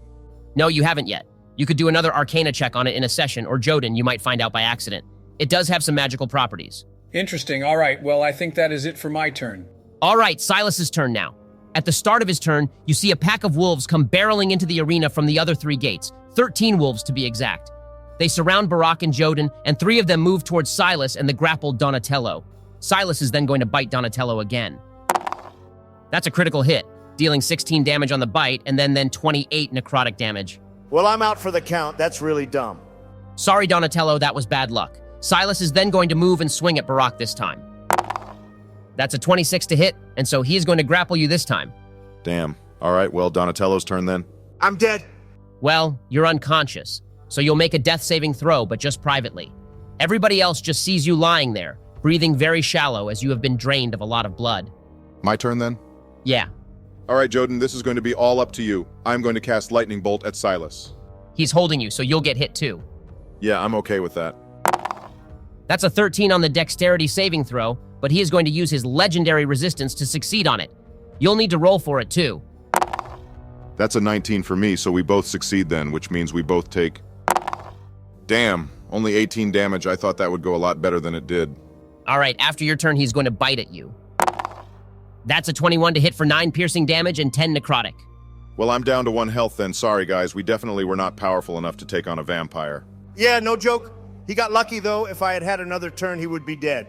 No, you haven't yet. You could do another Arcana check on it in a session, or Joden, you might find out by accident. It does have some magical properties. Interesting. All right, well, I think that is it for my turn. All right, Silas's turn now. At the start of his turn, you see a pack of wolves come barreling into the arena from the other 3 gates. 13 wolves, to be exact. They surround Barak and Joden, and 3 of them move towards Silas and the grappled Donatello. Silas is then going to bite Donatello again. That's a critical hit, dealing 16 damage on the bite, and then 28 necrotic damage. Well, I'm out for the count. That's really dumb. Sorry, Donatello, that was bad luck. Silas is then going to move and swing at Barak this time. That's a 26 to hit, and so he is going to grapple you this time. Damn. All right, well, Donatello's turn then. I'm dead. Well, you're unconscious, so you'll make a death-saving throw, but just privately. Everybody else just sees you lying there, breathing very shallow as you have been drained of a lot of blood. My turn then? Yeah, All right, Joden, this is going to be all up to you. I'm going to cast Lightning Bolt at Silas. he's holding you, so you'll get hit too. Yeah, I'm okay with that. That's a 13 on the dexterity saving throw, but he is going to use his legendary resistance to succeed on it. You'll need to roll for it too. That's a 19 for me, so we both succeed then, which means we both take... Damn, only 18 damage. I thought that would go a lot better than it did. All right, after your turn, he's going to bite at you. That's a 21 to hit for 9 piercing damage and 10 necrotic. Well, I'm down to 1 health then. Sorry, guys. We definitely were not powerful enough to take on a vampire. Yeah, no joke. He got lucky, though. If I had had another turn, he would be dead.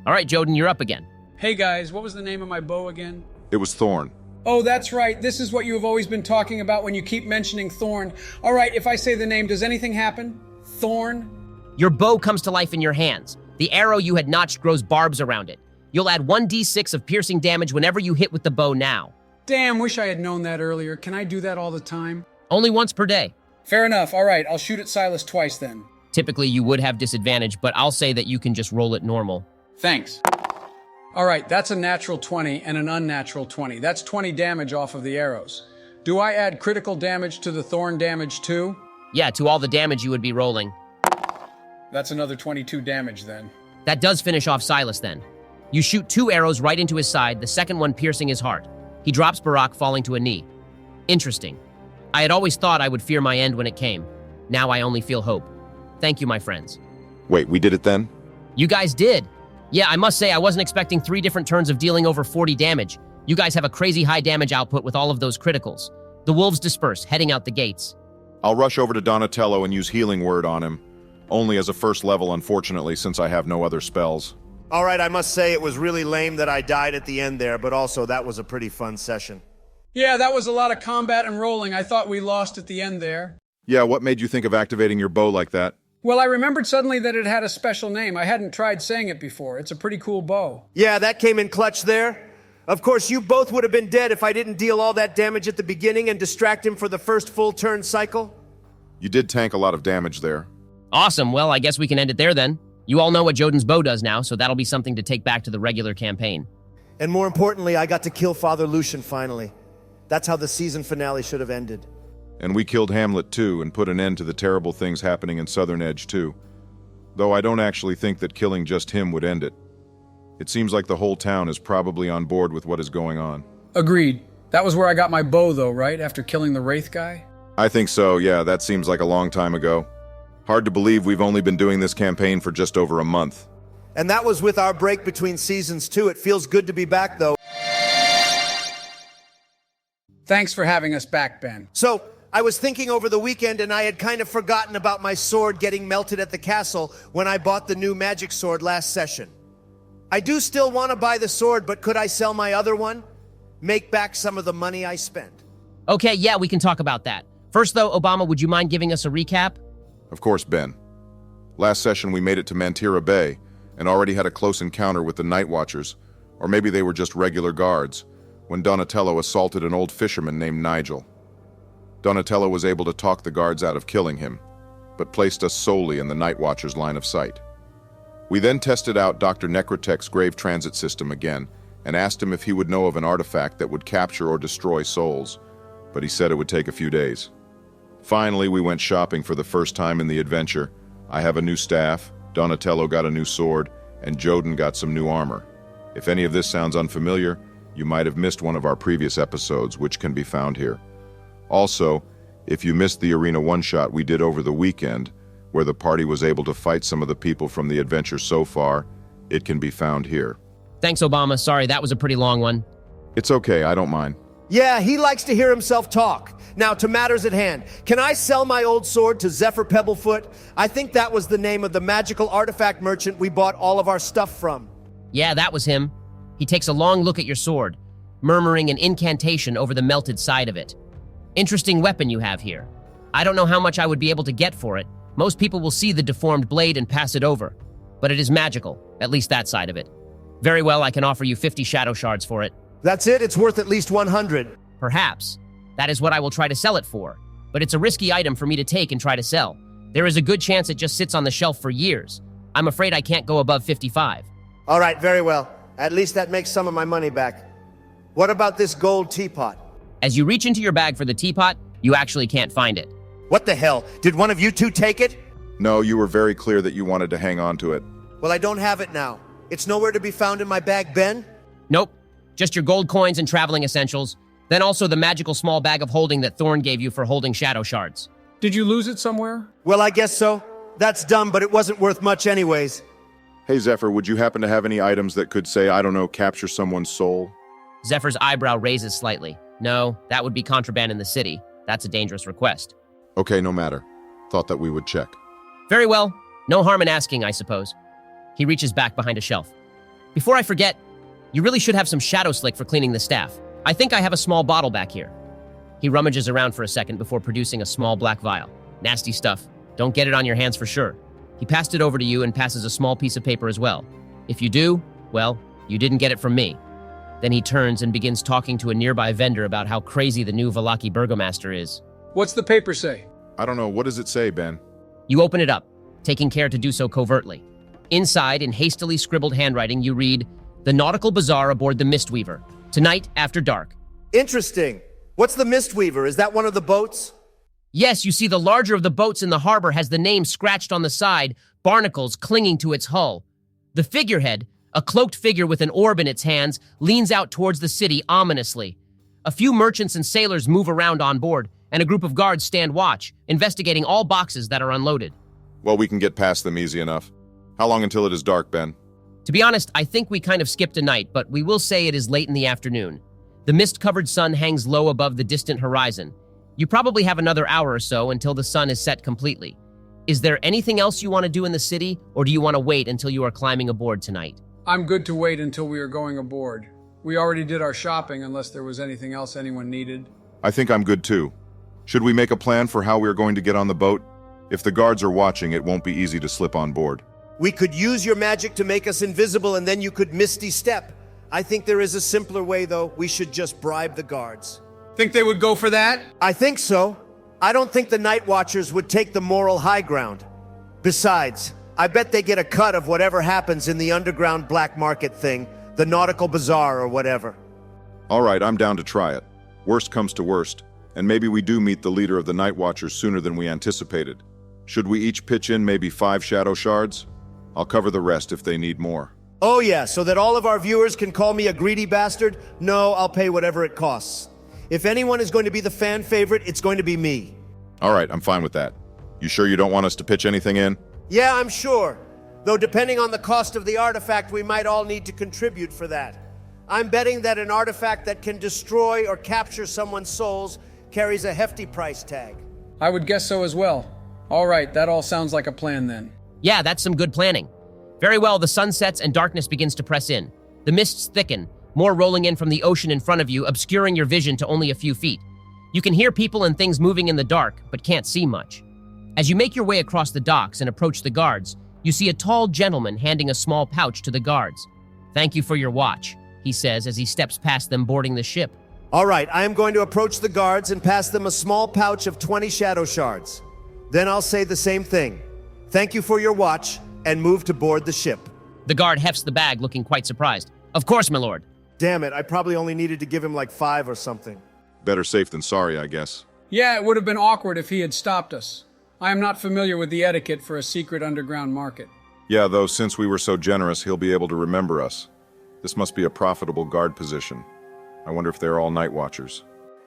All right, Joden, you're up again. Hey guys, what was the name of my bow again? It was Thorne. Oh, that's right. This is what you have always been talking about when you keep mentioning Thorne. All right, if I say the name, does anything happen? Thorne? Your bow comes to life in your hands. The arrow you had notched grows barbs around it. You'll add 1d6 of piercing damage whenever you hit with the bow now. Damn, wish I had known that earlier. Can I do that all the time? Only once per day. Fair enough. All right, I'll shoot at Silas twice then. Typically, you would have disadvantage, but I'll say that you can just roll it normal. Thanks. All right, that's a natural 20 and an unnatural 20. That's 20 damage off of the arrows. Do I add critical damage to the Thorn damage too? Yeah, to all the damage you would be rolling. That's another 22 damage then. That does finish off Silas then. You shoot 2 arrows right into his side, the second one piercing his heart. He drops Barak, falling to a knee. Interesting. I had always thought I would fear my end when it came. Now I only feel hope. Thank you, my friends. Wait, we did it then? You guys did. Yeah, I must say I wasn't expecting 3 different turns of dealing over 40 damage. You guys have a crazy high damage output with all of those criticals. The wolves disperse, heading out the gates. I'll rush over to Donatello and use Healing Word on him. Only as a first level, unfortunately, since I have no other spells. All right, I must say it was really lame that I died at the end there, but also that was a pretty fun session. Yeah, that was a lot of combat and rolling. I thought we lost at the end there. Yeah, what made you think of activating your bow like that? Well, I remembered suddenly that it had a special name. I hadn't tried saying it before. It's a pretty cool bow. Yeah, that came in clutch there. Of course, you both would have been dead if I didn't deal all that damage at the beginning and distract him for the first full turn cycle. You did tank a lot of damage there. Awesome, well, I guess we can end it there then. You all know what Joden's bow does now, so that'll be something to take back to the regular campaign. And more importantly, I got to kill Father Lucian finally. That's how the season finale should have ended. And we killed Hamlet too, and put an end to the terrible things happening in Southern Edge too. Though I don't actually think that killing just him would end it. It seems like the whole town is probably on board with what is going on. Agreed. That was where I got my bow though, right? After killing the Wraith guy? I think so, yeah, that seems like a long time ago. Hard to believe we've only been doing this campaign for just over a month. And that was with our break between seasons too. It feels good to be back though. Thanks for having us back, Ben. So, I was thinking over the weekend and I had kind of forgotten about my sword getting melted at the castle when I bought the new magic sword last session. I do still want to buy the sword, but could I sell my other one? Make back some of the money I spent. Okay, yeah, we can talk about that. First though, Obama, would you mind giving us a recap? Of course, Ben. Last session we made it to Mantira Bay and already had a close encounter with the Night Watchers, or maybe they were just regular guards, when Donatello assaulted an old fisherman named Nigel. Donatello was able to talk the guards out of killing him, but placed us solely in the Night Watchers' line of sight. We then tested out Dr. Necrotech's grave transit system again and asked him if he would know of an artifact that would capture or destroy souls, but he said it would take a few days. Finally, we went shopping for the first time in the adventure. I have a new staff, Donatello got a new sword, and Joden got some new armor. If any of this sounds unfamiliar, you might have missed one of our previous episodes, which can be found here. Also, if you missed the Arena one-shot we did over the weekend, where the party was able to fight some of the people from the adventure so far, it can be found here. Thanks, Obama. Sorry, that was a pretty long one. It's okay, I don't mind. Yeah, he likes to hear himself talk. Now, to matters at hand. Can I sell my old sword to Zephyr Pebblefoot? I think that was the name of the magical artifact merchant we bought all of our stuff from. Yeah, that was him. He takes a long look at your sword, murmuring an incantation over the melted side of it. Interesting weapon you have here. I don't know how much I would be able to get for it. Most people will see the deformed blade and pass it over. But it is magical, at least that side of it. Very well, I can offer you 50 shadow shards for it. That's it? It's worth at least 100. Perhaps. That is what I will try to sell it for. But it's a risky item for me to take and try to sell. There is a good chance it just sits on the shelf for years. I'm afraid I can't go above 55. All right, very well. At least that makes some of my money back. What about this gold teapot? As you reach into your bag for the teapot, you actually can't find it. What the hell? Did one of you two take it? No, you were very clear that you wanted to hang on to it. Well, I don't have it now. It's nowhere to be found in my bag, Ben? Nope. Just your gold coins and traveling essentials. Then also the magical small bag of holding that Thorne gave you for holding shadow shards. Did you lose it somewhere? Well, I guess so. That's dumb, but it wasn't worth much anyways. Hey Zephyr, would you happen to have any items that could say, I don't know, capture someone's soul? Zephyr's eyebrow raises slightly. No, that would be contraband in the city. That's a dangerous request. Okay, no matter. Thought that we would check. Very well. No harm in asking, I suppose. He reaches back behind a shelf. Before I forget, you really should have some shadow slick for cleaning the staff. I think I have a small bottle back here. He rummages around for a second before producing a small black vial. Nasty stuff. Don't get it on your hands for sure. He passed it over to you and passes a small piece of paper as well. If you do, well, you didn't get it from me. Then he turns and begins talking to a nearby vendor about how crazy the new Vallaki burgomaster is. What's the paper say? I don't know, what does it say, Ben? You open it up, taking care to do so covertly. Inside, in hastily scribbled handwriting, you read, "The Nautical Bazaar aboard the Mistweaver. Tonight after dark." Interesting. What's the Mistweaver? Is that one of the boats? Yes, you see the larger of the boats in the harbor has the name scratched on the side, barnacles clinging to its hull. The figurehead, a cloaked figure with an orb in its hands, leans out towards the city ominously. A few merchants and sailors move around on board, and a group of guards stand watch, investigating all boxes that are unloaded. Well, we can get past them easy enough. How long until it is dark, Ben? To be honest, I think we kind of skipped a night, but we will say it is late in the afternoon. The mist-covered sun hangs low above the distant horizon. You probably have another hour or so until the sun is set completely. Is there anything else you want to do in the city, or do you want to wait until you are climbing aboard tonight? I'm good to wait until we are going aboard. We already did our shopping unless there was anything else anyone needed. I think I'm good too. Should we make a plan for how we are going to get on the boat? If the guards are watching, it won't be easy to slip on board. We could use your magic to make us invisible and then you could misty step. I think there is a simpler way though. We should just bribe the guards. Think they would go for that? I think so. I don't think the Night Watchers would take the moral high ground. Besides, I bet they get a cut of whatever happens in the underground black market thing, the Nautical Bazaar or whatever. All right, I'm down to try it. Worst comes to worst, and maybe we do meet the leader of the Night Watchers sooner than we anticipated. Should we each pitch in maybe 5 shadow shards? I'll cover the rest if they need more. Oh yeah, so that all of our viewers can call me a greedy bastard? No, I'll pay whatever it costs. If anyone is going to be the fan favorite, it's going to be me. All right, I'm fine with that. You sure you don't want us to pitch anything in? Yeah, I'm sure. Though depending on the cost of the artifact, we might all need to contribute for that. I'm betting that an artifact that can destroy or capture someone's souls carries a hefty price tag. I would guess so as well. All right, that all sounds like a plan then. Yeah, that's some good planning. Very well, the sun sets and darkness begins to press in. The mists thicken, more rolling in from the ocean in front of you, obscuring your vision to only a few feet. You can hear people and things moving in the dark, but can't see much. As you make your way across the docks and approach the guards, you see a tall gentleman handing a small pouch to the guards. "Thank you for your watch," he says as he steps past them boarding the ship. All right, I am going to approach the guards and pass them a small pouch of 20 shadow shards. Then I'll say the same thing. Thank you for your watch. and move to board the ship. The guard hefts the bag, looking quite surprised. Of course, my lord. Damn it, I probably only needed to give him like 5 or something. Better safe than sorry, I guess. Yeah, it would have been awkward if he had stopped us. I am not familiar with the etiquette for a secret underground market. Yeah, though, since we were so generous, he'll be able to remember us. This must be a profitable guard position. I wonder if they're all night watchers.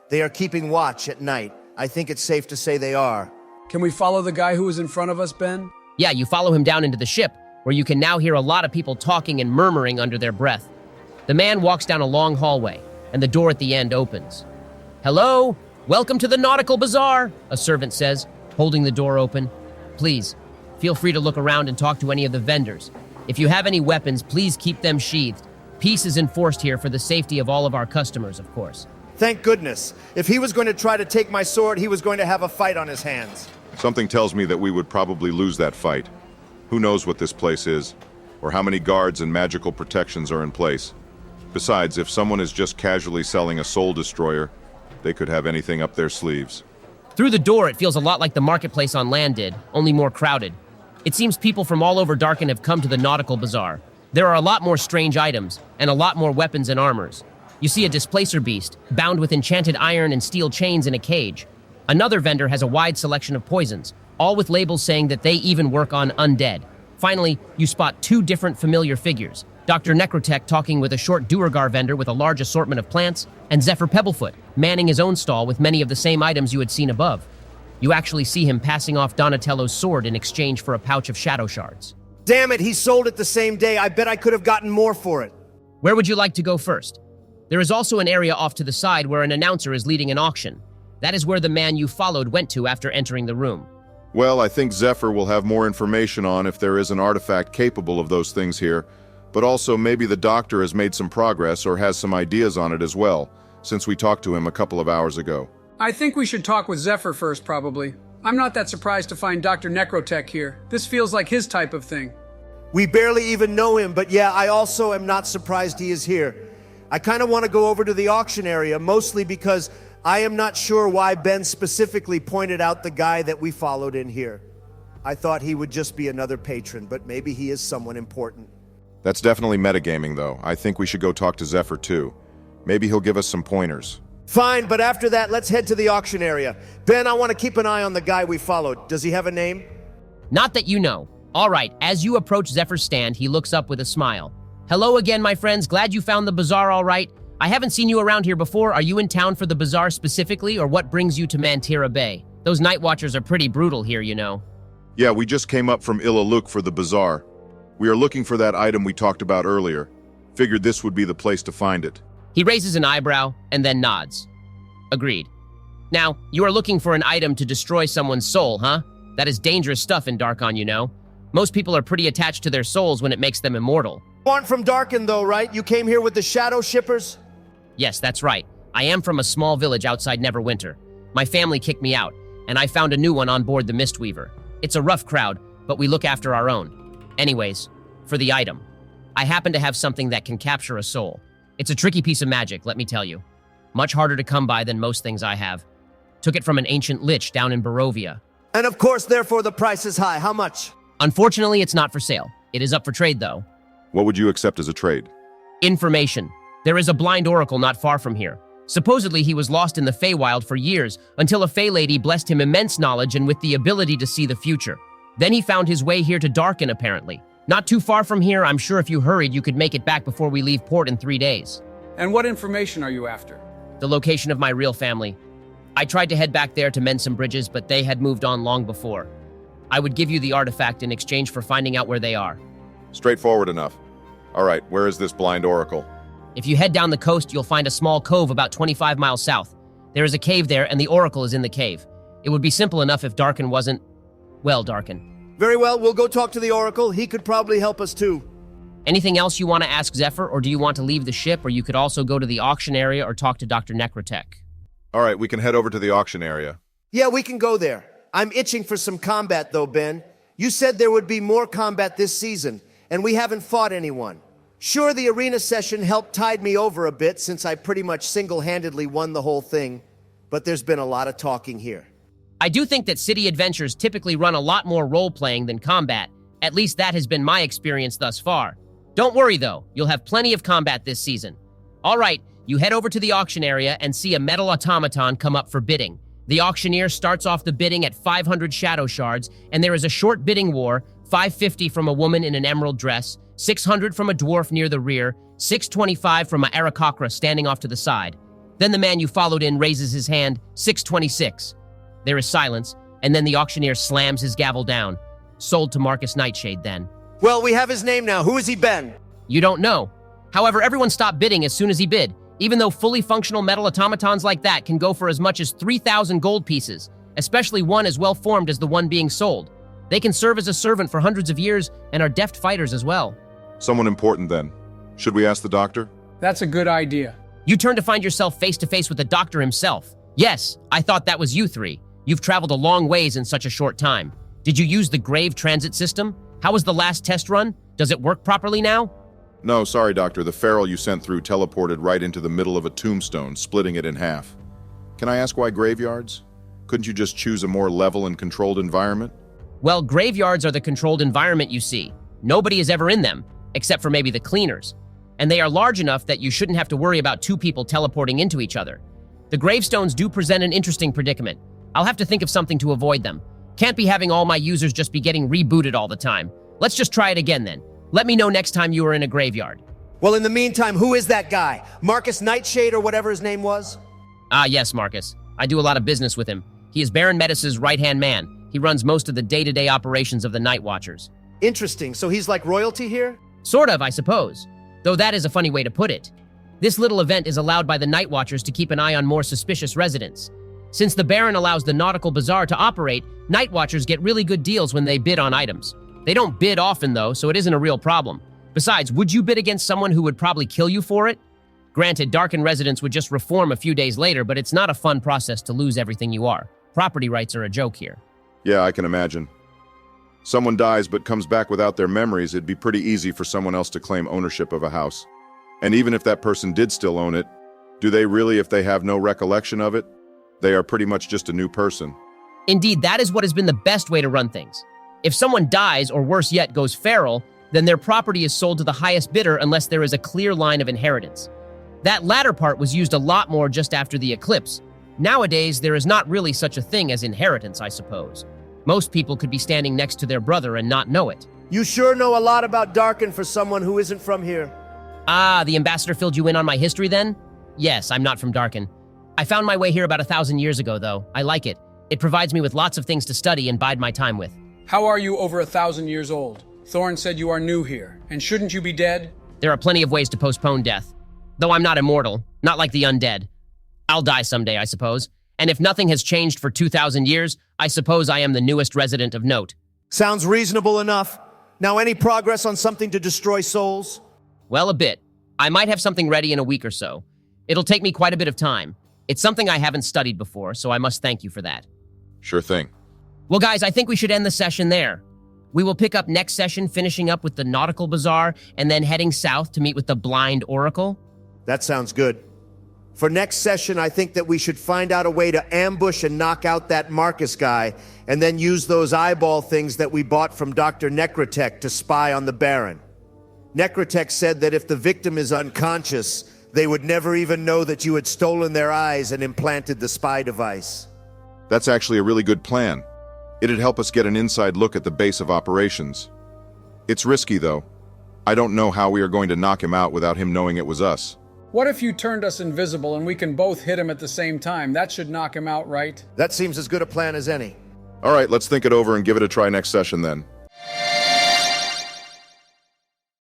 They are keeping watch at night. I think it's safe to say they are. Can we follow the guy who was in front of us, Ben? Yeah, you follow him down into the ship, where you can now hear a lot of people talking and murmuring under their breath. The man walks down a long hallway, and the door at the end opens. Hello? Welcome to the Nautical Bazaar, a servant says, holding the door open. Please, feel free to look around and talk to any of the vendors. If you have any weapons, please keep them sheathed. Peace is enforced here for the safety of all of our customers, of course. Thank goodness. If he was going to try to take my sword, he was going to have a fight on his hands. Something tells me that we would probably lose that fight. Who knows what this place is, or how many guards and magical protections are in place. Besides, if someone is just casually selling a soul destroyer, they could have anything up their sleeves. Through the door, it feels a lot like the marketplace on land did, only more crowded. It seems people from all over Darkon have come to the Nautical Bazaar. There are a lot more strange items, and a lot more weapons and armors. You see a displacer beast, bound with enchanted iron and steel chains in a cage. Another vendor has a wide selection of poisons, all with labels saying that they even work on undead. Finally, you spot 2 different familiar figures. Dr. Necrotech talking with a short Duergar vendor with a large assortment of plants, and Zephyr Pebblefoot manning his own stall with many of the same items you had seen above. You actually see him passing off Donatello's sword in exchange for a pouch of shadow shards. Damn it, he sold it the same day. I bet I could have gotten more for it. Where would you like to go first? There is also an area off to the side where an announcer is leading an auction. That is where the man you followed went to after entering the room. Well, I think Zephyr will have more information on if there is an artifact capable of those things here, but also maybe the doctor has made some progress or has some ideas on it as well, since we talked to him a couple of hours ago. I think we should talk with Zephyr first, probably. I'm not that surprised to find Dr. Necrotech here. This feels like his type of thing. We barely even know him, but yeah, I also am not surprised he is here. I kind of want to go over to the auction area, mostly because I am not sure why Ben specifically pointed out the guy that we followed in here. I thought he would just be another patron, but maybe he is someone important. That's definitely metagaming, though. I think we should go talk to Zephyr, too. Maybe he'll give us some pointers. Fine, but after that, let's head to the auction area. Ben, I want to keep an eye on the guy we followed. Does he have a name? Not that you know. All right, as you approach Zephyr's stand, he looks up with a smile. Hello again, my friends. Glad you found the bazaar all right. I haven't seen you around here before. Are you in town for the bazaar specifically, or what brings you to Mantira Bay? Those night watchers are pretty brutal here, you know. Yeah, we just came up from Ilaluk for the bazaar. We are looking for that item we talked about earlier. Figured this would be the place to find it. He raises an eyebrow and then nods. Agreed. Now, you are looking for an item to destroy someone's soul, huh? That is dangerous stuff in Darkon, you know. Most people are pretty attached to their souls when it makes them immortal. You aren't from Darkon, though, right? You came here with the Shadow Shippers? Yes, that's right. I am from a small village outside Neverwinter. My family kicked me out, and I found a new one on board the Mistweaver. It's a rough crowd, but we look after our own. Anyways, for the item. I happen to have something that can capture a soul. It's a tricky piece of magic, let me tell you. Much harder to come by than most things I have. Took it from an ancient lich down in Barovia. And of course, therefore, the price is high. How much? Unfortunately, it's not for sale. It is up for trade, though. What would you accept as a trade? Information. There is a blind oracle not far from here. Supposedly, he was lost in the Feywild for years, until a Fey lady blessed him immense knowledge and with the ability to see the future. Then he found his way here to Darkon, apparently. Not too far from here, I'm sure if you hurried, you could make it back before we leave port in 3 days. And what information are you after? The location of my real family. I tried to head back there to mend some bridges, but they had moved on long before. I would give you the artifact in exchange for finding out where they are. Straightforward enough. All right, where is this blind oracle? If you head down the coast, you'll find a small cove about 25 miles south. There is a cave there, and the oracle is in the cave. It would be simple enough if Darkon wasn't, well, Darkon. Very well, we'll go talk to the oracle. He could probably help us too. Anything else you want to ask Zephyr, or do you want to leave the ship, or you could also go to the auction area or talk to Dr. Necrotech? All right, we can head over to the auction area. Yeah, we can go there. I'm itching for some combat, though, Ben. You said there would be more combat this season, and we haven't fought anyone. Sure, the arena session helped tide me over a bit since I pretty much single-handedly won the whole thing, but there's been a lot of talking here. I do think that city adventures typically run a lot more role-playing than combat, At least that has been my experience thus far. Don't worry though, you'll have plenty of combat this season. All right, you head over to the auction area and see a metal automaton come up for bidding. The auctioneer starts off the bidding at 500 shadow shards, and there is a short bidding war, 550 from a woman in an emerald dress, 600 from a dwarf near the rear, 625 from a Arakocra standing off to the side. Then the man you followed in raises his hand, 626. There is silence, and then the auctioneer slams his gavel down. Sold to Marcus Nightshade then. Well, we have his name now. Who has he been? You don't know. However, everyone stopped bidding as soon as he bid, even though fully functional metal automatons like that can go for as much as 3,000 gold pieces, especially one as well formed as the one being sold. They can serve as a servant for hundreds of years and are deft fighters as well. Someone important then. Should we ask the doctor? That's a good idea. You turn to find yourself face to face with the doctor himself. Yes, I thought that was you three. You've traveled a long ways in such a short time. Did you use the Grave Transit System? How was the last test run? Does it work properly now? No, sorry, Doctor. The feral you sent through teleported right into the middle of a tombstone, splitting it in half. Can I ask why graveyards? Couldn't you just choose a more level and controlled environment? Well, graveyards are the controlled environment you see. Nobody is ever in them, except for maybe the cleaners. And they are large enough that you shouldn't have to worry about two people teleporting into each other. The gravestones do present an interesting predicament. I'll have to think of something to avoid them. Can't be having all my users just be getting rebooted all the time. Let's just try it again then. Let me know next time you are in a graveyard. Well, in the meantime, who is that guy? Marcus Nightshade or whatever his name was? Ah, yes, Marcus. I do a lot of business with him. He is Baron Metis's right-hand man. He runs most of the day-to-day operations of the Night Watchers. Interesting. So he's like royalty here? Sort of, I suppose. Though that is a funny way to put it. This little event is allowed by the Night Watchers to keep an eye on more suspicious residents. Since the Baron allows the Nautical Bazaar to operate, Night Watchers get really good deals when they bid on items. They don't bid often, though, so it isn't a real problem. Besides, would you bid against someone who would probably kill you for it? Granted, Darkon residents would just reform a few days later, but it's not a fun process to lose everything you are. Property rights are a joke here. Yeah, I can imagine. Someone dies but comes back without their memories, it'd be pretty easy for someone else to claim ownership of a house. And even if that person did still own it, do they really if they have no recollection of it? They are pretty much just a new person. Indeed, that is what has been the best way to run things. If someone dies, or worse yet, goes feral, then their property is sold to the highest bidder unless there is a clear line of inheritance. That latter part was used a lot more just after the eclipse. Nowadays, there is not really such a thing as inheritance, I suppose. Most people could be standing next to their brother and not know it. You sure know a lot about Darkon for someone who isn't from here. Ah, the ambassador filled you in on my history then? Yes, I'm not from Darkon. I found my way here about 1,000 years ago, though. I like it. It provides me with lots of things to study and bide my time with. How are you over 1,000 years old? Thorne said you are new here, and shouldn't you be dead? There are plenty of ways to postpone death. Though I'm not immortal, not like the undead. I'll die someday, I suppose. And if nothing has changed for 2,000 years, I suppose I am the newest resident of note. Sounds reasonable enough. Now, any progress on something to destroy souls? Well, a bit. I might have something ready in a week or so. It'll take me quite a bit of time. It's something I haven't studied before, so I must thank you for that. Sure thing. Well, guys, I think we should end the session there. We will pick up next session, finishing up with the Nautical Bazaar, and then heading south to meet with the Blind Oracle. That sounds good. For next session, I think that we should find out a way to ambush and knock out that Marcus guy, and then use those eyeball things that we bought from Dr. Necrotech to spy on the Baron. Necrotech said that if the victim is unconscious, they would never even know that you had stolen their eyes and implanted the spy device. That's actually a really good plan. It'd help us get an inside look at the base of operations. It's risky, though. I don't know how we are going to knock him out without him knowing it was us. What if you turned us invisible and we can both hit him at the same time? That should knock him out, right? That seems as good a plan as any. All right, let's think it over and give it a try next session then.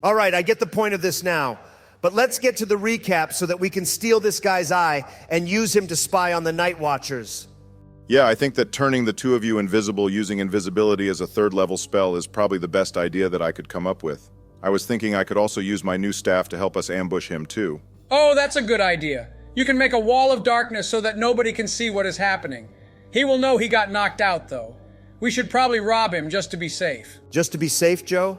All right, I get the point of this now. But let's get to the recap so that we can steal this guy's eye and use him to spy on the Night Watchers. Yeah, I think that turning the two of you invisible using invisibility as a third-level spell is probably the best idea that I could come up with. I was thinking I could also use my new staff to help us ambush him, too. Oh, that's a good idea. You can make a wall of darkness so that nobody can see what is happening. He will know he got knocked out, though. We should probably rob him just to be safe. Just to be safe, Joe?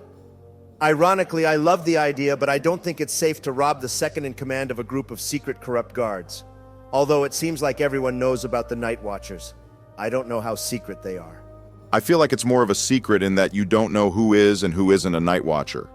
Ironically, I love the idea, but I don't think it's safe to rob the second in command of a group of secret corrupt guards. Although it seems like everyone knows about the Night Watchers. I don't know how secret they are. I feel like it's more of a secret in that you don't know who is and who isn't a Night Watcher.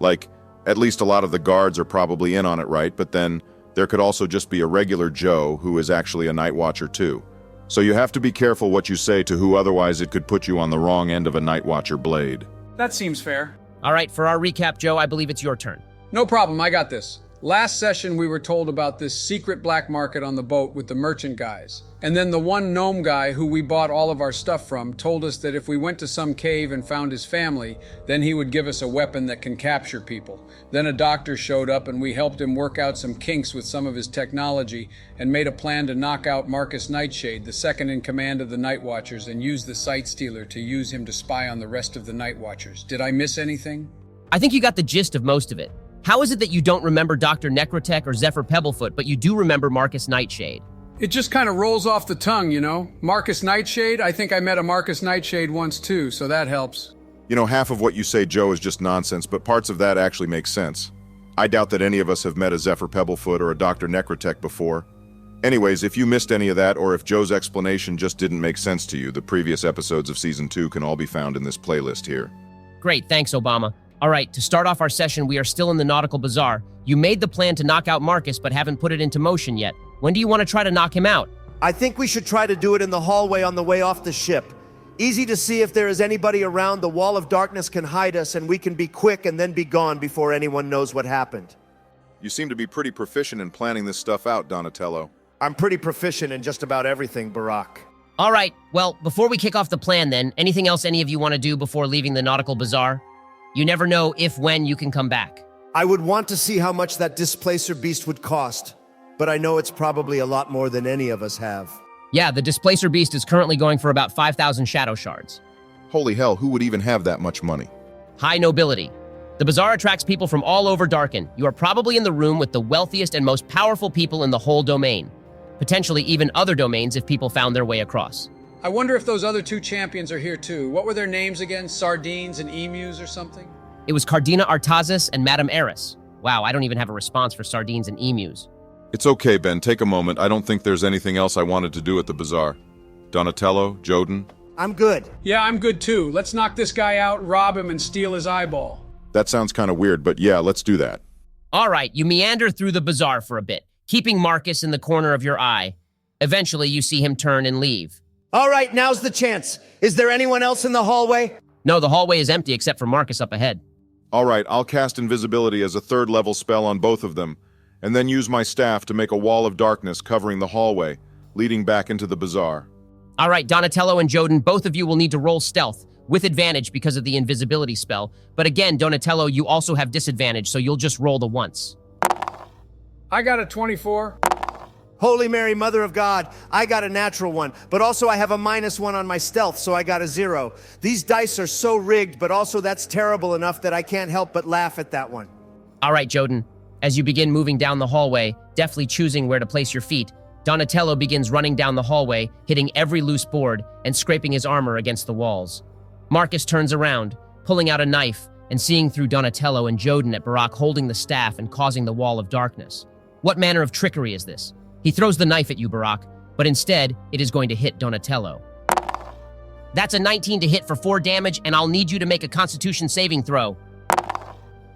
Like, at least a lot of the guards are probably in on it, right? But then there could also just be a regular Joe who is actually a Night Watcher too. So you have to be careful what you say to who, otherwise it could put you on the wrong end of a Night Watcher blade. That seems fair. All right, for our recap, Joe, I believe it's your turn. No problem, I got this. Last session, we were told about this secret black market on the boat with the merchant guys. And then the one gnome guy who we bought all of our stuff from told us that if we went to some cave and found his family, then he would give us a weapon that can capture people. Then a doctor showed up and we helped him work out some kinks with some of his technology and made a plan to knock out Marcus Nightshade, the second in command of the Night Watchers, and use the Sight Stealer to use him to spy on the rest of the Night Watchers. Did I miss anything? I think you got the gist of most of it. How is it that you don't remember Dr. Necrotech or Zephyr Pebblefoot, but you do remember Marcus Nightshade? It just kind of rolls off the tongue, you know? Marcus Nightshade? I think I met a Marcus Nightshade once too, so that helps. You know, half of what you say, Joe, is just nonsense, but parts of that actually make sense. I doubt that any of us have met a Zephyr Pebblefoot or a Dr. Necrotech before. Anyways, if you missed any of that, or if Joe's explanation just didn't make sense to you, the previous episodes of Season 2 can all be found in this playlist here. Great, thanks, Obama. All right, to start off our session, we are still in the Nautical Bazaar. You made the plan to knock out Marcus, but haven't put it into motion yet. When do you want to try to knock him out? I think we should try to do it in the hallway on the way off the ship. Easy to see if there is anybody around. The wall of darkness can hide us, and we can be quick and then be gone before anyone knows what happened. You seem to be pretty proficient in planning this stuff out, Donatello. I'm pretty proficient in just about everything, Barack. All right, well, before we kick off the plan then, anything else any of you want to do before leaving the Nautical Bazaar? You never know when you can come back. I would want to see how much that displacer beast would cost, but I know it's probably a lot more than any of us have. Yeah, the Displacer Beast is currently going for about 5,000 shadow shards. Holy hell, who would even have that much money? High nobility. The bazaar attracts people from all over Darkon. You are probably in the room with the wealthiest and most powerful people in the whole domain. Potentially even other domains if people found their way across. I wonder if those other two champions are here too. What were their names again? Sardines and emus or something? It was Cardina Artazis and Madame Eris. Wow, I don't even have a response for sardines and emus. It's okay, Ben. Take a moment. I don't think there's anything else I wanted to do at the bazaar. Donatello, Joden? I'm good. Yeah, I'm good too. Let's knock this guy out, rob him, and steal his eyeball. That sounds kind of weird, but yeah, let's do that. All right, you meander through the bazaar for a bit, keeping Marcus in the corner of your eye. Eventually, you see him turn and leave. All right, now's the chance. Is there anyone else in the hallway? No, the hallway is empty except for Marcus up ahead. All right, I'll cast invisibility as a third-level spell on both of them, and then use my staff to make a wall of darkness covering the hallway, leading back into the bazaar. All right, Donatello and Joden, both of you will need to roll stealth, with advantage because of the invisibility spell. But again, Donatello, you also have disadvantage, so you'll just roll the once. I got a 24. Holy Mary, Mother of God, I got a natural one, but also I have a -1 on my stealth, so I got a 0. These dice are so rigged, but also that's terrible enough that I can't help but laugh at that one. All right, Joden. As you begin moving down the hallway, deftly choosing where to place your feet, Donatello begins running down the hallway, hitting every loose board and scraping his armor against the walls. Marcus turns around, pulling out a knife and seeing through Donatello and Joden at Barack holding the staff and causing the wall of darkness. What manner of trickery is this? He throws the knife at you, Barack, but instead, it is going to hit Donatello. That's a 19 to hit for 4 damage, and I'll need you to make a Constitution saving throw.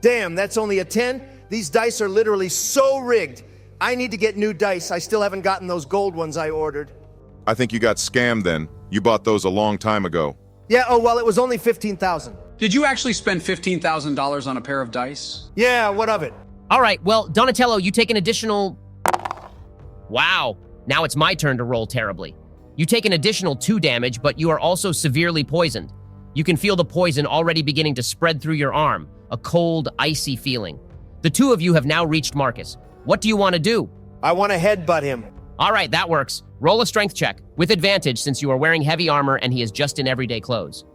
Damn, that's only a 10? These dice are literally so rigged. I need to get new dice. I still haven't gotten those gold ones I ordered. I think you got scammed then. You bought those a long time ago. Yeah, oh, well, it was only 15,000. Did you actually spend $15,000 on a pair of dice? Yeah, what of it? All right, well, Donatello, you take an additional... Wow, now it's my turn to roll terribly. You take an additional 2 damage, but you are also severely poisoned. You can feel the poison already beginning to spread through your arm, a cold, icy feeling. The two of you have now reached Marcus. What do you want to do? I want to headbutt him. All right, that works. Roll a strength check, with advantage since you are wearing heavy armor and he is just in everyday clothes.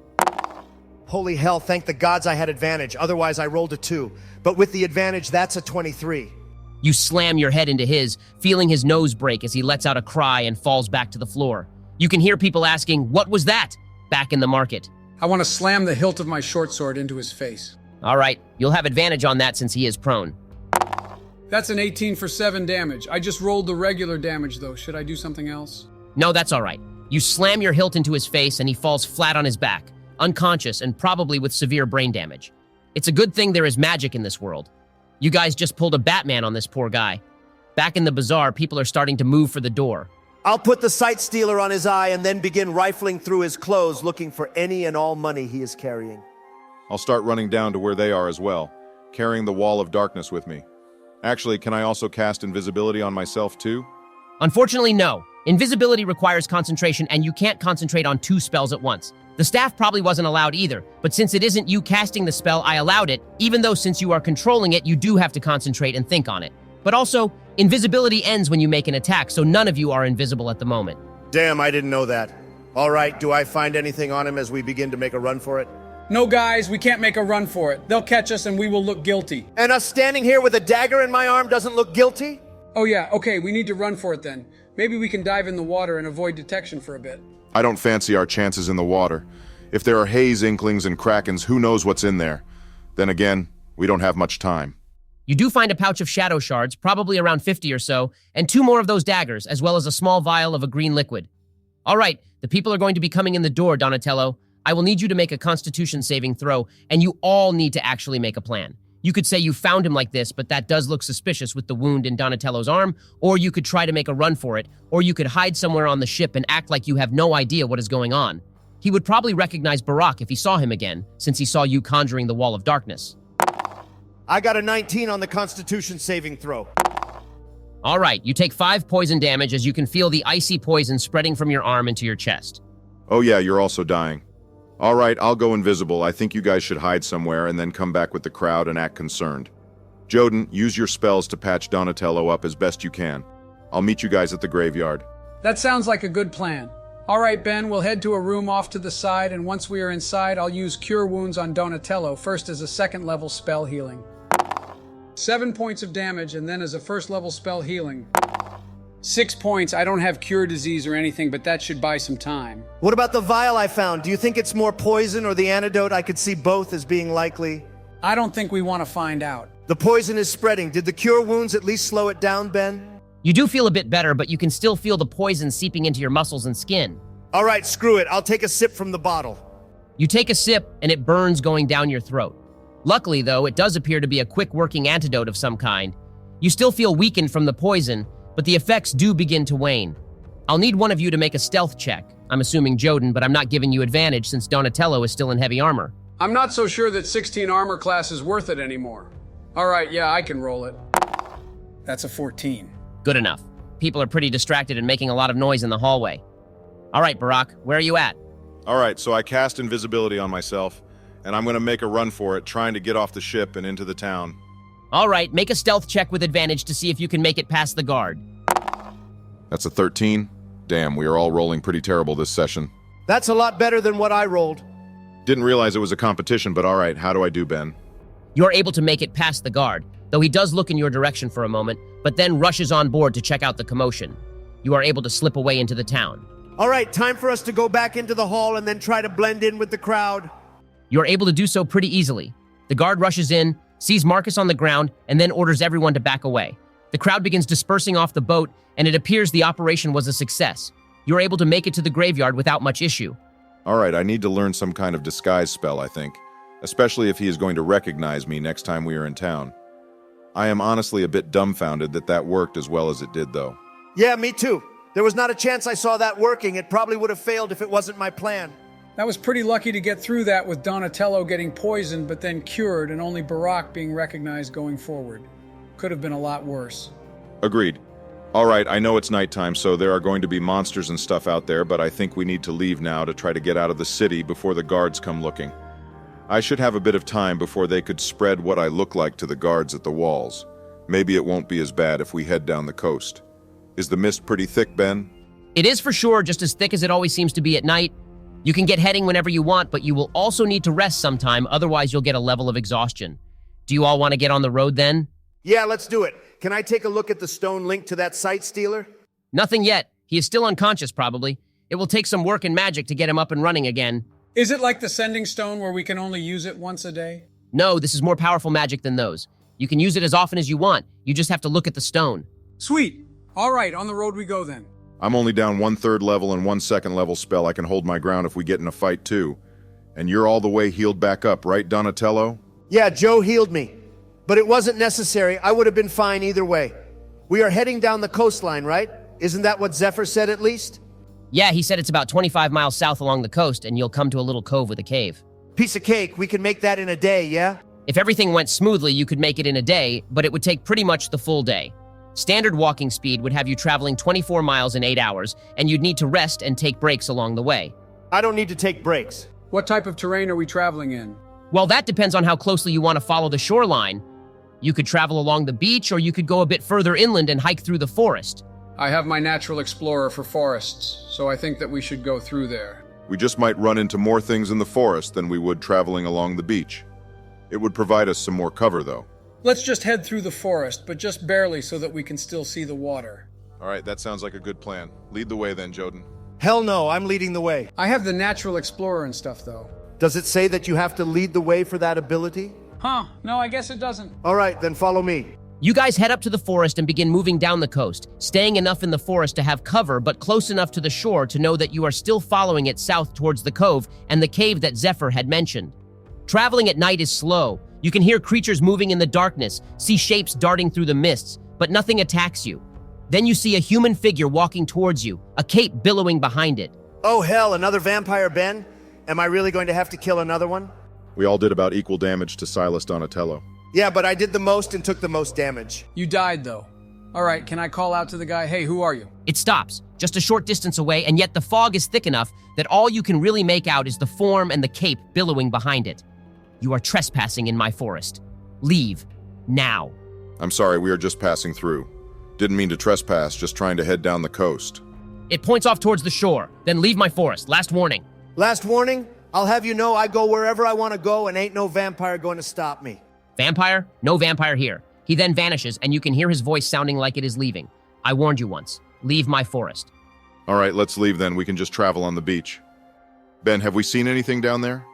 Holy hell, thank the gods I had advantage, otherwise I rolled a 2. But with the advantage, that's a 23. You slam your head into his, feeling his nose break as he lets out a cry and falls back to the floor. You can hear people asking, "What was that?" back in the market. I want to slam the hilt of my short sword into his face. All right, you'll have advantage on that since he is prone. That's an 18 for 7 damage. I just rolled the regular damage though. Should I do something else? No, that's all right. You slam your hilt into his face and he falls flat on his back, unconscious and probably with severe brain damage. It's a good thing there is magic in this world. You guys just pulled a Batman on this poor guy. Back in the bazaar, people are starting to move for the door. I'll put the sight stealer on his eye and then begin rifling through his clothes looking for any and all money he is carrying. I'll start running down to where they are as well, carrying the wall of darkness with me. Actually, can I also cast invisibility on myself too? Unfortunately, no. Invisibility requires concentration, and you can't concentrate on 2 spells at once. The staff probably wasn't allowed either, but since it isn't you casting the spell, I allowed it, even though since you are controlling it, you do have to concentrate and think on it. But also, invisibility ends when you make an attack, so none of you are invisible at the moment. Damn, I didn't know that. All right, do I find anything on him as we begin to make a run for it? No, guys, we can't make a run for it. They'll catch us and we will look guilty. And us standing here with a dagger in my arm doesn't look guilty? Oh yeah, okay, we need to run for it then. Maybe we can dive in the water and avoid detection for a bit. I don't fancy our chances in the water. If there are haze inklings and krakens, who knows what's in there? Then again, we don't have much time. You do find a pouch of shadow shards, probably around 50 or so, and 2 more of those daggers, as well as a small vial of a green liquid. All right, the people are going to be coming in the door, Donatello. I will need you to make a Constitution saving throw, and you all need to actually make a plan. You could say you found him like this, but that does look suspicious with the wound in Donatello's arm, or you could try to make a run for it, or you could hide somewhere on the ship and act like you have no idea what is going on. He would probably recognize Barak if he saw him again, since he saw you conjuring the Wall of Darkness. I got a 19 on the Constitution saving throw. All right, you take 5 poison damage as you can feel the icy poison spreading from your arm into your chest. Oh yeah, you're also dying. All right, I'll go invisible. I think you guys should hide somewhere and then come back with the crowd and act concerned. Joden, use your spells to patch Donatello up as best you can. I'll meet you guys at the graveyard. That sounds like a good plan. All right, Ben, we'll head to a room off to the side, and once we are inside, I'll use Cure Wounds on Donatello, first as a 2nd level spell healing. 7 points of damage, and then as a 1st level spell healing. 6 points. I don't have cure disease or anything, but that should buy some time. What about the vial I found? Do you think it's more poison or the antidote? I could see both as being likely. I don't think we want to find out. The poison is spreading. Did the cure wounds at least slow it down, Ben? You do feel a bit better, but you can still feel the poison seeping into your muscles and skin. All right, screw it. I'll take a sip from the bottle. You take a sip, and it burns going down your throat. Luckily, though, it does appear to be a quick-working antidote of some kind. You still feel weakened from the poison, but the effects do begin to wane. I'll need one of you to make a stealth check. I'm assuming Joden, but I'm not giving you advantage since Donatello is still in heavy armor. I'm not so sure that 16 armor class is worth it anymore. All right, yeah, I can roll it. That's a 14. Good enough. People are pretty distracted and making a lot of noise in the hallway. All right, Barak, where are you at? All right, so I cast invisibility on myself, and I'm going to make a run for it, trying to get off the ship and into the town. All right, make a stealth check with advantage to see if you can make it past the guard. That's a 13. Damn, we are all rolling pretty terrible this session. That's a lot better than what I rolled. Didn't realize it was a competition, but all right, how do I do, Ben? You're able to make it past the guard, though he does look in your direction for a moment, but then rushes on board to check out the commotion. You are able to slip away into the town. All right, time for us to go back into the hall and then try to blend in with the crowd. You're able to do so pretty easily. The guard rushes in, sees Marcus on the ground, and then orders everyone to back away. The crowd begins dispersing off the boat, and it appears the operation was a success. You're able to make it to the graveyard without much issue. All right, I need to learn some kind of disguise spell, I think. Especially if he is going to recognize me next time we are in town. I am honestly a bit dumbfounded that worked as well as it did, though. Yeah, me too. There was not a chance I saw that working. It probably would have failed if it wasn't my plan. That was pretty lucky to get through that with Donatello getting poisoned but then cured and only Barak being recognized going forward. Could have been a lot worse. Agreed. All right, I know it's nighttime, so there are going to be monsters and stuff out there, but I think we need to leave now to try to get out of the city before the guards come looking. I should have a bit of time before they could spread what I look like to the guards at the walls. Maybe it won't be as bad if we head down the coast. Is the mist pretty thick, Ben? It is for sure just as thick as it always seems to be at night. You can get heading whenever you want, but you will also need to rest sometime, otherwise you'll get a level of exhaustion. Do you all want to get on the road then? Yeah, let's do it. Can I take a look at the stone linked to that sight stealer? Nothing yet. He is still unconscious, probably. It will take some work and magic to get him up and running again. Is it like the sending stone where we can only use it once a day? No, this is more powerful magic than those. You can use it as often as you want. You just have to look at the stone. Sweet. All right, on the road we go then. I'm only down 1/3 level and 1 second level spell. I can hold my ground if we get in a fight too. And you're all the way healed back up, right, Donatello? Yeah, Joe healed me. But it wasn't necessary. I would have been fine either way. We are heading down the coastline, right? Isn't that what Zephyr said at least? Yeah, he said it's about 25 miles south along the coast, and you'll come to a little cove with a cave. Piece of cake, we can make that in a day, yeah? If everything went smoothly, you could make it in a day, but it would take pretty much the full day. Standard walking speed would have you traveling 24 miles in 8 hours, and you'd need to rest and take breaks along the way. I don't need to take breaks. What type of terrain are we traveling in? Well, that depends on how closely you want to follow the shoreline. You could travel along the beach, or you could go a bit further inland and hike through the forest. I have my natural explorer for forests, so I think that we should go through there. We just might run into more things in the forest than we would traveling along the beach. It would provide us some more cover, though. Let's just head through the forest, but just barely so that we can still see the water. All right, that sounds like a good plan. Lead the way then, Joden. Hell no, I'm leading the way. I have the natural explorer and stuff, though. Does it say that you have to lead the way for that ability? Huh, no, I guess it doesn't. All right, then follow me. You guys head up to the forest and begin moving down the coast, staying enough in the forest to have cover, but close enough to the shore to know that you are still following it south towards the cove and the cave that Zephyr had mentioned. Traveling at night is slow. You can hear creatures moving in the darkness, see shapes darting through the mists, but nothing attacks you. Then you see a human figure walking towards you, a cape billowing behind it. Oh hell, another vampire, Ben? Am I really going to have to kill another one? We all did about equal damage to Silas Donatello. Yeah, but I did the most and took the most damage. You died, though. All right, can I call out to the guy, hey, who are you? It stops, just a short distance away, and yet the fog is thick enough that all you can really make out is the form and the cape billowing behind it. You are trespassing in my forest. Leave. Now. I'm sorry, we are just passing through. Didn't mean to trespass, just trying to head down the coast. It points off towards the shore. Then leave my forest. Last warning. Last warning? I'll have you know I go wherever I want to go and ain't no vampire going to stop me. Vampire? No vampire here. He then vanishes, and you can hear his voice sounding like it is leaving. I warned you once. Leave my forest. All right, let's leave then. We can just travel on the beach. Ben, have we seen anything down there?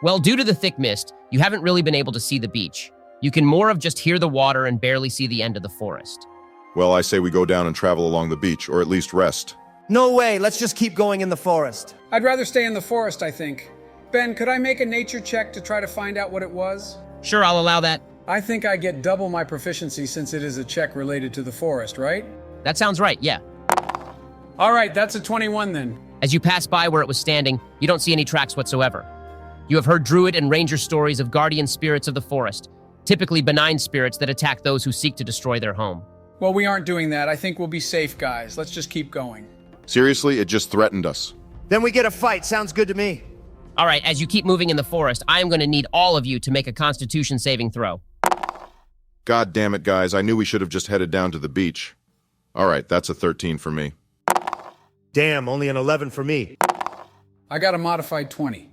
Well, due to the thick mist, you haven't really been able to see the beach. You can more of just hear the water and barely see the end of the forest. Well, I say we go down and travel along the beach, or at least rest. No way, let's just keep going in the forest. I'd rather stay in the forest, I think. Ben, could I make a nature check to try to find out what it was? Sure, I'll allow that. I think I get double my proficiency since it is a check related to the forest, right? That sounds right, yeah. All right, that's a 21 then. As you pass by where it was standing, you don't see any tracks whatsoever. You have heard druid and ranger stories of guardian spirits of the forest, typically benign spirits that attack those who seek to destroy their home. Well, we aren't doing that. I think we'll be safe, guys. Let's just keep going. Seriously, it just threatened us. Then we get a fight, sounds good to me. All right, as you keep moving in the forest, I am going to need all of you to make a Constitution saving throw. God damn it, guys. I knew we should have just headed down to the beach. All right, that's a 13 for me. Damn, only an 11 for me. I got a modified 20.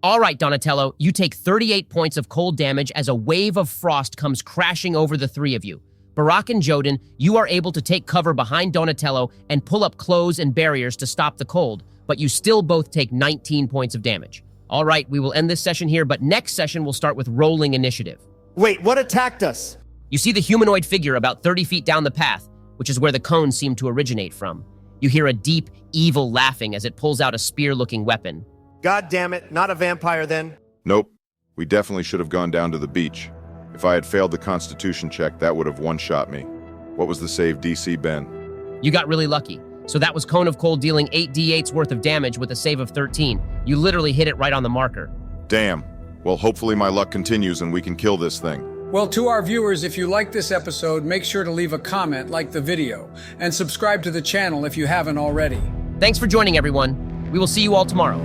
All right, Donatello, you take 38 points of cold damage as a wave of frost comes crashing over the three of you. Barak and Joden, you are able to take cover behind Donatello and pull up clothes and barriers to stop the cold, but you still both take 19 points of damage. All right, we will end this session here, but next session we'll start with rolling initiative. Wait, what attacked us? You see the humanoid figure about 30 feet down the path, which is where the cones seem to originate from. You hear a deep, evil laughing as it pulls out a spear-looking weapon. God damn it, not a vampire then. Nope. We definitely should have gone down to the beach. If I had failed the Constitution check, that would have one-shot me. What was the save DC, Ben? You got really lucky. So that was Cone of Cold dealing 8d8's worth of damage with a save of 13. You literally hit it right on the marker. Damn. Well, hopefully my luck continues and we can kill this thing. Well, to our viewers, if you like this episode, make sure to leave a comment, like the video, and subscribe to the channel if you haven't already. Thanks for joining, everyone. We will see you all tomorrow.